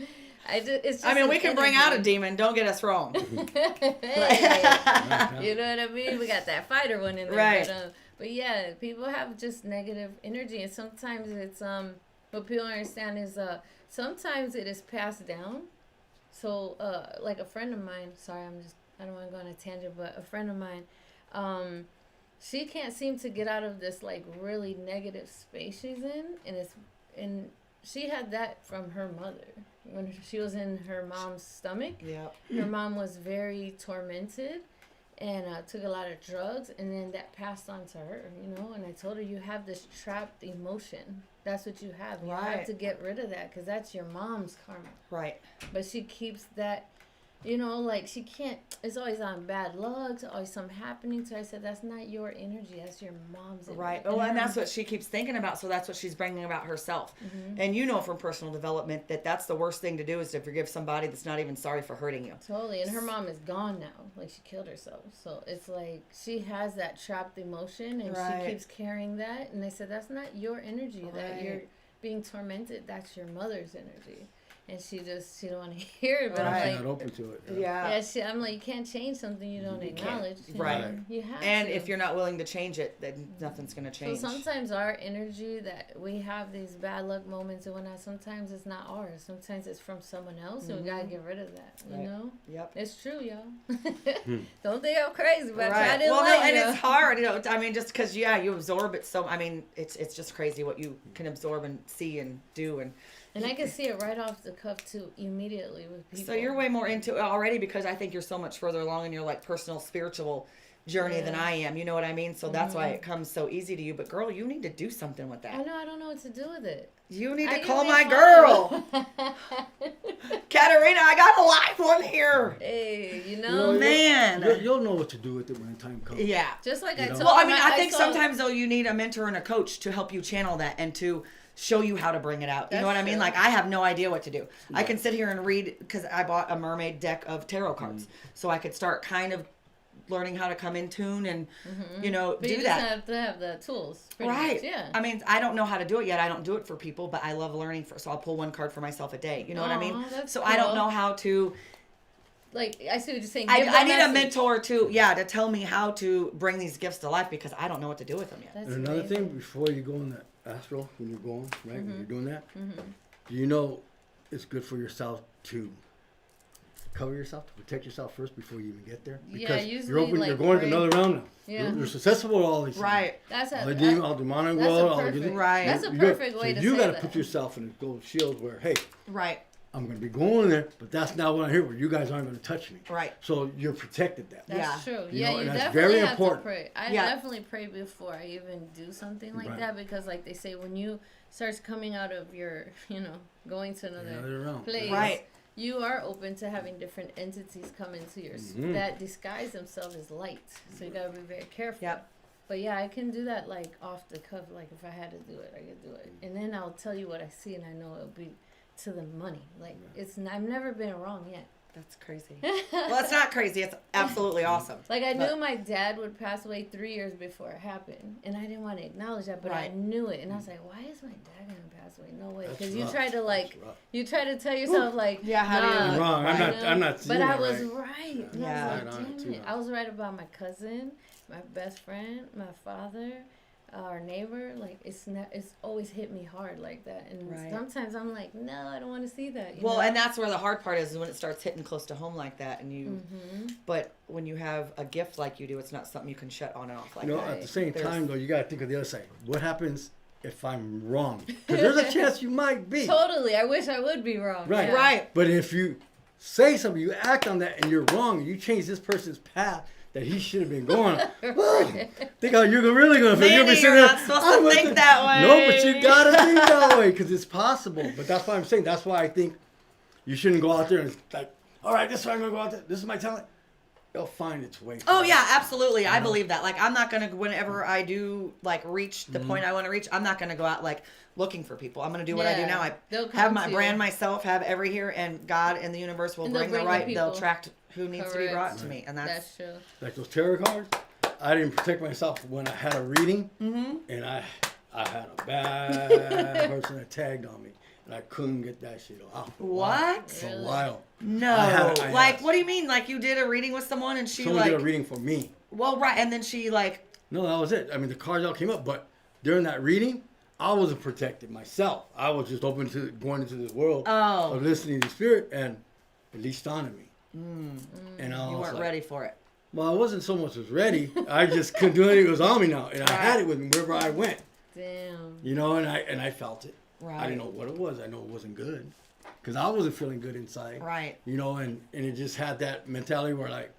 S5: It's just
S2: I mean, we can bring out a
S5: energy.
S2: demon. Don't get us wrong.
S5: Hey, you know what I mean? We got that fighter one in there.
S2: Right.
S5: But yeah, people have just negative energy, and sometimes it's what people don't understand is sometimes it is passed down. So like a friend of mine, sorry, I don't want to go on a tangent, but a friend of mine, she can't seem to get out of this like really negative space she's in, and she had that from her mother. When she was in her mom's stomach, her mom was very tormented and took a lot of drugs, and then that passed on to her, you know. And I told her, you have this trapped emotion. That's what you have. You have to get rid of that because that's your mom's karma.
S2: Right.
S5: But she keeps that, you know, like she can't, it's always on bad luck, always something happening to her. I said, that's not your energy, that's your mom's energy.
S2: Right. Oh, and that's what she keeps thinking about, so that's what she's bringing about herself. And you know from personal development that that's the worst thing to do is to forgive somebody that's not even sorry for hurting you.
S5: Totally. And her mom is gone now. Like, she killed herself. So it's like she has that trapped emotion, and she keeps carrying that. And they said, that's not your energy, that you're being tormented. That's your mother's energy. And she don't want to hear it, but I'm like,
S3: not open to it.
S2: Yeah.
S5: I'm like, you can't change something you don't acknowledge.
S2: Right.
S5: You have
S2: and
S5: to.
S2: if you're not willing to change it, then nothing's going to change.
S5: So sometimes our energy that we have these bad luck moments and whatnot, sometimes it's not ours. Sometimes it's from someone else, and we got to get rid of that, you know?
S2: Yep.
S5: It's true, y'all. Don't think I'm crazy, but I didn't
S2: well,
S5: like
S2: no, and
S5: you.
S2: it's hard, you know. I mean, just because, you absorb it so, I mean, it's just crazy what you can absorb and see and do.
S5: And I can see it right off the cuff, too, immediately with people.
S2: So you're way more into it already because I think you're so much further along in your, like, personal, spiritual journey than I am. You know what I mean? So that's why it comes so easy to you. But, girl, you need to do something with that.
S5: I know. I don't know what to do with it.
S2: You need to call my girl. Katerina, I got a live one here.
S5: Hey, you
S3: You
S5: know,
S3: know,
S2: Man.
S3: you'll know what to do with it when the time comes.
S2: Yeah.
S5: just like I
S3: You know?
S5: told
S2: Well, I
S5: him,
S2: mean, I think
S5: saw-
S2: sometimes though you need a mentor and a coach to help you channel that and to show you how to bring it out. You know
S5: That's
S2: what I mean?
S5: true.
S2: Like I have no idea what to do. I can sit here and read because I bought a mermaid deck of tarot cards, so I could start kind of learning how to come in tune and you know
S5: but
S2: do
S5: you
S2: that.
S5: just have to have the tools, pretty
S2: Right.
S5: much, yeah.
S2: I mean, I don't know how to do it yet. I don't do it for people, but I love learning so I'll pull one card for myself a day. You know what I mean?
S5: Aw, that's
S2: So I don't
S5: cool.
S2: know how to.
S5: Like, I see what you're saying.
S2: I
S5: Give the
S2: need a
S5: message.
S2: mentor to tell me how to bring these gifts to life because I don't know what to do with them yet.
S5: That's
S3: And another
S5: amazing.
S3: thing, before you go in the astral, when you're going, right, when you're doing that, you know it's good for yourself to cover yourself, to protect yourself first before you even get there.
S5: Yeah,
S3: Because
S5: usually,
S3: you're
S5: like,
S3: going to
S5: pray.
S3: another round now.
S5: Yeah.
S3: You're successful with all these things.
S2: Right.
S5: That's
S3: All the
S5: a,
S3: demon, all the demonic
S5: that's a
S3: world, all the
S5: perfect-
S2: Right.
S5: That's a
S3: you got-
S5: perfect way
S3: so
S5: to
S3: you
S5: say
S3: gotta
S5: that.
S3: put yourself in those shields where, hey,
S2: Right.
S3: I'm going to be going there, but that's not what I hear. Where you guys aren't going to touch me.
S2: Right.
S3: So you're protected that.
S5: That's
S2: Yeah.
S5: true.
S3: You
S5: Yeah,
S3: know,
S5: you
S3: and that's
S5: definitely
S3: very
S5: have
S3: important.
S5: to pray. I
S2: Yeah.
S5: definitely pray before I even do something like
S3: Right.
S5: that because, like they say, when you starts coming out of your, going to
S3: Another
S5: another
S3: round.
S5: place,
S2: Right.
S5: you are open to having different entities come into your that disguise themselves as light. So you gotta be very careful.
S2: Yep.
S5: But yeah, I can do that like off the cuff. Like if I had to do it, I could do it, and then I'll tell you what I see, and I know it'll be to the money. Like I've never been wrong yet.
S2: That's crazy. Well, it's not crazy. It's absolutely awesome.
S5: Like I
S2: But-
S5: knew my dad would pass away 3 years before it happened, and I didn't want to acknowledge that, but I
S2: Right.
S5: knew it, and I was like, "Why is my dad gonna pass away? No way!"
S3: That's
S5: Because you
S3: rough.
S5: try to
S3: That's rough.
S5: you try to tell yourself like,
S2: Yeah, how do you-
S5: nah,
S3: You're wrong.
S2: Right.
S3: I'm not
S5: but
S3: seeing
S5: I
S3: that
S5: was
S3: right.
S5: right. And
S2: Yeah.
S5: I
S3: Right
S5: was
S3: on
S5: like,
S3: it,
S5: damn
S3: too,
S5: it.
S3: though.
S5: I was right about my cousin, my best friend, my father, our neighbor. Like it's always hit me hard like that, and
S2: Right.
S5: sometimes I'm like, no, I don't want to see that. you
S2: Well,
S5: know?
S2: and that's where the hard part is when it starts hitting close to home like that, and you. But when you have a gift like you do, it's not something you can shut on and off like
S3: You know,
S2: that.
S3: at the same
S2: There's-
S3: time, though, you got to think of the other side. What happens if I'm wrong? Because there's a chance you might be.
S5: Totally. I wish I would be wrong.
S3: Right.
S5: Yeah.
S2: Right.
S3: But if you say something, you act on that, and you're wrong, and you change this person's path that he should have been going on. Think how you're really going to feel. You'll be
S2: Manny,
S3: sitting
S2: you're
S3: there,
S2: not supposed
S3: "I
S2: to
S3: was
S2: think
S3: the-"
S2: that way.
S3: No, but you got to think that way because it's possible. But that's why I'm saying. That's why I think you shouldn't go out there and it's like, all right, this is why I'm going to go out there. This is my talent. It'll find its way.
S2: Oh yeah, absolutely. I believe that. Like I'm not gonna whenever I do like reach the
S3: Mm-hmm.
S2: point I want to reach, I'm not gonna go out like looking for people. I'm gonna do what I do
S5: Yeah.
S2: now. I
S5: They'll
S2: have
S5: come
S2: my
S5: to
S2: brand
S5: you.
S2: myself, have every here, and God and the universe will
S5: And they'll
S2: bring the
S5: bring the
S2: right. They'll
S5: people.
S2: attract who needs to be
S5: Correct.
S2: brought to me, and that's
S5: true.
S3: Like those tarot cards, I didn't protect myself when I had a reading, and I had a bad person that tagged on me, and I couldn't get that shit off. For a while.
S2: What?
S3: For a while.
S2: No.
S3: I
S2: Like
S3: had-
S2: what do you mean? Like you did a reading with someone and she
S3: Someone
S2: like
S3: did a reading for me.
S2: well right, and then she like
S3: No, that was it. I mean, the cards all came up, but during that reading, I wasn't protected myself. I was just open to going into this world
S2: Oh.
S3: of listening to spirit, and it leashed onto me. And I
S2: you
S3: was
S2: weren't
S3: like,
S2: ready for it.
S3: well, I wasn't so much as ready. I just couldn't do anything. It was on me now, and I had it with me wherever I went.
S5: Damn.
S3: You know, and I felt it.
S2: Right.
S3: I didn't know what it was. I know it wasn't good because I wasn't feeling good inside.
S2: Right.
S3: You know, and it just had that mentality where like,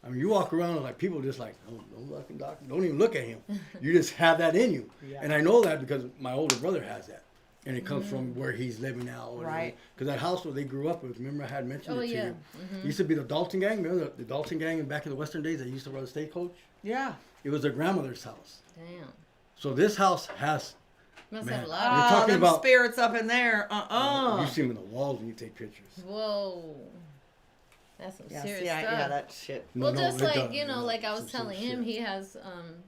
S3: I mean, you walk around and like people just like, oh, no fucking doctor, don't even look at him. You just have that in you,
S2: Yeah.
S3: and I know that because my older brother has that, and it comes from where he's living now.
S2: Right.
S3: Because that house where they grew up with, remember I had mentioned
S5: Oh,
S3: it to
S5: yeah.
S3: you. It used to be the Dalton gang. Remember the Dalton gang back in the Western days that used to run the stagecoach?
S2: Yeah.
S3: It was their grandmother's house.
S5: Damn.
S3: So this house has.
S5: Must
S3: Man,
S5: have a
S3: You're
S5: lot.
S2: Oh,
S3: talking
S2: them
S3: about-
S2: spirits up in there.
S3: You see them in the walls when you take pictures.
S5: Whoa. That's some
S2: Yeah,
S5: serious
S2: see,
S5: stuff.
S2: yeah, that shit.
S5: Well,
S3: No,
S5: just
S3: it
S5: like,
S3: does.
S5: like I was
S3: Some
S5: telling
S3: serious
S5: him,
S3: shit.
S5: he has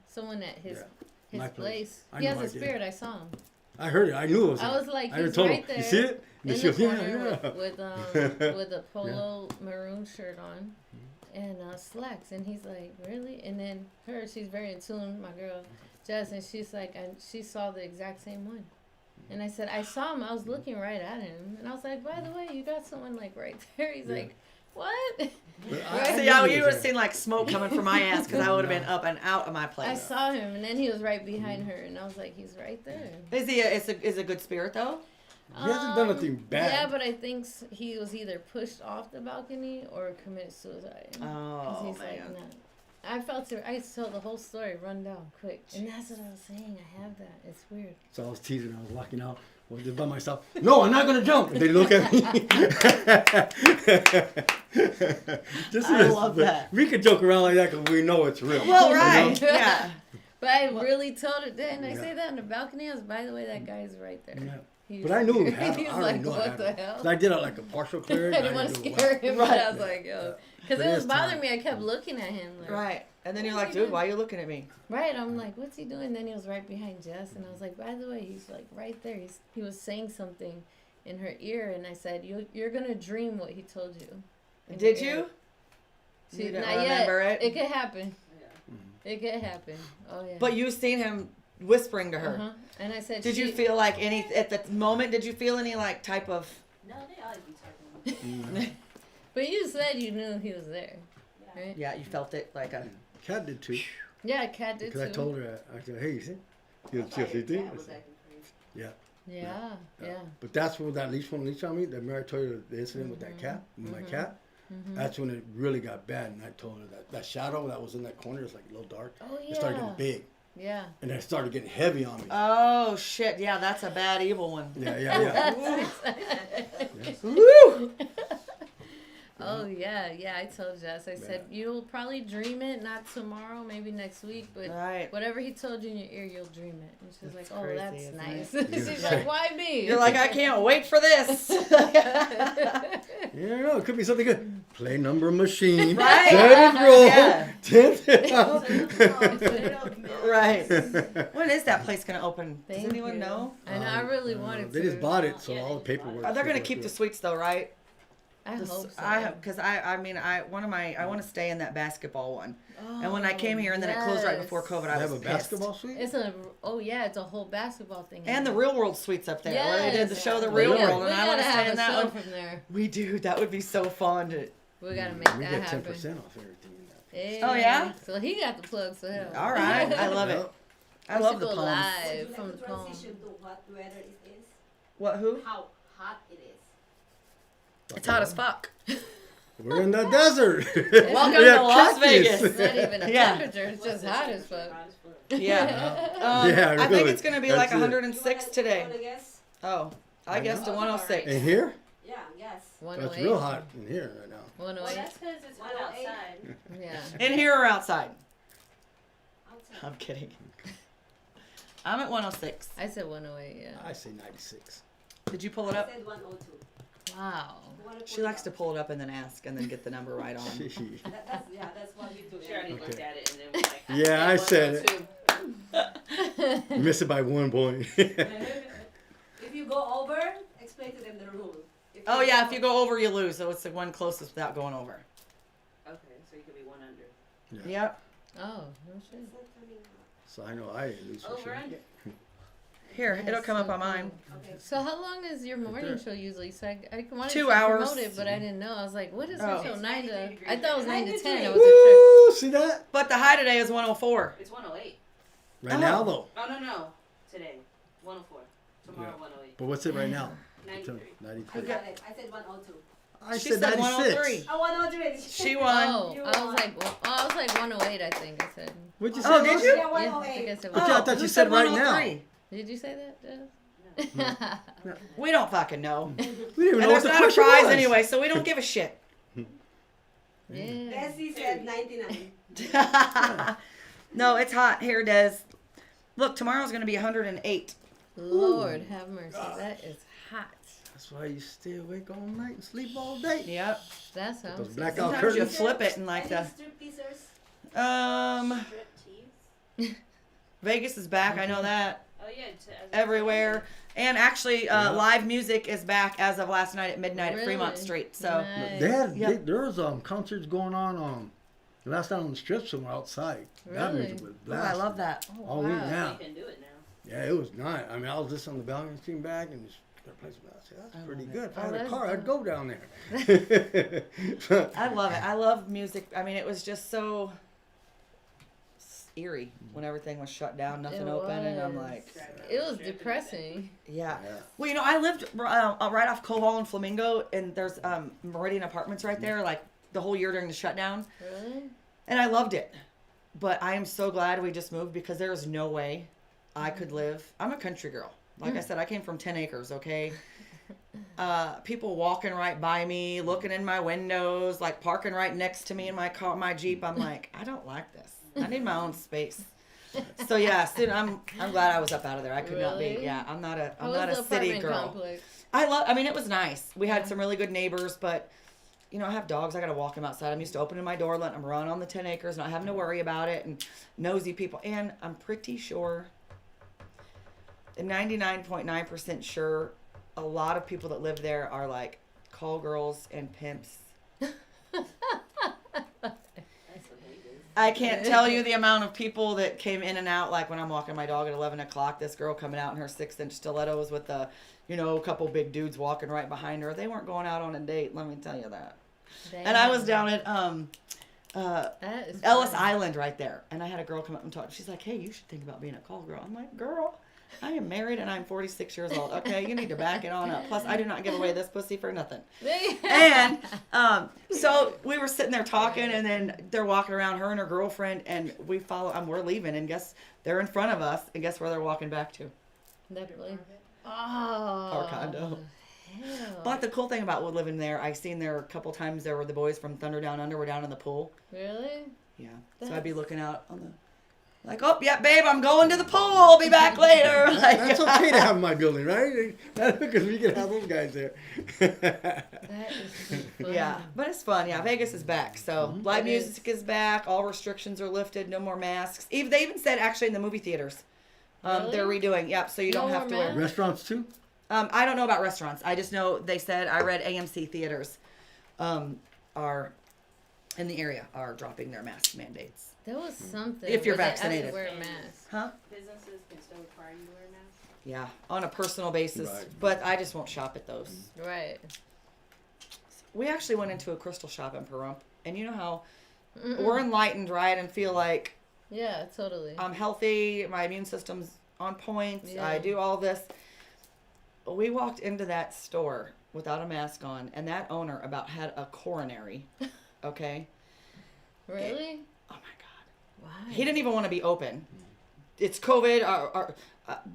S5: someone at his
S3: My
S5: his place.
S3: I
S5: He
S3: know
S5: has
S3: I
S5: a
S3: did.
S5: spirit. I saw him.
S3: I heard it. I knew it was.
S5: I
S3: him.
S5: was like,
S3: I even
S5: he's
S3: told
S5: right
S3: him,
S5: there.
S3: you see it? And
S5: In
S3: she
S5: the
S3: goes, yeah,
S5: corner
S3: yeah.
S5: with a polo maroon shirt on and slacks, and he's like, really? And then she's very in tune, my girl Jess, and she's like, and she saw the exact same one. And I said, I saw him. I was looking right at him, and I was like, by the way, you got someone like right there. He's
S3: Yeah.
S5: like, what?
S3: But
S5: Right.
S2: See,
S3: knew
S2: you
S3: he
S2: would
S3: was
S2: have
S3: there.
S2: seen like smoke coming from my ass because I would have been up and out of my
S5: I
S2: place.
S5: saw him, and then he was right behind her, and I was like, he's right there.
S2: Is he? Is a good spirit though?
S3: He hasn't done nothing bad.
S5: Yeah, but I think he was either pushed off the balcony or committed suicide. 'Cause
S2: Oh
S5: he's like,
S2: man.
S5: nah. I felt it. I saw the whole story run down quick, and that's what I was saying. I have that. It's weird.
S3: So I was teasing. I was walking out. was just by myself. No, I'm not gonna jump. And they look at me.
S2: I love that.
S3: We could joke around like that because we know it's real.
S2: Well, right. Yeah.
S5: But I really told her, didn't I say that on the balcony? I was, by the way, that guy's right there.
S3: Yeah.
S5: He
S3: But
S5: was
S3: I knew it
S5: scared.
S3: happened.
S5: He was
S3: I already
S5: like,
S3: knew it
S5: what the
S3: happened.
S5: hell?
S3: 'Cause I did like a partial clear.
S5: I didn't want to scare him, but I was like, yo. Because
S3: But
S5: it
S3: it
S5: was
S3: is
S5: bothering
S3: time.
S5: me. I kept looking at him. Like,
S2: Right. And then you're like, dude, why are you looking at me?
S5: Right. I'm like, what's he doing? Then he was right behind Jess. And I was like, by the way, he's like right there. He was saying something in her ear. And I said, you're going to dream what he told you. in
S2: Did
S5: your ear."
S2: you?
S5: See,
S2: You don't
S5: not
S2: remember
S5: yet.
S2: it?
S5: It could happen. It could happen. Oh, yeah.
S2: But you seen him whispering to her.
S5: Uh-huh. And I said,
S2: Did you feel like any, at the moment, did you feel any like type of...
S10: No, they always be talking.
S5: But you said you knew he was there.
S10: Yeah.
S5: Right?
S2: Yeah, you felt it like a...
S3: Kat did too.
S5: Yeah, Kat did too.
S3: Because I told her, I said, hey, you see? You see what you think? I said, yeah.
S5: Yeah.
S3: But that's when that leash one leash on me. That Mary told you the incident with that cat, with my cat. That's when it really got bad, and I told her that shadow that was in that corner is like a little dark.
S5: Oh,
S3: It started
S5: yeah.
S3: getting big,
S5: Yeah.
S3: and it started getting heavy on me.
S2: Oh, shit. Yeah, that's a bad, evil one.
S3: Yeah.
S2: Woo!
S5: Oh, yeah. I told Jess. I said, you'll probably dream it, not tomorrow, maybe next week, but
S2: Right.
S5: whatever he told you in your ear, you'll dream it. And she's like, oh,
S2: crazy,
S5: that's
S2: isn't
S5: nice.
S2: it?
S5: She's like, why me?
S2: You're like, I can't wait for this.
S3: You don't know. It could be something good. Play number machine.
S2: Right.
S3: Set it roll.
S2: Yeah.
S3: Tip it out.
S2: Right. When is that place going to open? Does
S5: Thank
S2: anyone
S5: you.
S2: know?
S5: I know, I really wanted to.
S3: They just bought it, so all the paperwork.
S2: They're going to keep the suites though, right?
S5: I hope so.
S2: Because I want to stay in that basketball one. And when I came here and then it closed right before COVID,
S3: They
S2: I
S3: have
S2: was
S3: a
S2: pissed.
S3: basketball suite?
S5: It's a whole basketball thing.
S2: And the Real World suites up there where they did the show The Real
S3: Really?
S2: World, and I want to stay in that
S5: show
S2: one.
S5: from there.
S2: We do. That would be so fun.
S5: We gotta make
S3: We
S5: that
S3: get
S5: happen.
S3: 10% off everything in that.
S5: Hey.
S2: Oh, yeah?
S5: So he got the plug, so hell.
S2: All right. I love it.
S3: Yep.
S2: I
S5: We
S2: love
S5: should
S2: the
S5: go
S2: palms.
S5: live
S4: Would you
S5: from
S4: like
S5: the
S4: to
S5: palm.
S4: transition to what weather it is?
S2: What? Who?
S4: How hot it is?
S2: It's hot as fuck.
S3: We're in the desert.
S2: Welcome
S3: We
S2: to
S3: have
S2: Las
S3: cactus.
S2: Vegas.
S5: It's not even a
S2: Yeah.
S5: temperature, it's just hot as fuck.
S2: Yeah.
S3: Yeah,
S2: I think
S3: really.
S2: it's going to be
S3: That's
S2: like
S3: it.
S2: 106 today.
S4: You wanna guess?
S2: Oh, I guessed a 106.
S3: In here?
S4: Yeah, yes.
S3: It's
S5: 108.
S3: real hot in here right now.
S10: Well,
S5: 108.
S10: that's because it's hot
S4: 108.
S10: outside.
S5: Yeah.
S2: In here or outside?
S4: Outside.
S2: I'm kidding. I'm at 106.
S5: I said 108, yeah.
S3: I say 96.
S2: Did you pull it
S4: I
S2: up?
S4: said 102.
S5: Wow.
S4: You wanna
S2: She
S4: pull it
S2: likes
S4: up?
S2: to pull it up and then ask and then get the number right on.
S4: That's what we do.
S10: She already
S3: Okay.
S10: looked at it and then was like,
S3: Yeah, I said it.
S10: 102.
S3: Miss it by 1 point.
S4: If you go over, explain to them the rule.
S2: Oh, yeah, if you go over, you lose. So it's the one closest without going over.
S10: Okay, so you could be 1 under.
S2: Yep.
S5: Oh, no shit.
S3: So I know I ain't lose for
S10: Over
S3: sure.
S10: under.
S2: Here, it'll come up on mine.
S4: Okay.
S5: So how long is your morning
S3: there.
S5: show usually? So I wanted
S2: 2
S5: to
S2: hours.
S5: promote it, but I didn't know. I was like, what is
S2: Oh.
S5: her show?
S10: It's
S5: 9 to...
S10: 93 degrees
S5: I thought it was 9 to 10. I
S4: 93.
S5: wasn't sure.
S3: Woo! See that?
S2: But the high today is 104.
S10: It's 108.
S3: Right now though.
S10: Oh, no. Today. 104. Tomorrow,
S3: Yeah.
S10: 108.
S3: But what's it right now?
S10: 93.
S3: 93.
S4: I said 102.
S3: I
S2: She
S3: said
S2: said
S3: 96.
S2: 103.
S4: Oh, 103.
S2: She won.
S5: Oh,
S4: You
S5: I was
S4: won.
S5: like, 108. I think I said.
S3: What'd you say?
S2: Oh, did
S3: Ross?
S2: you?
S4: Yeah,
S5: Yeah, I
S4: 108.
S5: think I said.
S3: But yeah, I thought
S2: who
S3: you said right
S2: 103?
S5: Did you say that? Jess?
S2: We don't fucking know.
S3: We didn't even
S2: And
S3: know what
S2: there's
S3: the
S2: not a
S3: question
S2: prize
S3: was.
S2: anyway, so we don't give a shit.
S5: Yeah.
S4: Bessie said 99.
S2: No, it's hot. Here it is. Look, tomorrow's going to be 108.
S5: Lord have mercy. That is hot.
S3: That's why you stay awake all night and sleep all day.
S2: Yep.
S5: That's how.
S3: Those
S5: I'm
S3: blackout
S2: Sometimes you
S3: curtains.
S2: flip it and like the...
S4: Strip teasers.
S10: Strip tease.
S2: Vegas is back. I know that.
S10: Oh, yeah.
S2: Everywhere. And actually, live music is back as of last night at midnight at Fremont
S5: Really?
S2: Street. So,
S5: Nice.
S3: They had,
S2: Yeah.
S3: there was concerts going on last night on the strip somewhere outside. That
S5: Really?
S3: music was
S2: ooh, I
S3: blasting.
S2: love that.
S5: Oh,
S3: All week
S5: wow.
S3: now.
S10: You can do it now.
S3: Yeah, it was nice. I mean, I was just on the balcony, sitting back, and just their place was. I said, that's pretty
S2: love
S3: good. If I
S5: Oh,
S3: had a
S5: that's
S3: car, I'd
S5: dope.
S3: go down there.
S2: I love it. I love music. I mean, it was just so eerie when everything was shut down, nothing
S5: It
S2: open, and I'm
S5: was.
S2: like,
S5: It was depressing.
S2: yeah.
S3: Yeah.
S2: Well, you know, I lived right off Koval and Flamingo, and there's Meridian Apartments right there, like the whole year during the shutdown,
S5: Really?
S2: and I loved it. But I am so glad we just moved because there is no way I could live. I'm a country girl. Like I said, I came from 10 acres, okay? People walking right by me, looking in my windows, like parking right next to me in my car, my Jeep. I'm like, I don't like this. I need my own space. So yeah, soon I'm glad I was up out of there. I could not be.
S5: Really?
S2: Yeah, I'm not a
S5: How was the
S2: city
S5: apartment
S2: girl.
S5: complex?
S2: I mean, it was nice. We had some really good neighbors, but you know, I have dogs. I got to walk them outside. I'm used to opening my door, letting them run on the 10 acres, not having to worry about it, and nosy people. And I'm pretty sure, 99.9% sure, a lot of people that live there are like call girls and pimps. I can't tell you the amount of people that came in and out. Like when I'm walking my dog at 11 o'clock, this girl coming out in her 6-inch stilettos with a couple big dudes walking right behind her. They weren't going out on a date, let me tell you that.
S5: Damn.
S2: And I was down at
S5: That is
S2: Ellis
S5: funny.
S2: Island right there, and I had a girl come up and talk. She's like, "Hey, you should think about being a call girl." I'm like, "Girl, I am married and I'm 46 years old. Okay, you need to back it on up. Plus, I do not give away this pussy for nothing." And so we were sitting there talking, and then they're walking around, her and her girlfriend, and we follow. We're leaving, and guess they're in front of us, and guess where they're walking back to?
S5: That place. Oh.
S2: Our condo.
S5: Hell.
S2: But the cool thing about living there, I seen there a couple times. There were the boys from Thunder Down Under were down in the pool.
S5: Really?
S2: Yeah. So I'd be looking out on the, like, "Oh, yeah, babe, I'm going to the pool. I'll be back later." Like,
S3: That's okay to have in my building, right? Because we can have those guys there.
S5: That is funny.
S2: yeah, but it's fun. Yeah, Vegas is back. So live
S5: It is.
S2: music is back. All restrictions are lifted. No more masks. Even they even said actually in the movie theaters, they're redoing. Yep. So you
S5: No
S2: don't
S5: more
S2: have to wear.
S5: masks?
S3: Restaurants too?
S2: I don't know about restaurants. I just know they said I read AMC theaters, are in the area are dropping their mask mandates.
S5: There was something.
S2: If you're
S5: where they asked
S2: vaccinated.
S5: to wear a mask.
S2: Huh?
S10: Businesses can still require you to wear a mask.
S2: Yeah, on a personal basis.
S3: Right.
S2: But I just won't shop at those.
S5: Right.
S2: We actually went into a crystal shop in Pahrump, and you know how we're enlightened, right? And feel like
S5: Yeah, totally.
S2: I'm healthy, my immune system's on point,
S5: Yeah.
S2: I do all this. We walked into that store without a mask on, and that owner about had a coronary. Okay?
S5: Really?
S2: Oh my God.
S5: Why?
S2: He didn't even want to be open. It's COVID.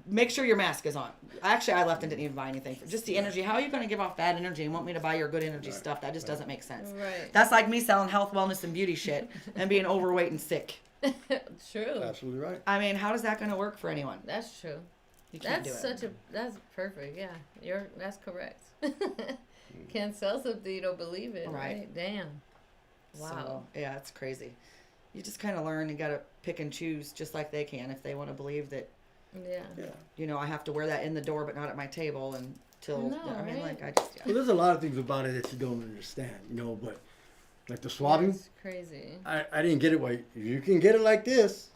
S2: Make sure your mask is on. Actually, I left and didn't even buy anything. Just the energy. How are you going to give off bad energy and want me to buy your good energy stuff? That just doesn't make sense.
S5: Right.
S2: That's like me selling health, wellness, and beauty shit and being overweight and sick.
S5: True.
S3: Absolutely right.
S2: I mean, how is that going to work for anyone?
S5: That's true.
S2: You can't
S5: That's
S2: do it.
S5: that's perfect. Yeah, that's correct. Can't sell something you don't believe in,
S2: Right.
S5: right? Damn. Wow.
S2: So, yeah, it's crazy. You just kind of learn. You got to pick and choose, just like they can. If they want to believe that,
S5: Yeah.
S2: I have to wear that in the door, but not at my table until.
S5: No,
S2: I mean,
S5: right?
S2: like I just.
S3: Well, there's a lot of things about it that you don't understand, but like the swabbing,
S5: That's crazy.
S3: I didn't get it. Why you can get it like this?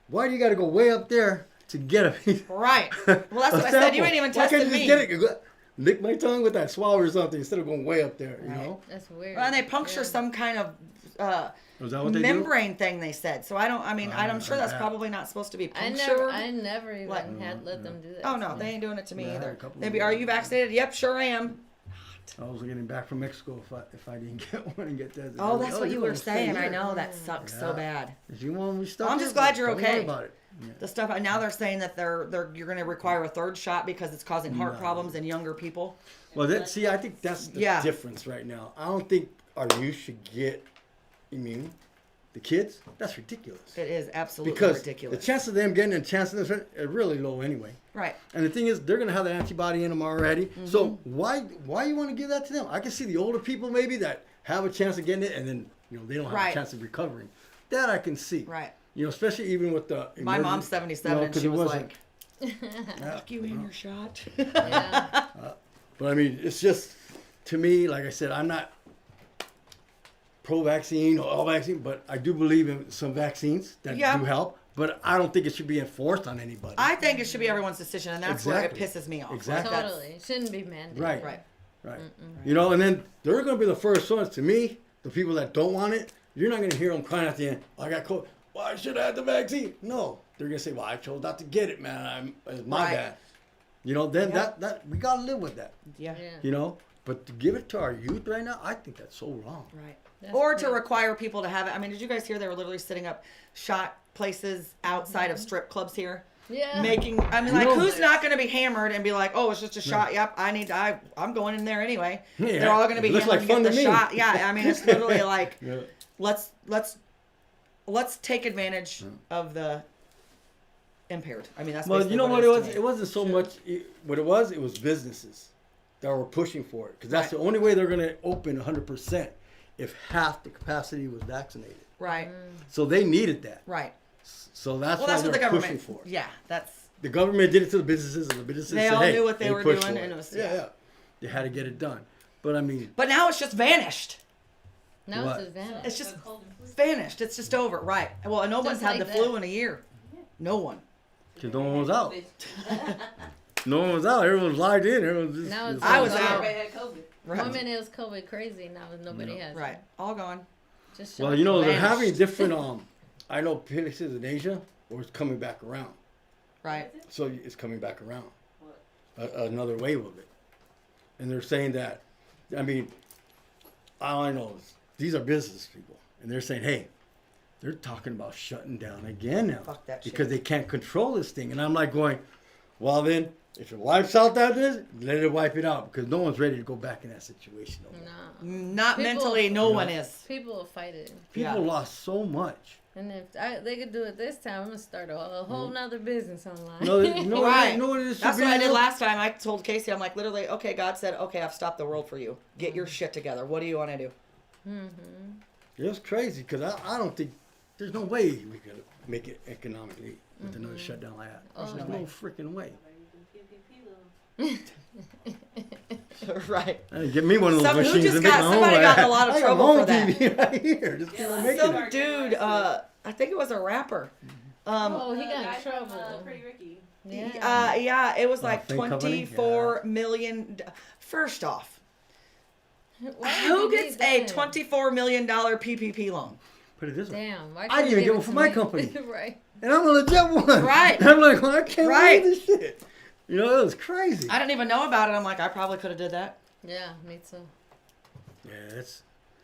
S3: Why do you got to go way up there to get a piece?
S2: Right. Well, that's what I said. You ain't even
S3: Why can't
S2: tested
S3: you just
S2: me.
S3: get it? Go- Lick my tongue with that swab or something instead of going way up there, you
S2: Right.
S3: know?
S5: That's weird.
S2: Well, and they puncture
S5: Yeah.
S2: some kind of
S3: Is that what they
S2: membrane thing. They said. So I don't. I mean, I'm sure that's
S3: yeah.
S2: probably not supposed to be
S5: I
S2: punctured.
S5: never even
S2: Like-
S5: had let them do that.
S2: Oh no, they ain't doing it to me
S3: Yeah, I had a
S2: either.
S3: couple
S2: They'd
S3: of
S2: be,
S3: them.
S2: "Are you vaccinated?" Yep, sure I am.
S3: I was getting back from Mexico if I didn't get one and get that.
S2: Oh, that's what you were
S3: gonna stay
S2: saying. I
S3: here.
S2: know that sucks so
S3: Yeah.
S2: bad.
S3: If you want me stuck
S2: I'm
S3: here,
S2: just glad you're
S3: don't worry
S2: okay.
S3: about it. Yeah.
S2: The stuff now they're saying that you're going to require a third shot because it's causing heart problems in younger people.
S3: Well, I think that's the
S2: Yeah.
S3: difference right now. I don't think our youth should get immune. The kids, that's ridiculous.
S2: It is absolutely
S3: Because
S2: ridiculous.
S3: the chance of them getting a chance of this are really low anyway.
S2: Right.
S3: And the thing is, they're going to have the antibody in them already. So why you want to give that to them? I can see the older people maybe that have a chance of getting it, and then they don't have
S2: Right.
S3: a chance of recovering. That I can see.
S2: Right.
S3: Especially even with the.
S2: My mom's 77 and
S3: 'cause
S2: she
S3: it
S2: was
S3: wasn't-
S2: like, "Fuck you in your shot."
S5: Yeah.
S3: But I mean, it's just, to me, like I said, I'm not pro-vaccine or all vaccine, but I do believe in some vaccines that
S2: Yeah.
S3: do help. But I don't think it should be enforced on anybody.
S2: I think it should be everyone's decision, and that's
S3: Exactly.
S2: where it pisses me off.
S3: Exactly.
S2: Like, that's-
S5: Totally. It shouldn't be mandated.
S3: Right.
S2: Right.
S3: Right. And then they're going to be the first ones. To me, the people that don't want it, you're not going to hear them crying at the end, I got COVID. Well, I should have had the vaccine. No. They're going to say, well, I chose not to get it, man. It's my
S2: Right.
S3: bad. Then
S2: Yeah.
S3: that we got to live with that.
S2: Yeah.
S5: Yeah.
S3: But to give it to our youth right now, I think that's so wrong.
S2: Right.
S5: That's
S2: Or to
S5: crazy.
S2: require people to have it. I mean, did you guys hear they were literally setting up shot places outside of strip clubs here?
S5: Yeah.
S2: making. I mean,
S3: You
S2: like,
S3: know-
S2: who's not going to be hammered and be like, "Oh, it's just a shot." Yep, I'm going in there anyway.
S3: Yeah,
S2: They're all going to be
S3: it looks
S2: hammered
S3: like
S2: and
S3: fun
S2: get
S3: to
S2: the
S3: me.
S2: shot. Yeah, I mean, it's literally like,
S3: Yeah.
S2: let's take advantage of the impaired. I mean, that's
S3: Well,
S2: basically
S3: you know what
S2: it
S3: it
S2: is
S3: was?
S2: to
S3: It
S2: me.
S3: wasn't so much. What it was businesses that were pushing for it because that's
S2: Right.
S3: the only way they're going to open 100% if half the capacity was vaccinated.
S2: Right,
S3: So they needed that.
S2: right.
S3: So that's
S2: Well,
S3: why
S2: that's what the
S3: they're pushing
S2: government.
S3: for it.
S2: Yeah, that's
S3: The government did it to the businesses, and the businesses
S2: They
S3: said,
S2: all
S3: hey,
S2: knew what they were
S3: pushed
S2: doing,
S3: for
S2: and it was-
S3: yeah. They had to get it done. But I mean,
S2: But now it's just vanished.
S5: Now
S3: What?
S5: it's just vanished.
S2: It's just vanished. It's just over. Right. Well, and no one's had
S5: like
S2: the flu
S5: that.
S2: in a year. No one.
S3: because no one was out. No one was out. Everyone was locked in. Everyone was just,
S5: Now it's
S2: I was
S5: all
S2: out.
S5: gone.
S4: Had COVID.
S2: Right.
S5: One minute it was COVID crazy, now nobody has it.
S2: Right. All gone.
S5: Just
S3: Well, you know, they're
S2: vanished.
S3: having different. I know places in Asia where it's coming back around.
S2: Right.
S3: So it's coming back around. Another wave of it. And they're saying that, I mean, all I know is these are business people. And they're saying, hey, they're talking about shutting down again now.
S2: Fuck that shit.
S3: Because they can't control this thing. And I'm like going, well then, if it wipes out that this, let it wipe it out. Because no one's ready to go back in that situation. No more.
S5: No.
S2: Not
S5: People-
S2: mentally. No one is.
S5: People will fight it.
S3: People
S2: Yeah.
S3: lost so much.
S5: And if they could do it this time, I'm going to start a whole nother business online.
S3: No, no,
S2: Right.
S3: no, it should
S2: That's
S3: be
S2: what I did
S3: enough.
S2: last time. I told Casey, I'm like, literally, okay, God said, okay, I've stopped the world for you. Get your shit together. What do you want to do?
S3: It was crazy because I don't think there's no way we could make it economically with another shutdown like that. There's
S5: Oh,
S3: no
S5: no.
S3: freaking way.
S2: Right.
S3: Get me one of those
S2: Who
S3: machines
S2: just
S3: and make
S2: got-
S3: my own.
S2: somebody got in a lot of
S3: I got
S2: trouble
S3: my own
S2: for that.
S3: TV right here. Just keep on making
S2: Some
S3: it.
S2: dude, I think it was a rapper.
S5: Oh, he
S4: The
S5: got
S4: guy
S5: in
S4: from,
S5: trouble.
S4: Pretty Ricky.
S5: Yeah.
S2: Yeah, it was like
S3: fake company?
S2: 24 million. First off,
S5: Why
S2: who
S5: would you
S2: gets
S5: need
S2: a
S5: that?
S2: $24 million PPP loan?
S3: Put it this way.
S5: Damn. Why
S3: I didn't
S5: couldn't
S3: even
S5: you
S3: get
S5: give
S3: one
S5: it
S3: for
S5: to
S3: my
S5: me?
S3: company.
S5: Right.
S3: And I'm a legit one.
S2: Right.
S3: And I'm like, well, I can't
S2: Right.
S3: believe this shit. You know, it was crazy.
S2: I didn't even know about it. I'm like, I probably could have did that.
S5: Yeah, me too.
S3: Yeah, it's.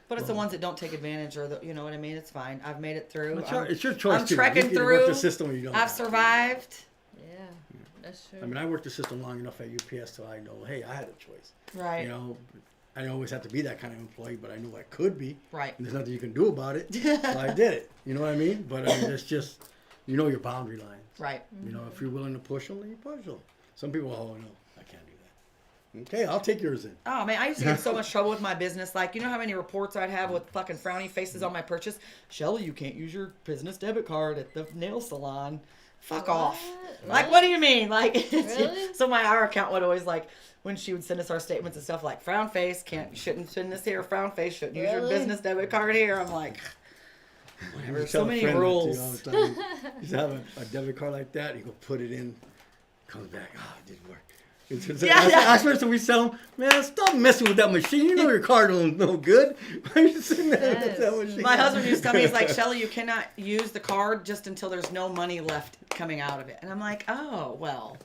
S2: But it's the ones that don't take advantage, or you know what I mean. It's fine. I've made it through.
S3: It's your choice
S2: I'm
S3: too.
S2: trekking
S3: You can
S2: through.
S3: work the system or you don't.
S2: I've survived.
S5: Yeah, that's true.
S3: I mean, I worked the system long enough at UPS so I know, hey, I had a choice.
S2: Right.
S3: You know, I didn't always have to be that kind of employee, but I knew I could be.
S2: Right.
S3: And there's nothing you can do about it. So I did it. You know what I mean? But I mean, it's just, you know your boundary lines.
S2: Right.
S3: You know, if you're willing to push them, then you push them. Some people, oh, no, I can't do that. Okay, I'll take yours in.
S2: Oh man, I used to get in so much trouble with my business. Like, you know how many reports I'd have with fucking frowny faces on my purchase? Shelly, you can't use your business debit card at the nail salon. Fuck off. Like, what do you mean? Like,
S5: Really?
S2: So our account would always like, when she would send us our statements and stuff, like, frown face, shouldn't send this here. Frown face, shouldn't use your
S5: Really?
S2: business debit card here. I'm like, whatever.
S3: You
S2: So
S3: tell a
S2: many
S3: friend that to you
S2: rules.
S3: all the time. You just have a debit card like that, you go put it in, comes back, oh, it didn't work. I swear to we sell them, man, stop messing with that machine. You know your card don't no good. Why are you sitting there with that machine?
S2: My husband used to tell me, he's like, Shelly, you cannot use the card just until there's no money left coming out of it. And I'm like, oh, well,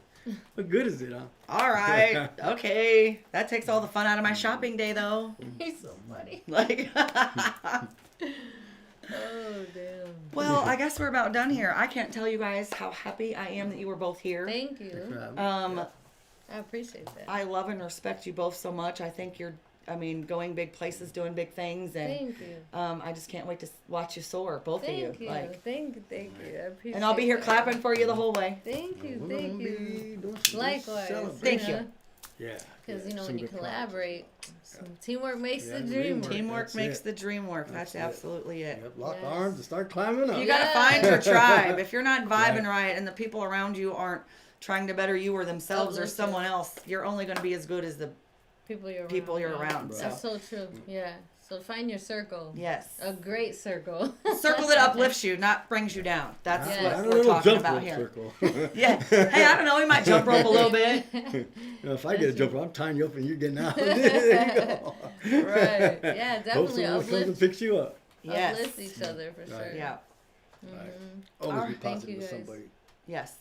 S3: What good is it, huh?
S2: all right, okay. That takes all the fun out of my shopping day, though.
S5: He's so funny.
S2: Like,
S5: Oh, damn.
S2: well, I guess we're about done here. I can't tell you guys how happy I am that you were both here.
S5: Thank you. I appreciate that.
S2: I love and respect you both so much. I think you're, going big places, doing big things, and
S5: Thank you.
S2: I just can't wait to watch you soar, both
S5: Thank
S2: of you.
S5: you.
S2: Like,
S5: Thank you. I appreciate
S2: and I'll be here
S5: that.
S2: clapping for you the whole way.
S5: Thank you. Thank you.
S3: Don't
S5: Likewise.
S3: celebrate.
S2: Thank you.
S3: Yeah.
S5: Because,
S3: yeah,
S5: when
S3: some
S5: you
S3: good
S5: collaborate, teamwork makes
S3: Yeah,
S5: the dream work.
S2: Teamwork
S3: That's
S2: makes
S3: it.
S2: the dream work. That's
S3: That's it.
S2: absolutely it.
S3: Yep, lock
S5: Yes.
S3: arms and start climbing up.
S2: You gotta
S5: Yeah.
S2: find your tribe. If you're not vibing
S3: Right.
S2: right and the people around you aren't trying to better you or themselves or
S5: Uplift
S2: someone else, you're only going to be as good as the
S5: People you're around.
S2: people you're
S5: yeah.
S2: around.
S5: That's
S2: So,
S5: so true. Yeah. So find your circle.
S2: yes.
S5: A great circle.
S2: Circle that uplifts you, not brings you down. That's
S5: Yes.
S2: what
S3: I
S2: we're
S3: don't know,
S2: talking
S3: jump
S2: about
S3: rope
S2: here.
S3: circle.
S2: Yeah. Hey, I don't know. We might jump rope a little bit.
S3: You know, if I get a jump rope, I'm tying you up and you're getting out. There you go.
S5: Right. Yeah,
S3: Hope
S5: definitely
S3: someone comes and
S5: uplift,
S3: picks you up.
S2: Yes.
S5: uplift each other for sure.
S3: Right.
S2: Yeah.
S3: Right.
S5: All
S3: Always
S5: right,
S3: be
S5: thank
S3: positive
S5: you
S3: with
S5: guys.
S3: somebody.
S2: Yes.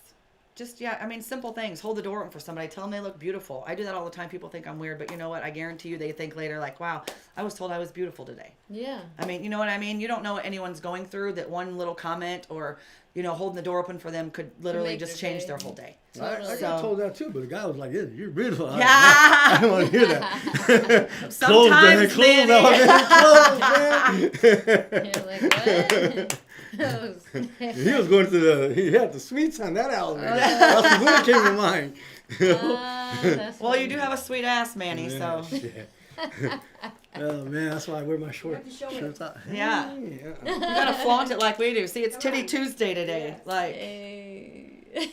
S2: just, yeah, I mean, simple things. Hold the door open for somebody. Tell them they look beautiful. I do that all the time. People think I'm weird, but you know what? I guarantee you they think later, like, wow, I was told I was beautiful today.
S5: Yeah.
S2: I mean, you know what I mean? You don't know what anyone's going through. That one little comment or, you know, holding the door open for them could literally
S5: make
S2: just
S5: their
S2: change
S5: day.
S2: their whole day.
S5: Totally.
S3: I got told that too, but the guy was like, "You're beautiful."
S2: Yeah.
S3: I don't want to hear that.
S2: Sometimes,
S3: clothes, man.
S5: You're like, what?
S3: He was going to he had the sweets on that elevator. That's what came to mind.
S2: Well, you do have a sweet ass, Manny, so.
S3: Oh man, that's why I wear my shorts out.
S2: Yeah.
S3: Hey,
S2: You gotta flaunt it like we do. See, it's Titty Tuesday today. Like,
S5: Hey.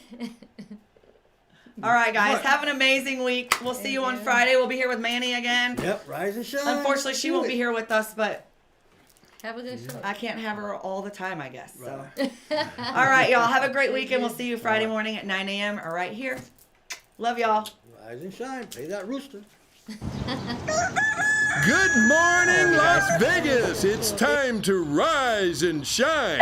S2: all right, guys, have an amazing week. We'll see you on Friday. We'll be here with Manny again.
S3: Yep, rise and shine.
S2: Unfortunately, she won't be here with us, but
S5: Have a good show.
S2: I can't have her all the time, I guess. So, all right, y'all, have a great weekend. We'll see you Friday morning at 9 a.m. or right here. Love y'all.
S3: Rise and shine. Play that rooster.
S1: Good morning, Las Vegas. It's time to rise and shine.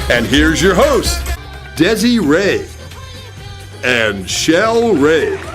S1: And here's your host, Desi Ray and ShellRay.